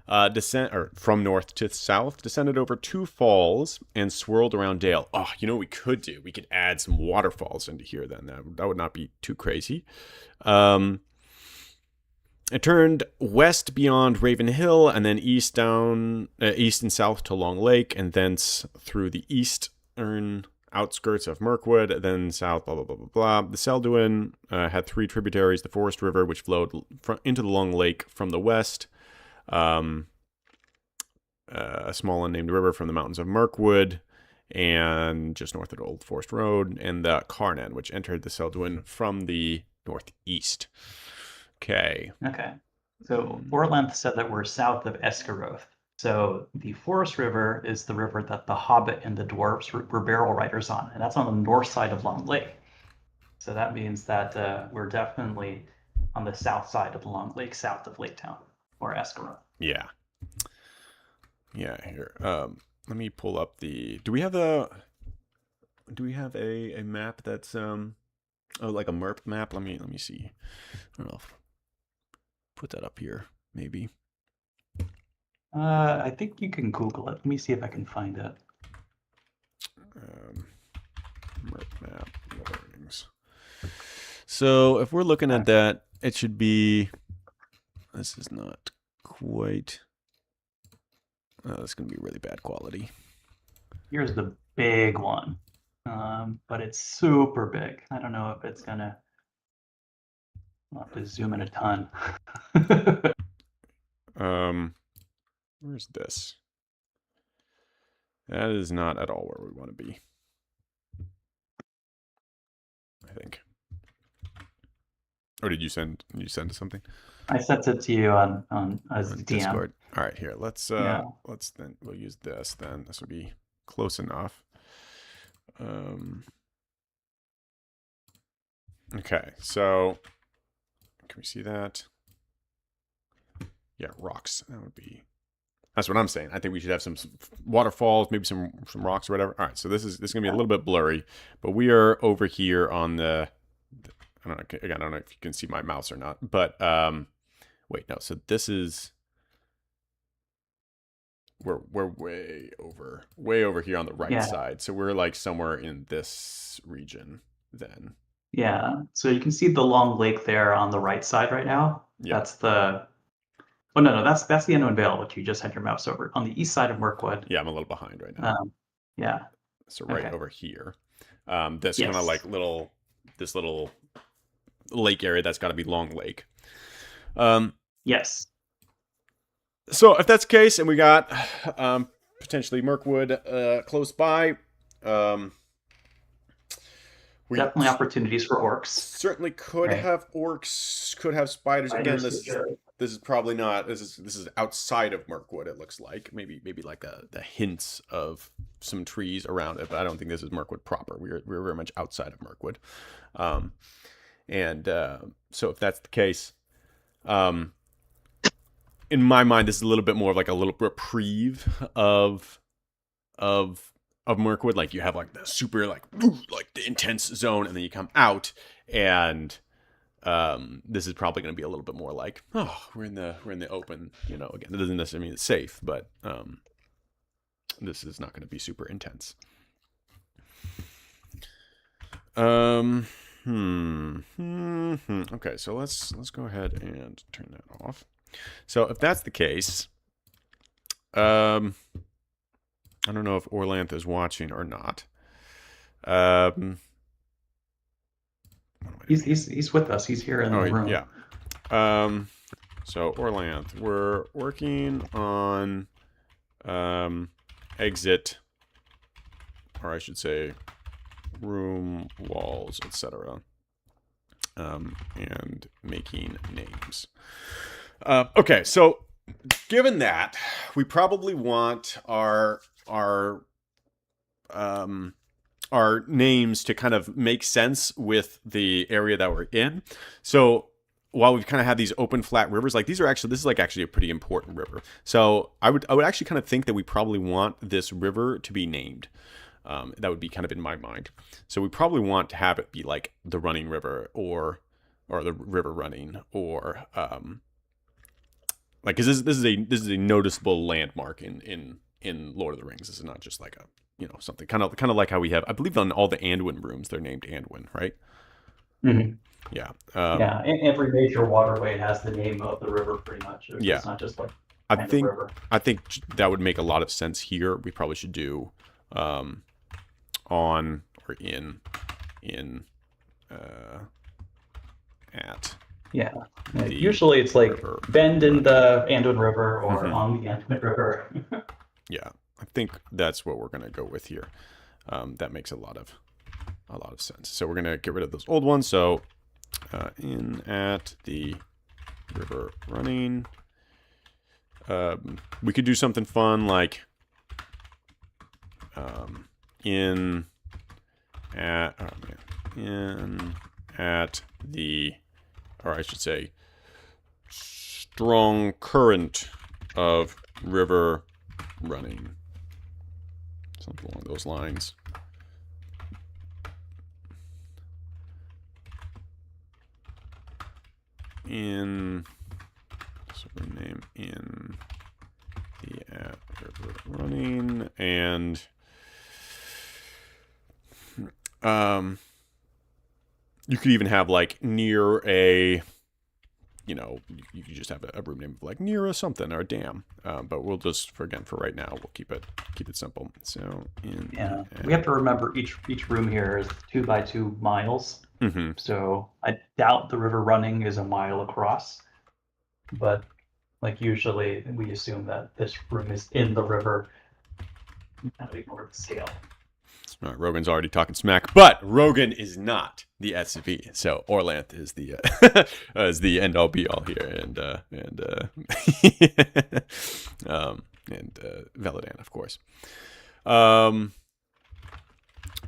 A: From north to south, descended over 2 falls and swirled around Dale. Oh, you know what we could do? We could add some waterfalls into here then. That would not be too crazy. It turned west beyond Raven Hill and then east and south to Long Lake and thence through the eastern outskirts of Mirkwood, then south, blah, blah, blah, blah, blah. The Selduin had 3 tributaries, the Forest River, which flowed into the Long Lake from the west, a small unnamed river from the mountains of Mirkwood, and just north of the Old Forest Road, and the Carnan, which entered the Selduin from the northeast. Okay.
B: So Orlanth said that we're south of Escaroth. So the Forest River is the river that the Hobbit and the dwarves were barrel riders on, and that's on the north side of Long Lake. So that means that we're definitely on the south side of the Long Lake, south of Lake Town or Escaroth.
A: Yeah. Here. Let me pull up the. Do we have a map that's like a MERP map? Let me see. I don't know. Put that up here, maybe.
B: I think you can Google it. Let me see if I can find it.
A: MERP map warnings. So if we're looking at that, it should be. This is not quite. It's going to be really bad quality.
B: Here's the big one, but it's super big. I don't know if it's gonna. I'll have to zoom in a ton.
A: Where's this? That is not at all where we want to be. I think. Or did you send something?
B: I sent it to you on as
A: on
B: DM.
A: Discord. All right, here. Let's then we'll use this then. This will be close enough. Okay, so can we see that? Yeah, rocks. That's what I'm saying. I think we should have some waterfalls, maybe some rocks or whatever. All right, so this is gonna be a little bit blurry, but we are over here on the. I don't know if you can see my mouse or not, but wait, no. So this is. We're way over here on the right side. So we're like somewhere in this region then.
B: Yeah. So you can see the Long Lake there on the right side right now.
A: Yeah.
B: That's the. Oh no, that's the Unknown Vale, which you just had your mouse over. On the east side of Mirkwood.
A: Yeah, I'm a little behind right now.
B: Yeah.
A: So right over here. This kind of like this little lake area that's got to be Long Lake.
B: Yes.
A: So if that's the case, and we got potentially Mirkwood close by, we
B: definitely opportunities for orcs.
A: Certainly could have orcs, could have spiders. Again, this is probably not. This is outside of Mirkwood. It looks like maybe like the hints of some trees around it, but I don't think this is Mirkwood proper. We're very much outside of Mirkwood, so if that's the case, in my mind, this is a little bit more of like a little reprieve of Mirkwood. Like you have like the super like the intense zone, and then you come out, and this is probably going to be a little bit more like, oh, we're in the open. You know, again, it doesn't necessarily mean it's safe, but this is not going to be super intense. Okay, so let's go ahead and turn that off. So if that's the case, I don't know if Orlanth is watching or not.
B: He's with us. He's here in the room.
A: Yeah. So Orlanth, we're working on exit, or I should say, room walls, etc. And making names. Okay, so given that, we probably want our names to kind of make sense with the area that we're in. So while we've kind of had these open flat rivers, like this is like actually a pretty important river. So I would actually kind of think that we probably want this river to be named. That would be kind of in my mind. So we probably want to have it be like the Running River or the River Running or like, because this is a noticeable landmark in Lord of the Rings. This is not just like a something kind of like how we have, I believe, on all the Anduin rooms they're named Anduin, right?
B: Mm-hmm.
A: Yeah.
B: Yeah. Every major waterway has the name of the river, pretty much.
A: Yeah.
B: It's not just like
A: I think that would make a lot of sense here. We probably should do on or in at.
B: Yeah. Usually it's like
A: river.
B: bend in the Anduin River or on the Anduin River.
A: Yeah, I think that's what we're gonna go with here. That makes a lot of sense. So we're gonna get rid of those old ones. So in at the river running. We could do something fun like in at the, or I should say, strong current of river running. Something along those lines. So we name in the at river running, and you could even have like near a, you could just have a room name of like near a something or a dam. But we'll just, for right now, we'll keep it simple. So
B: we have to remember each room here is 2 by 2 miles.
A: Mm-hmm.
B: So I doubt the river running is a mile across, but like usually we assume that this room is in the river. I don't ignore the scale.
A: All right, Rogan's already talking smack, but Rogan is not the SV, so Orlanth is the is the end all be all here, and Veladan, of course.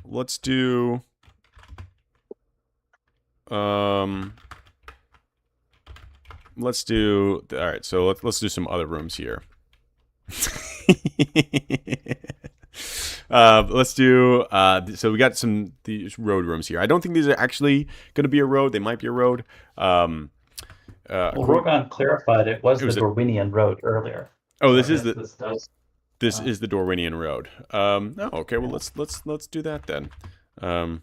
A: Let's do all right. So let's do some other rooms here. Let's do so we got these road rooms here. I don't think these are actually going to be a road. They might be a road.
B: Well, Rogan clarified it was the Dorwinian road earlier.
A: Oh, this is the Dorwinian road. Oh, okay. Well, let's do that then. And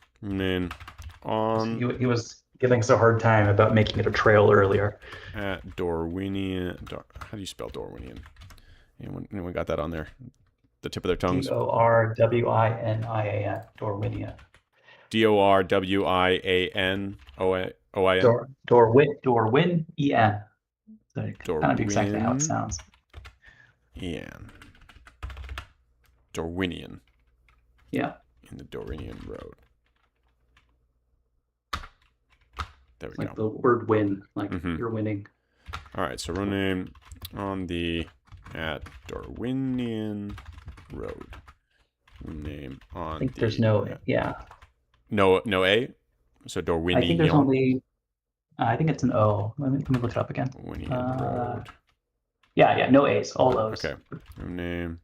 A: on
B: he was giving us a hard time about making it a trail earlier.
A: At Dorwinian. How do you spell Dorwinian? Anyone got that on there? The tip of their tongues.
B: Dorwinian. Dorwinian.
A: Dorwinian.
B: Dorwin-en. So kind of exactly how it sounds.
A: Ian. Dorwinian.
B: Yeah.
A: In the Dorwinian road. There we go.
B: Like the word win, like you're winning.
A: All right, so road name on the at Dorwinian road. Name on.
B: I think there's no
A: no A. So Dorwinian.
B: I think there's only. I think it's an O. Let me look it up again.
A: Dorwinian road.
B: Yeah, no A's, all O's.
A: Okay. Name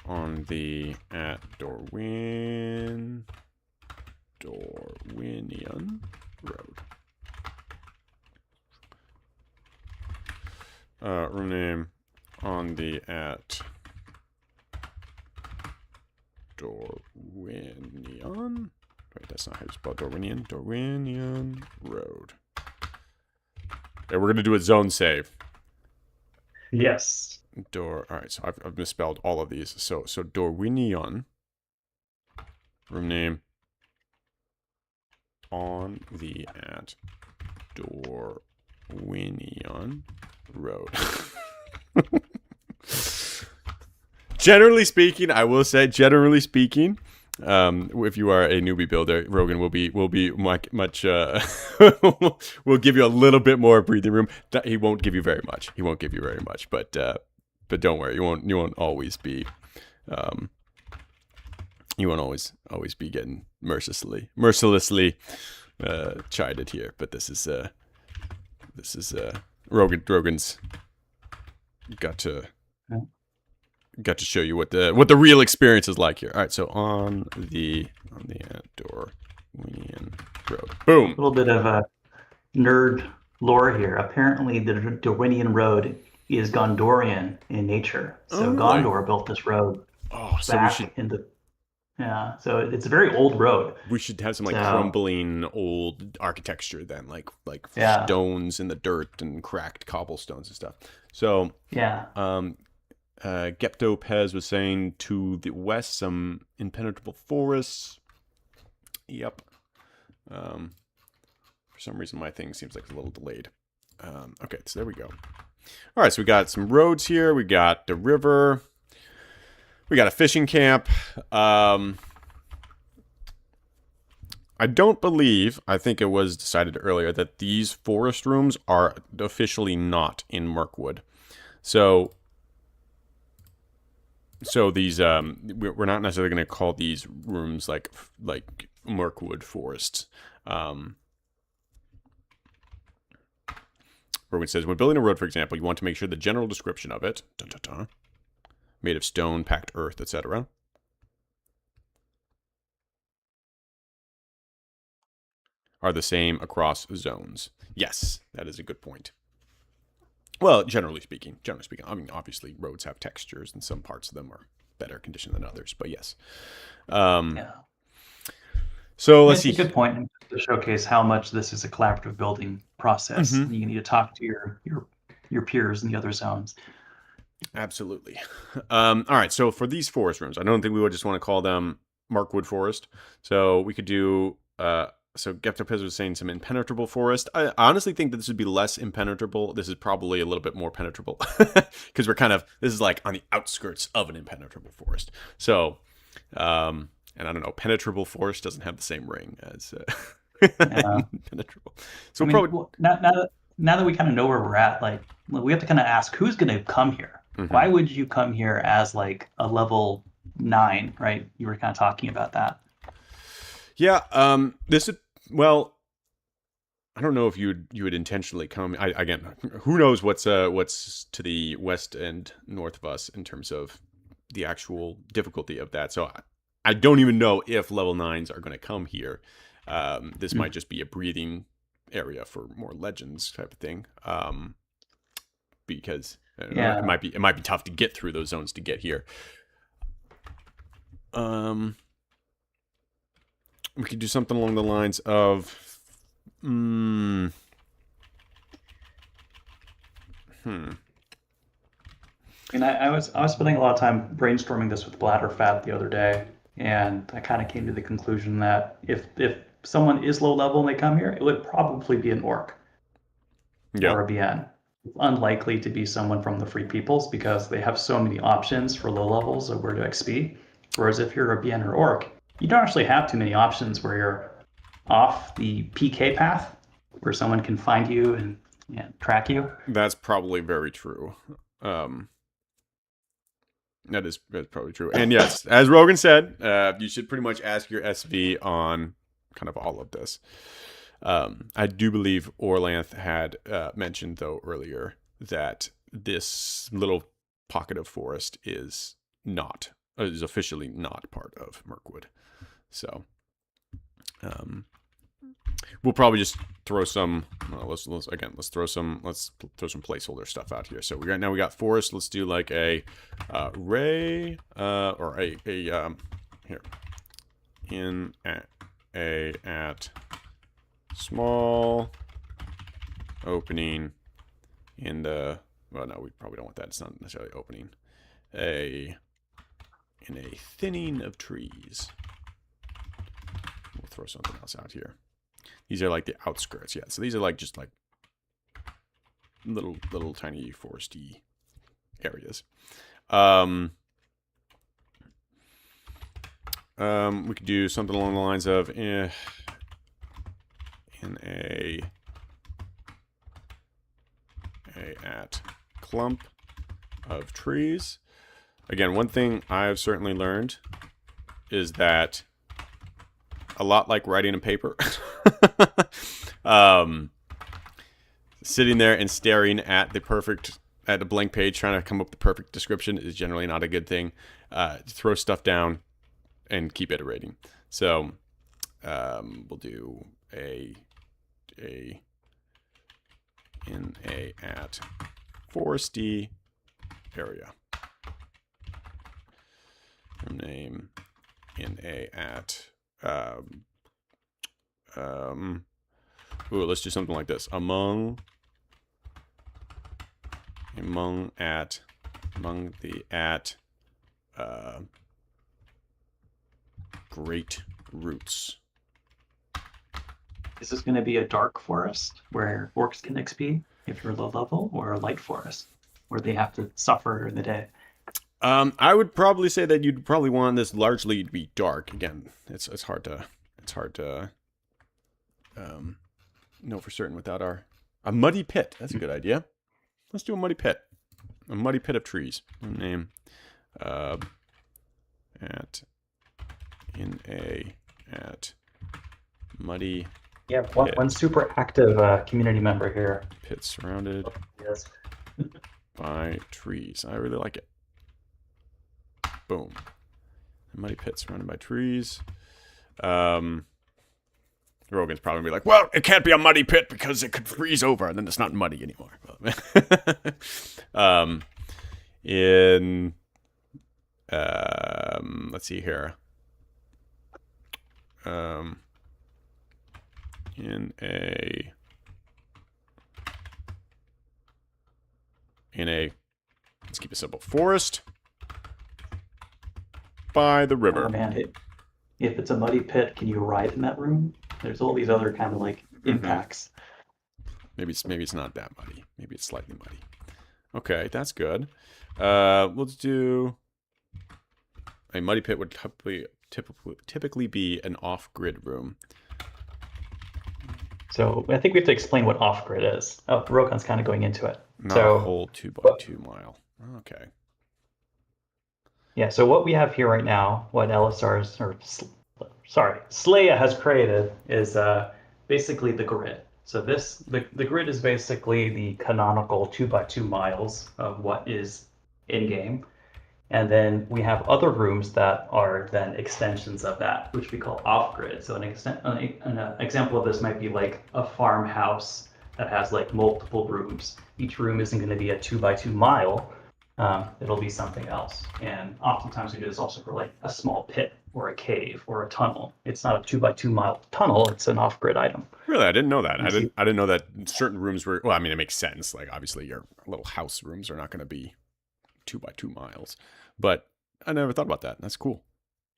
A: on the at Dorwinian road. Room name on the at Dorwinian. Wait, that's not how you spell Dorwinian. Dorwinian road. Okay, we're gonna do a zone save.
B: Yes.
A: All right, so I've misspelled all of these. So Dorwinian. Room name on the at Dorwinian road. Generally speaking, I will say, If you are a newbie builder, Rogan will be much will give you a little bit more breathing room. He won't give you very much. But don't worry, you won't always be always be getting mercilessly chided here. But this is Rogan's got to show you what the real experience is like here. All right, so on the Dorwinian Road. Boom.
B: A little bit of a nerd lore here. Apparently, the Dorwinian Road is Gondorian in nature. So
A: really?
B: Gondor built this road yeah, so it's a very old road.
A: We should have some crumbling old architecture then, like stones in the dirt and cracked cobblestones and stuff. So
B: yeah.
A: Gepto Pez was saying to the west some impenetrable forests. Yep. For some reason my thing seems like it's a little delayed. Okay, so there we go. All right, so we got some roads here. We got the river. We got a fishing camp. I don't believe, I think it was decided earlier, that these forest rooms are officially not in Mirkwood. So these, we're not necessarily going to call these rooms like Mirkwood forests. Rowan says, when building a road, for example, you want to make sure the general description of it, made of stone, packed earth, etc., are the same across zones. Yes, that is a good point. Well, generally speaking, I mean, obviously roads have textures and some parts of them are better conditioned than others, but yes.
B: Yeah.
A: So let's see.
B: It's a good point to showcase how much this is a collaborative building process.
A: Mm-hmm.
B: You need to talk to your peers in the other zones.
A: Absolutely. All right, so for these forest rooms, I don't think we would just want to call them Mirkwood Forest. So we could do, so Geptopez was saying some impenetrable forest. I honestly think that this would be less impenetrable. This is probably a little bit more penetrable because this is like on the outskirts of an impenetrable forest. So, and I don't know, penetrable forest doesn't have the same ring as impenetrable. So
B: now that we kind of know where we're at, like we have to kind of ask who's going to come here. Mm-hmm. Why would you come here as like a level 9, right? You were kind of talking about that.
A: Yeah. This is, well, I don't know if you would intentionally come. Again, who knows what's to the west and north of us in terms of the actual difficulty of that. So I don't even know if level 9s are going to come here. This might just be a breathing area for more legends type of thing. Because it might be tough to get through those zones to get here. We could do something along the lines of, And
B: I was spending a lot of time brainstorming this with Bladder Fat the other day, and I kind of came to the conclusion that if someone is low level and they come here, it would probably be an orc or a BN. It's unlikely to be someone from the Free Peoples because they have so many options for low levels of where to XP. Whereas if you're a BN or orc, you don't actually have too many options where you're off the PK path, where someone can find you and track you.
A: That's probably very true. That's probably true. And yes, as Rogan said, you should pretty much ask your SV on kind of all of this. I do believe Orlanth had mentioned, though, earlier that this little pocket of forest is officially not part of Mirkwood. So we'll probably just throw some. Let's throw some placeholder stuff out here. So we got forest. Let's do like a ray or a here in at small opening in the. Well, no, we probably don't want that. It's not necessarily opening. In a thinning of trees. We'll throw something else out here. These are like the outskirts, yeah. So these are like just like little tiny foresty areas. We could do something along the lines of in a at clump of trees. Again, one thing I've certainly learned is that a lot like writing a paper, sitting there and staring at a blank page, trying to come up with the perfect description is generally not a good thing. Throw stuff down and keep iterating. So we'll do in a at foresty area. Name in a at let's do something like this. Among the great roots.
B: Is this going to be a dark forest where orcs can XP if you're low level, or a light forest where they have to suffer during the day?
A: I would probably say that you'd probably want this largely to be dark. Again, it's hard to know for certain without a muddy pit. That's a good idea. Let's do a muddy pit. A muddy pit of trees. Name at muddy.
B: Yeah, one super active community member here.
A: Pit surrounded by trees. I really like it. Boom. A muddy pit surrounded by trees. Rogan's probably gonna be like, well, it can't be a muddy pit because it could freeze over, and then it's not muddy anymore. Let's see here. Let's keep it simple. Forest by the river.
B: Oh man, if it's a muddy pit, can you ride in that room? There's all these other kind of like impacts.
A: Maybe it's not that muddy. Maybe it's slightly muddy. Okay, that's good. Let's do a muddy pit would typically be an off-grid room.
B: So I think we have to explain what off-grid is. Oh, Rokan's kind of going into it.
A: Not a whole 2x2 mile. Okay.
B: Yeah, so what we have here right now, what Slaya has created is basically the grid. So the grid is basically the canonical 2x2 miles of what is in-game. And then we have other rooms that are then extensions of that, which we call off-grid. So an example of this might be like a farmhouse that has like multiple rooms. Each room isn't going to be a 2x2 mile. It'll be something else. And oftentimes we do this also for like a small pit or a cave or a tunnel. It's not a 2x2 mile tunnel. It's an off-grid item.
A: Really? I didn't know that. I didn't know that certain rooms were, well, I mean, it makes sense. Like obviously your little house rooms are not going to be 2x2 miles, but I never thought about that. That's cool.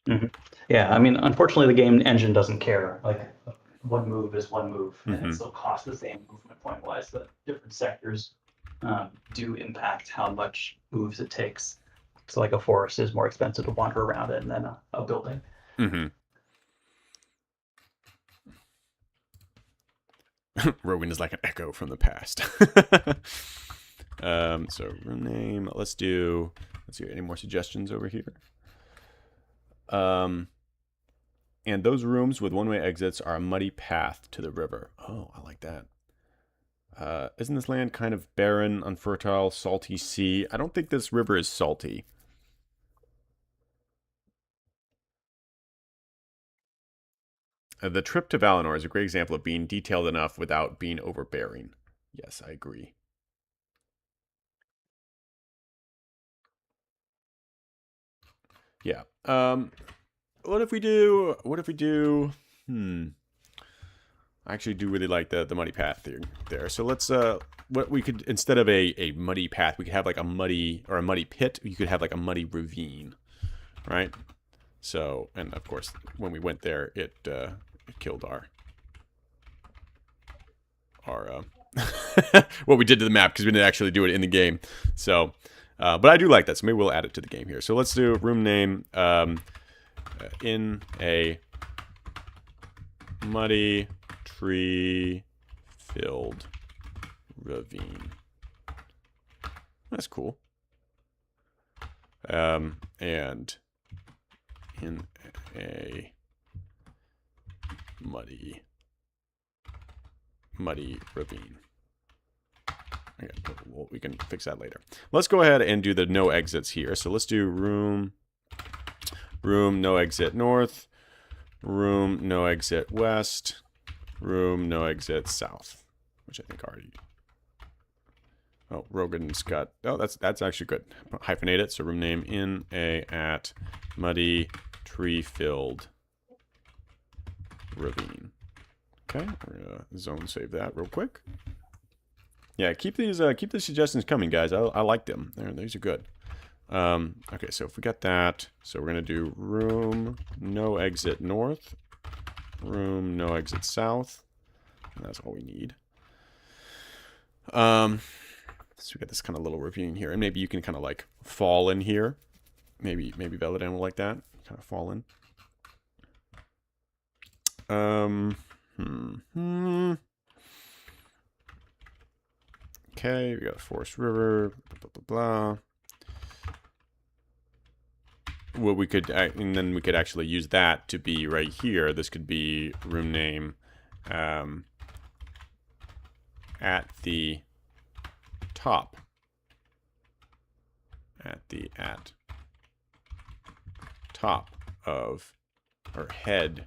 B: Mm-hmm. Yeah. I mean, unfortunately the game engine doesn't care. Like one move is one move, and it still costs the same movement point wise. The different sectors do impact how much moves it takes. So like a forest is more expensive to wander around in than a building.
A: Rowan is like an echo from the past. So room name, let's see, any more suggestions over here? And those rooms with one-way exits are a muddy path to the river. Oh, I like that. Isn't this land kind of barren, unfertile, salty sea? I don't think this river is salty. The trip to Valinor is a great example of being detailed enough without being overbearing. Yes, I agree. Yeah. What if we do? I actually do really like the muddy path there. So let's what we could, instead of a muddy path, we could have like a muddy pit. You could have like a muddy ravine, right? So, and of course, when we went there, it killed our what we did to the map because we didn't actually do it in the game. So, but I do like that. So maybe we'll add it to the game here. So let's do room name in a muddy tree-filled ravine. That's cool. And in a muddy ravine. Okay, well, we can fix that later. Let's go ahead and do the no exits here. So let's do room, no exit north, room, no exit west, room, no exit south, which I think already. Oh, Rogan's got. Oh, that's actually good. Hyphenate it. So room name in a at muddy tree-filled ravine. Okay, we're gonna zone save that real quick. Yeah, keep the suggestions coming, guys. I like them. These are good. Okay, so if we got that, so we're gonna do room no exit north, room no exit south. And that's all we need. So we got this kind of little ravine here, and maybe you can kind of like fall in here. Maybe Velodan will like that. Kind of fall in. Okay, we got Forest River. Blah blah blah. Well, we could, and then we could actually use that to be right here. This could be room name, at the top. At top of, or head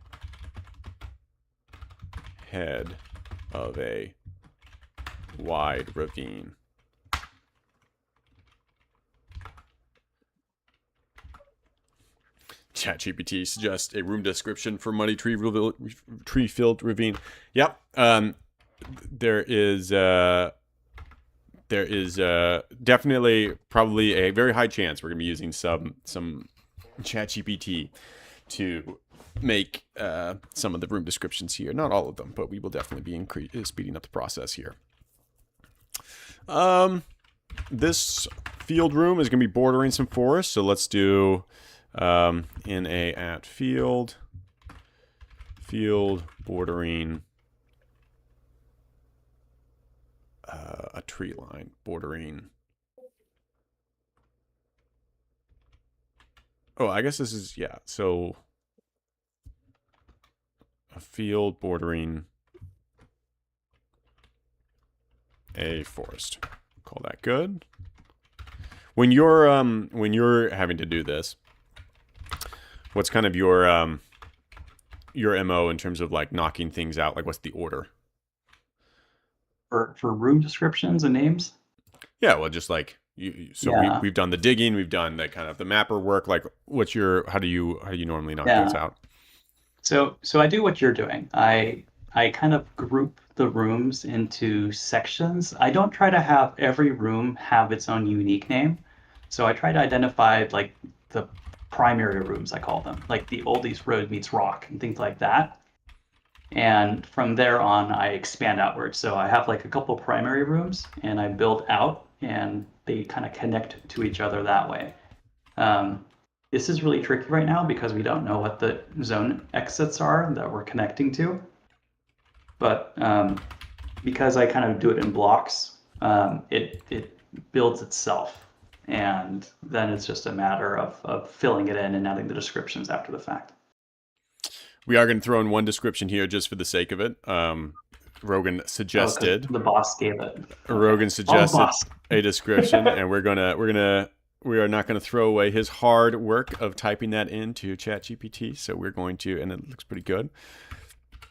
A: of a wide ravine. ChatGPT suggests a room description for muddy tree-filled ravine. Yep. There is definitely probably a very high chance we're going to be using some ChatGPT to make some of the room descriptions here. Not all of them, but we will definitely be speeding up the process here. This field room is going to be bordering some forest, so let's do in a at field bordering a tree line bordering. Oh, I guess this is, yeah, so a field bordering a forest. Call that good. When you're having to do this, what's kind of your MO in terms of like knocking things out? Like, what's the order?
B: For room descriptions and names?
A: Yeah, well, just like we've done the digging, we've done the kind of the mapper work. Like, how do you normally knock those out?
B: So I do what you're doing. I kind of group the rooms into sections. I don't try to have every room have its own unique name. So I try to identify like the primary rooms, I call them, like the oldies road meets rock and things like that. And from there on, I expand outwards. So I have like a couple primary rooms and I build out and they kind of connect to each other that way. This is really tricky right now because we don't know what the zone exits are that we're connecting to. But because I kind of do it in blocks, it builds itself. And then it's just a matter of filling it in and adding the descriptions after the fact.
A: We are going to throw in one description here just for the sake of it. Rogan suggested.
B: The boss gave it.
A: Rogan suggested a description, and we are not going to throw away his hard work of typing that into ChatGPT. So we're going to, and it looks pretty good.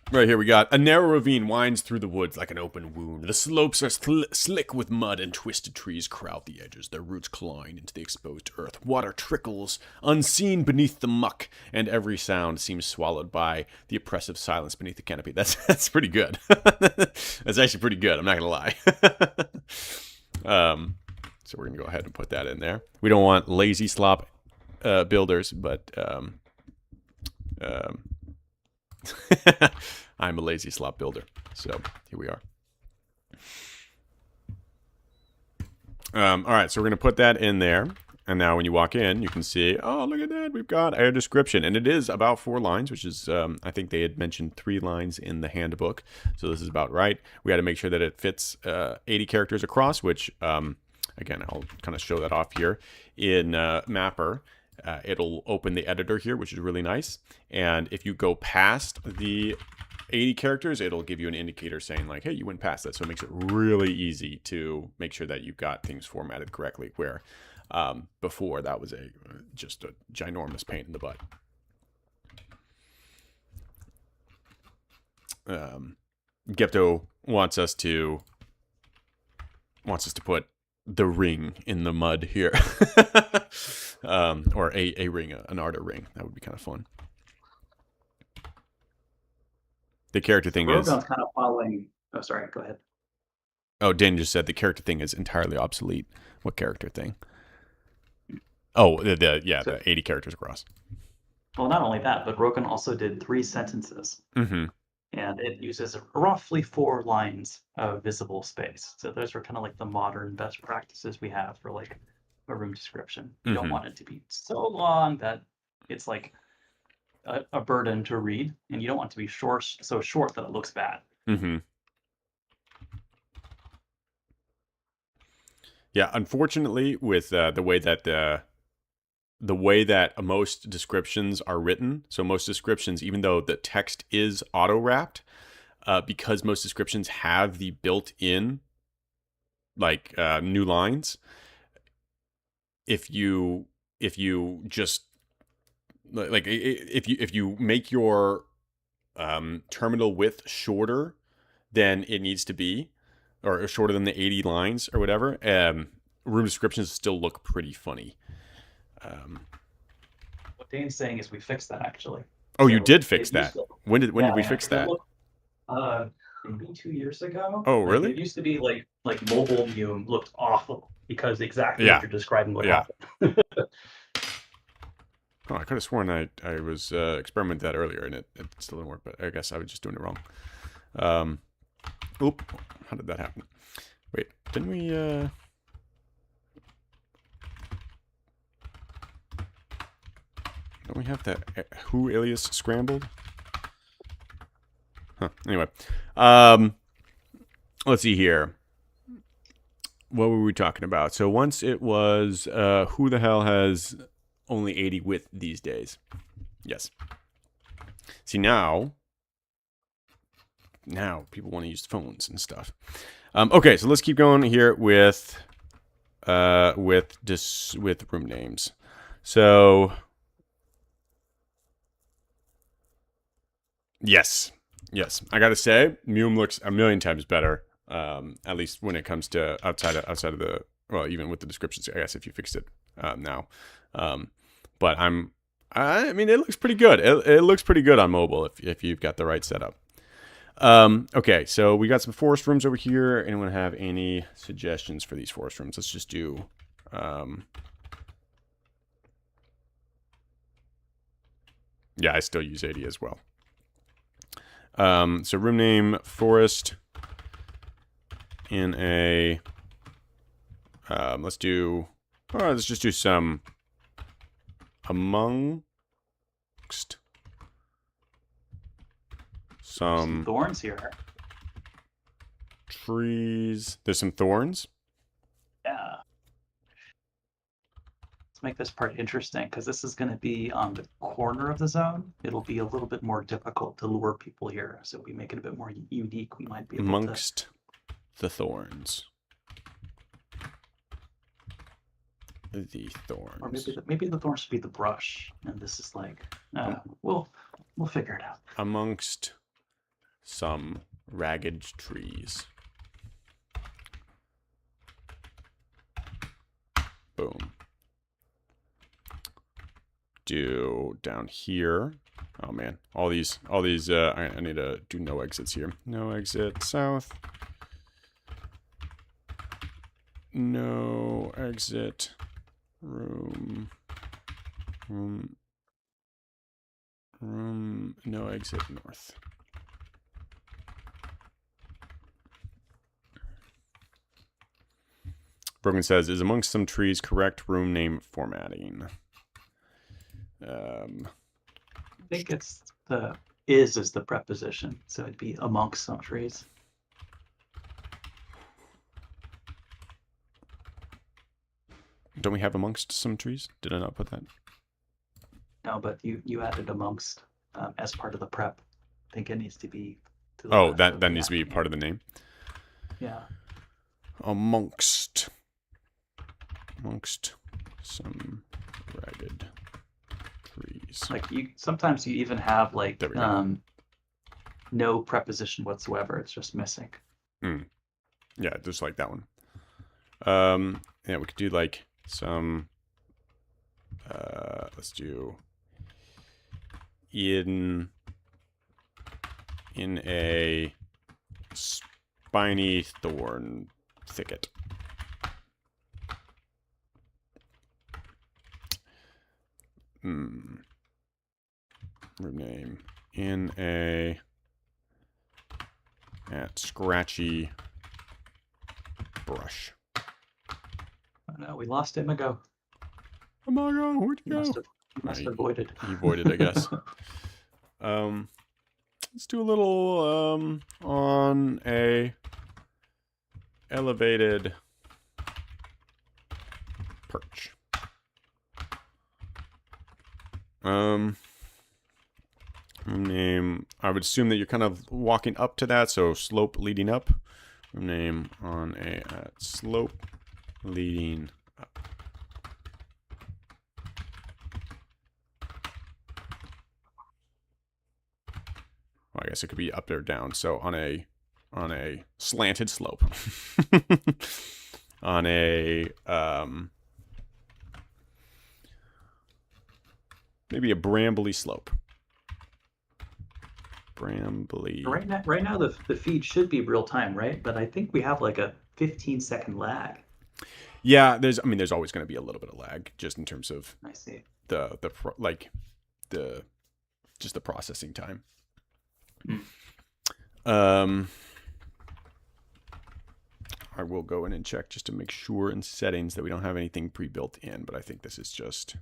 A: Right here we got, a narrow ravine winds through the woods like an open wound. The slopes are slick with mud and twisted trees crowd the edges, their roots clawing into the exposed earth. Water trickles, unseen beneath the muck, and every sound seems swallowed by the oppressive silence beneath the canopy. That's pretty good. That's actually pretty good, I'm not going to lie. So we're going to go ahead and put that in there. We don't want lazy slop builders, but... I'm a lazy slop builder, so here we are. All right, so we're going to put that in there, And now when you walk in, you can see, oh, look at that. We've got a description. And it is about 4 lines, which is, I think they had mentioned 3 lines in the handbook. So this is about right. We got to make sure that it fits 80 characters across, which, again, I'll kind of show that off here. In Mapper, it'll open the editor here, which is really nice. And if you go past the 80 characters, it'll give you an indicator saying like, hey, you went past that. So it makes it really easy to make sure that you've got things formatted correctly, where before that was just a ginormous pain in the butt. Gepto wants us to put the ring in the mud here. Or a ring, an Arda ring. That would be kind of fun. The character thing is
B: kind of following. Oh, sorry. Go ahead.
A: Oh, Dan just said the character thing is entirely obsolete. What character thing? Oh, the 80 characters across.
B: Well, not only that, but Rogan also did 3 sentences.
A: Mm-hmm.
B: And it uses roughly 4 lines of visible space. So those are kind of like the modern best practices we have for like a room description. You don't want it to be so long that it's like a burden to read, and you don't want it to be so short that it looks bad.
A: Mm-hmm. Yeah, unfortunately, with the way that most descriptions are written, so most descriptions, even though the text is auto-wrapped, because most descriptions have the built-in like new lines, if you just like if you make your terminal width shorter than it needs to be, or shorter than the 80 lines or whatever, room descriptions still look pretty funny.
B: What Dane's saying is we fixed that actually.
A: Oh, so you did fix that. When did we fix that?
B: Maybe 2 years ago.
A: Oh, really?
B: It used to be like mobile MUME looked awful because exactly what you're describing would happen.
A: Oh, I could have sworn I was experimenting that earlier and it still didn't work, but I guess I was just doing it wrong. Oop, how did that happen? Wait, didn't we don't we have that who alias scrambled? Huh. Anyway, let's see here. What were we talking about? So once it was who the hell has only 80 width these days? Yes. See, now people want to use phones and stuff. Okay, so let's keep going here with room names. So yes, I gotta say, MUME looks a million times better. At least when it comes to outside of the, well, even with the descriptions, I guess, if you fixed it now. But I mean, it looks pretty good. It looks pretty good on mobile if you've got the right setup. Okay, so we got some forest rooms over here. Anyone have any suggestions for these forest rooms? Let's just do yeah, I still use 80 as well. So room name forest in a let's just do some amongst some
B: thorns here.
A: Trees. There's some thorns.
B: Yeah. Let's make this part interesting because this is going to be on the corner of the zone. It'll be a little bit more difficult to lure people here. So if we make it a bit more unique, we might be able
A: amongst the thorns. The thorns.
B: Or maybe the thorns should be the brush, and this is like we'll figure it out.
A: Amongst some ragged trees. Boom. Do down here. Oh man, all these. I need to do no exits here. No exit south. No exit. Room. No exit north. Brogan says, is amongst some trees correct room name formatting?
B: I think it's the is the preposition, so it'd be amongst some trees.
A: Don't we have amongst some trees? Did I not put that?
B: No, but you added amongst as part of the prep. I think it needs to be to the
A: Oh,
B: left
A: that
B: of
A: that
B: the
A: needs to be
B: actual
A: part of
B: name.
A: the name.
B: Yeah.
A: Amongst some ragged trees.
B: Like sometimes you even have like
A: There we go.
B: no preposition whatsoever. It's just missing.
A: Yeah, just like that one. Yeah, we could do like some. Let's do in a spiny thorn thicket. Room name in a at scratchy brush.
B: Oh no, we lost Imago.
A: Oh my god, where'd
B: He
A: you
B: must
A: go?
B: have avoided.
A: He avoided, I guess. Let's do a little on a elevated perch. Name. I would assume that you're kind of walking up to that, so slope leading up. Name on a slope leading up. Well, I guess it could be up there, down. So on a slanted slope. On a maybe a brambly slope. Brambly.
B: Right now the feed should be real time, right? But I think we have like a 15-second lag.
A: Yeah, there's always going to be a little bit of lag just in terms of
B: I see.
A: the just the processing time. I will go in and check just to make sure in settings that we don't have anything pre-built in, but I think this is just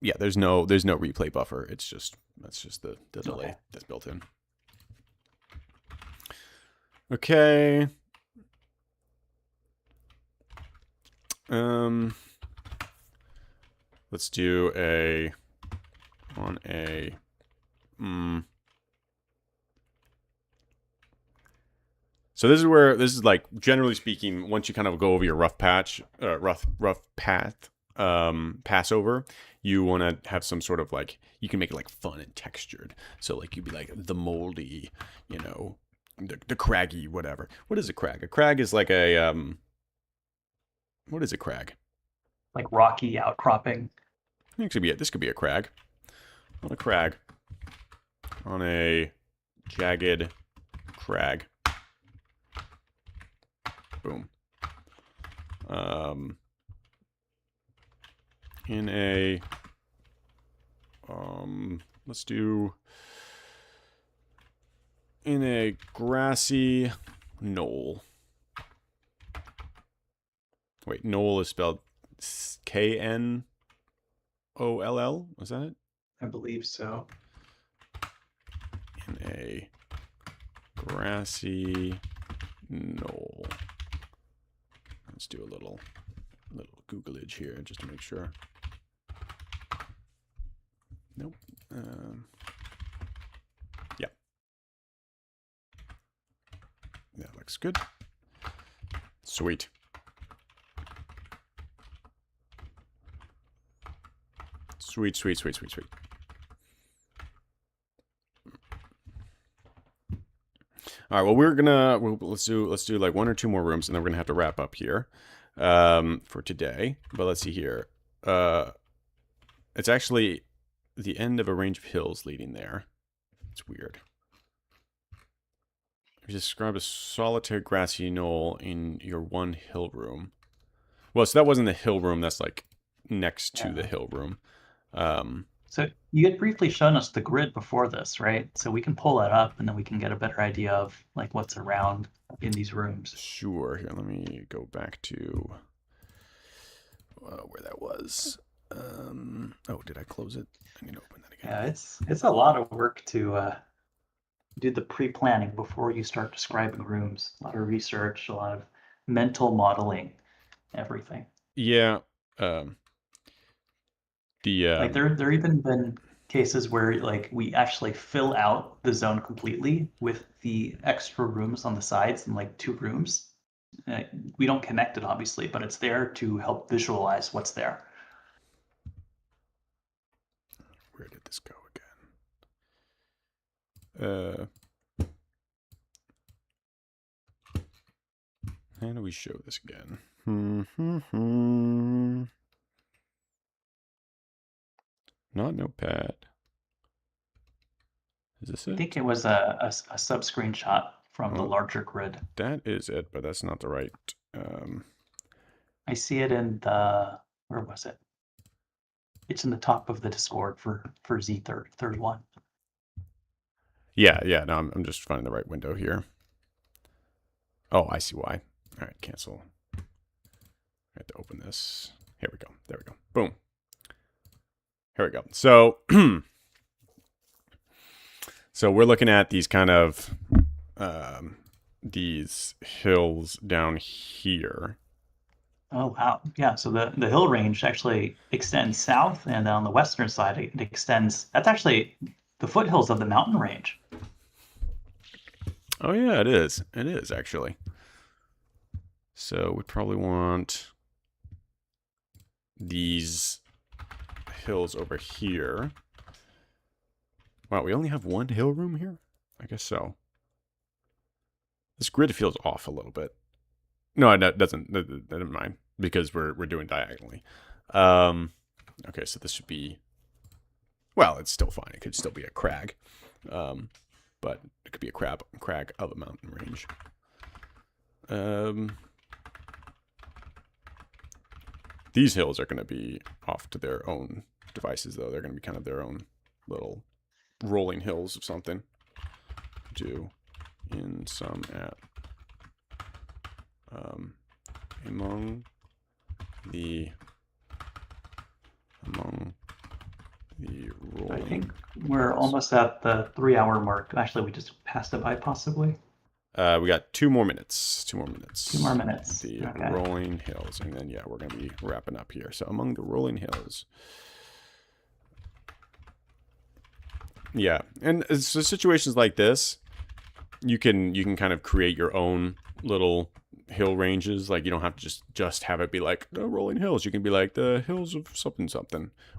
A: yeah, there's no replay buffer. That's just the delay that's built in. Okay. Let's do So this is like, generally speaking, once you kind of go over your rough path, Passover, you want to have some sort of like, you can make it like fun and textured. So like you'd be like the moldy, the craggy, whatever. What is a crag? A crag is like a what is a crag?
B: Like rocky outcropping.
A: This could be a crag. On a crag. On a jagged crag. Boom. In a let's do in a grassy knoll. Wait, knoll is spelled Knoll. Was that it?
B: I believe so.
A: In a grassy knoll. Let's do a little Googlage here just to make sure. Nope. Yeah. That looks good. Sweet. Sweet. All right. Well, let's do like one or two more rooms, and then we're gonna have to wrap up here for today. But let's see here. It's actually the end of a range of hills leading there. It's weird. You describe a solitary grassy knoll in your one hill room. Well, so that wasn't the hill room. That's like next to the hill room.
B: So you had briefly shown us the grid before this, right? So we can pull that up and then we can get a better idea of like what's around in these rooms.
A: Sure. Here, let me go back to where that was. Oh, did I close it? I need to open that again.
B: Yeah, it's a lot of work to do the pre-planning before you start describing rooms. A lot of research, a lot of mental modeling, everything.
A: Yeah.
B: Like there even been cases where like we actually fill out the zone completely with the extra rooms on the sides and like 2 rooms. We don't connect it obviously, but it's there to help visualize what's there.
A: Where did this go again? How do we show this again? Not Notepad. Is this it?
B: I think it was a sub screenshot from the larger grid.
A: That is it, but that's not the right.
B: I see it in the, where was it? It's in the top of the Discord for Z31.
A: Yeah. No, I'm just finding the right window here. Oh, I see why. All right, cancel. I have to open this. Here we go. There we go. Boom. Here we go. So, so we're looking at these kind of these hills down here.
B: Oh, wow. Yeah, so the hill range actually extends south, and on the western side, it extends. That's actually the foothills of the mountain range.
A: Oh, yeah, it is. It is, actually. So we probably want these hills over here. Wow, we only have one hill room here? I guess so. This grid feels off a little bit. No, it doesn't. Never mind, because we're doing diagonally. Okay, so this should be. Well, it's still fine. It could still be a crag, but it could be a crag of a mountain range. These hills are going to be off to their own devices, though. They're going to be kind of their own little rolling hills of something. Do in some at among the rolling.
B: I think we're almost at the 3-hour mark. Actually, we just passed it by possibly.
A: We got 2 more minutes. 2 more minutes.
B: 2 more minutes.
A: The
B: okay.
A: rolling hills, and then yeah, we're gonna be wrapping up here. So among the rolling hills. Yeah, and so situations like this, you can kind of create your own little hill ranges. Like you don't have to just have it be like the rolling hills. You can be like the hills of something,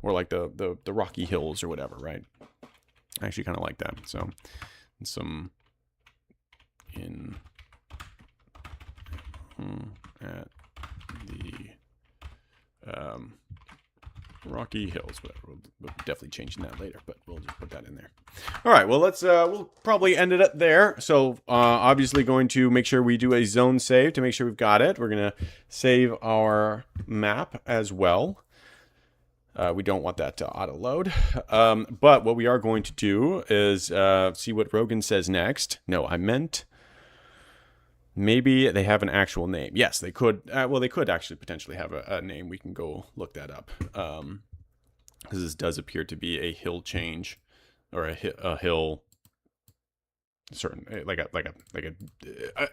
A: or like the rocky hills or whatever, right? I actually kind of like that. So some in at the Rocky Hills, but we'll definitely change that later, but we'll just put that in there. All right, well, let's we'll probably end it up there. So obviously going to make sure we do a zone save to make sure we've got it. We're going to save our map as well. We don't want that to auto load. But what we are going to do is see what Rogan says next. No, I meant maybe they have an actual name. Yes, they could. Well, they could actually potentially have a name. We can go look that up. Because this does appear to be a hill change, or a hill. Certain like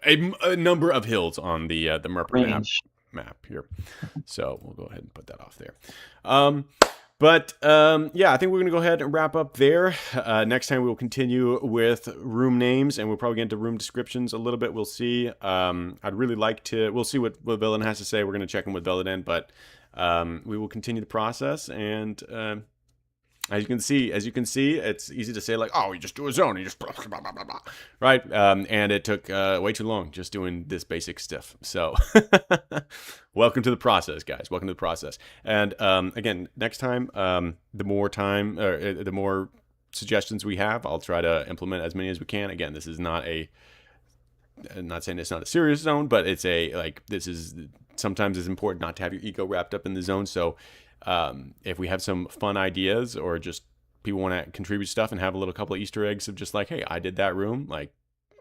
A: a number of hills on the MERP map here. So we'll go ahead and put that off there. Yeah, I think we're going to go ahead and wrap up there. Next time we will continue with room names, and we'll probably get into room descriptions a little bit. We'll see. I'd really like to. We'll see what Villain has to say. We're going to check in with Veladin, but we will continue the process. And as you can see, it's easy to say like, oh, you just do a zone, you just blah, blah, blah, blah, right? And it took way too long just doing this basic stuff. So welcome to the process, guys. Welcome to the process. And again, next time, the more suggestions we have, I'll try to implement as many as we can. Again, this is not I'm not saying it's not a serious zone, but it's sometimes it's important not to have your ego wrapped up in the zone. So if we have some fun ideas or just people want to contribute stuff and have a little couple of Easter eggs of just like, hey, I did that room, like,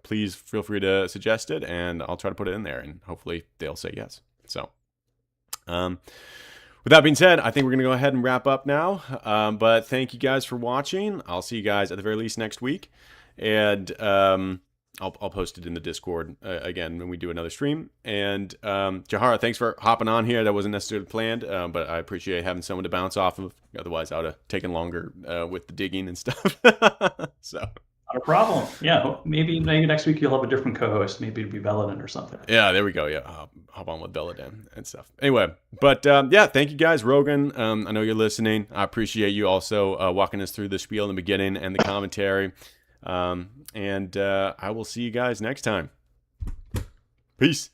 A: please feel free to suggest it, and I'll try to put it in there, and hopefully they'll say yes. So, with that being said, I think we're going to go ahead and wrap up now. But thank you guys for watching. I'll see you guys at the very least next week. And I'll post it in the Discord again when we do another stream. And Jahara, thanks for hopping on here. That wasn't necessarily planned, but I appreciate having someone to bounce off of. Otherwise, I would have taken longer with the digging and stuff. So.
B: Not a problem. Yeah, maybe next week you'll have a different co-host. Maybe it'll be Belladin or something.
A: Yeah, there we go. Yeah, hop on with Belladin and stuff. Anyway, but yeah, thank you guys, Rogan. I know you're listening. I appreciate you also walking us through the spiel in the beginning and the commentary. And I will see you guys next time. Peace.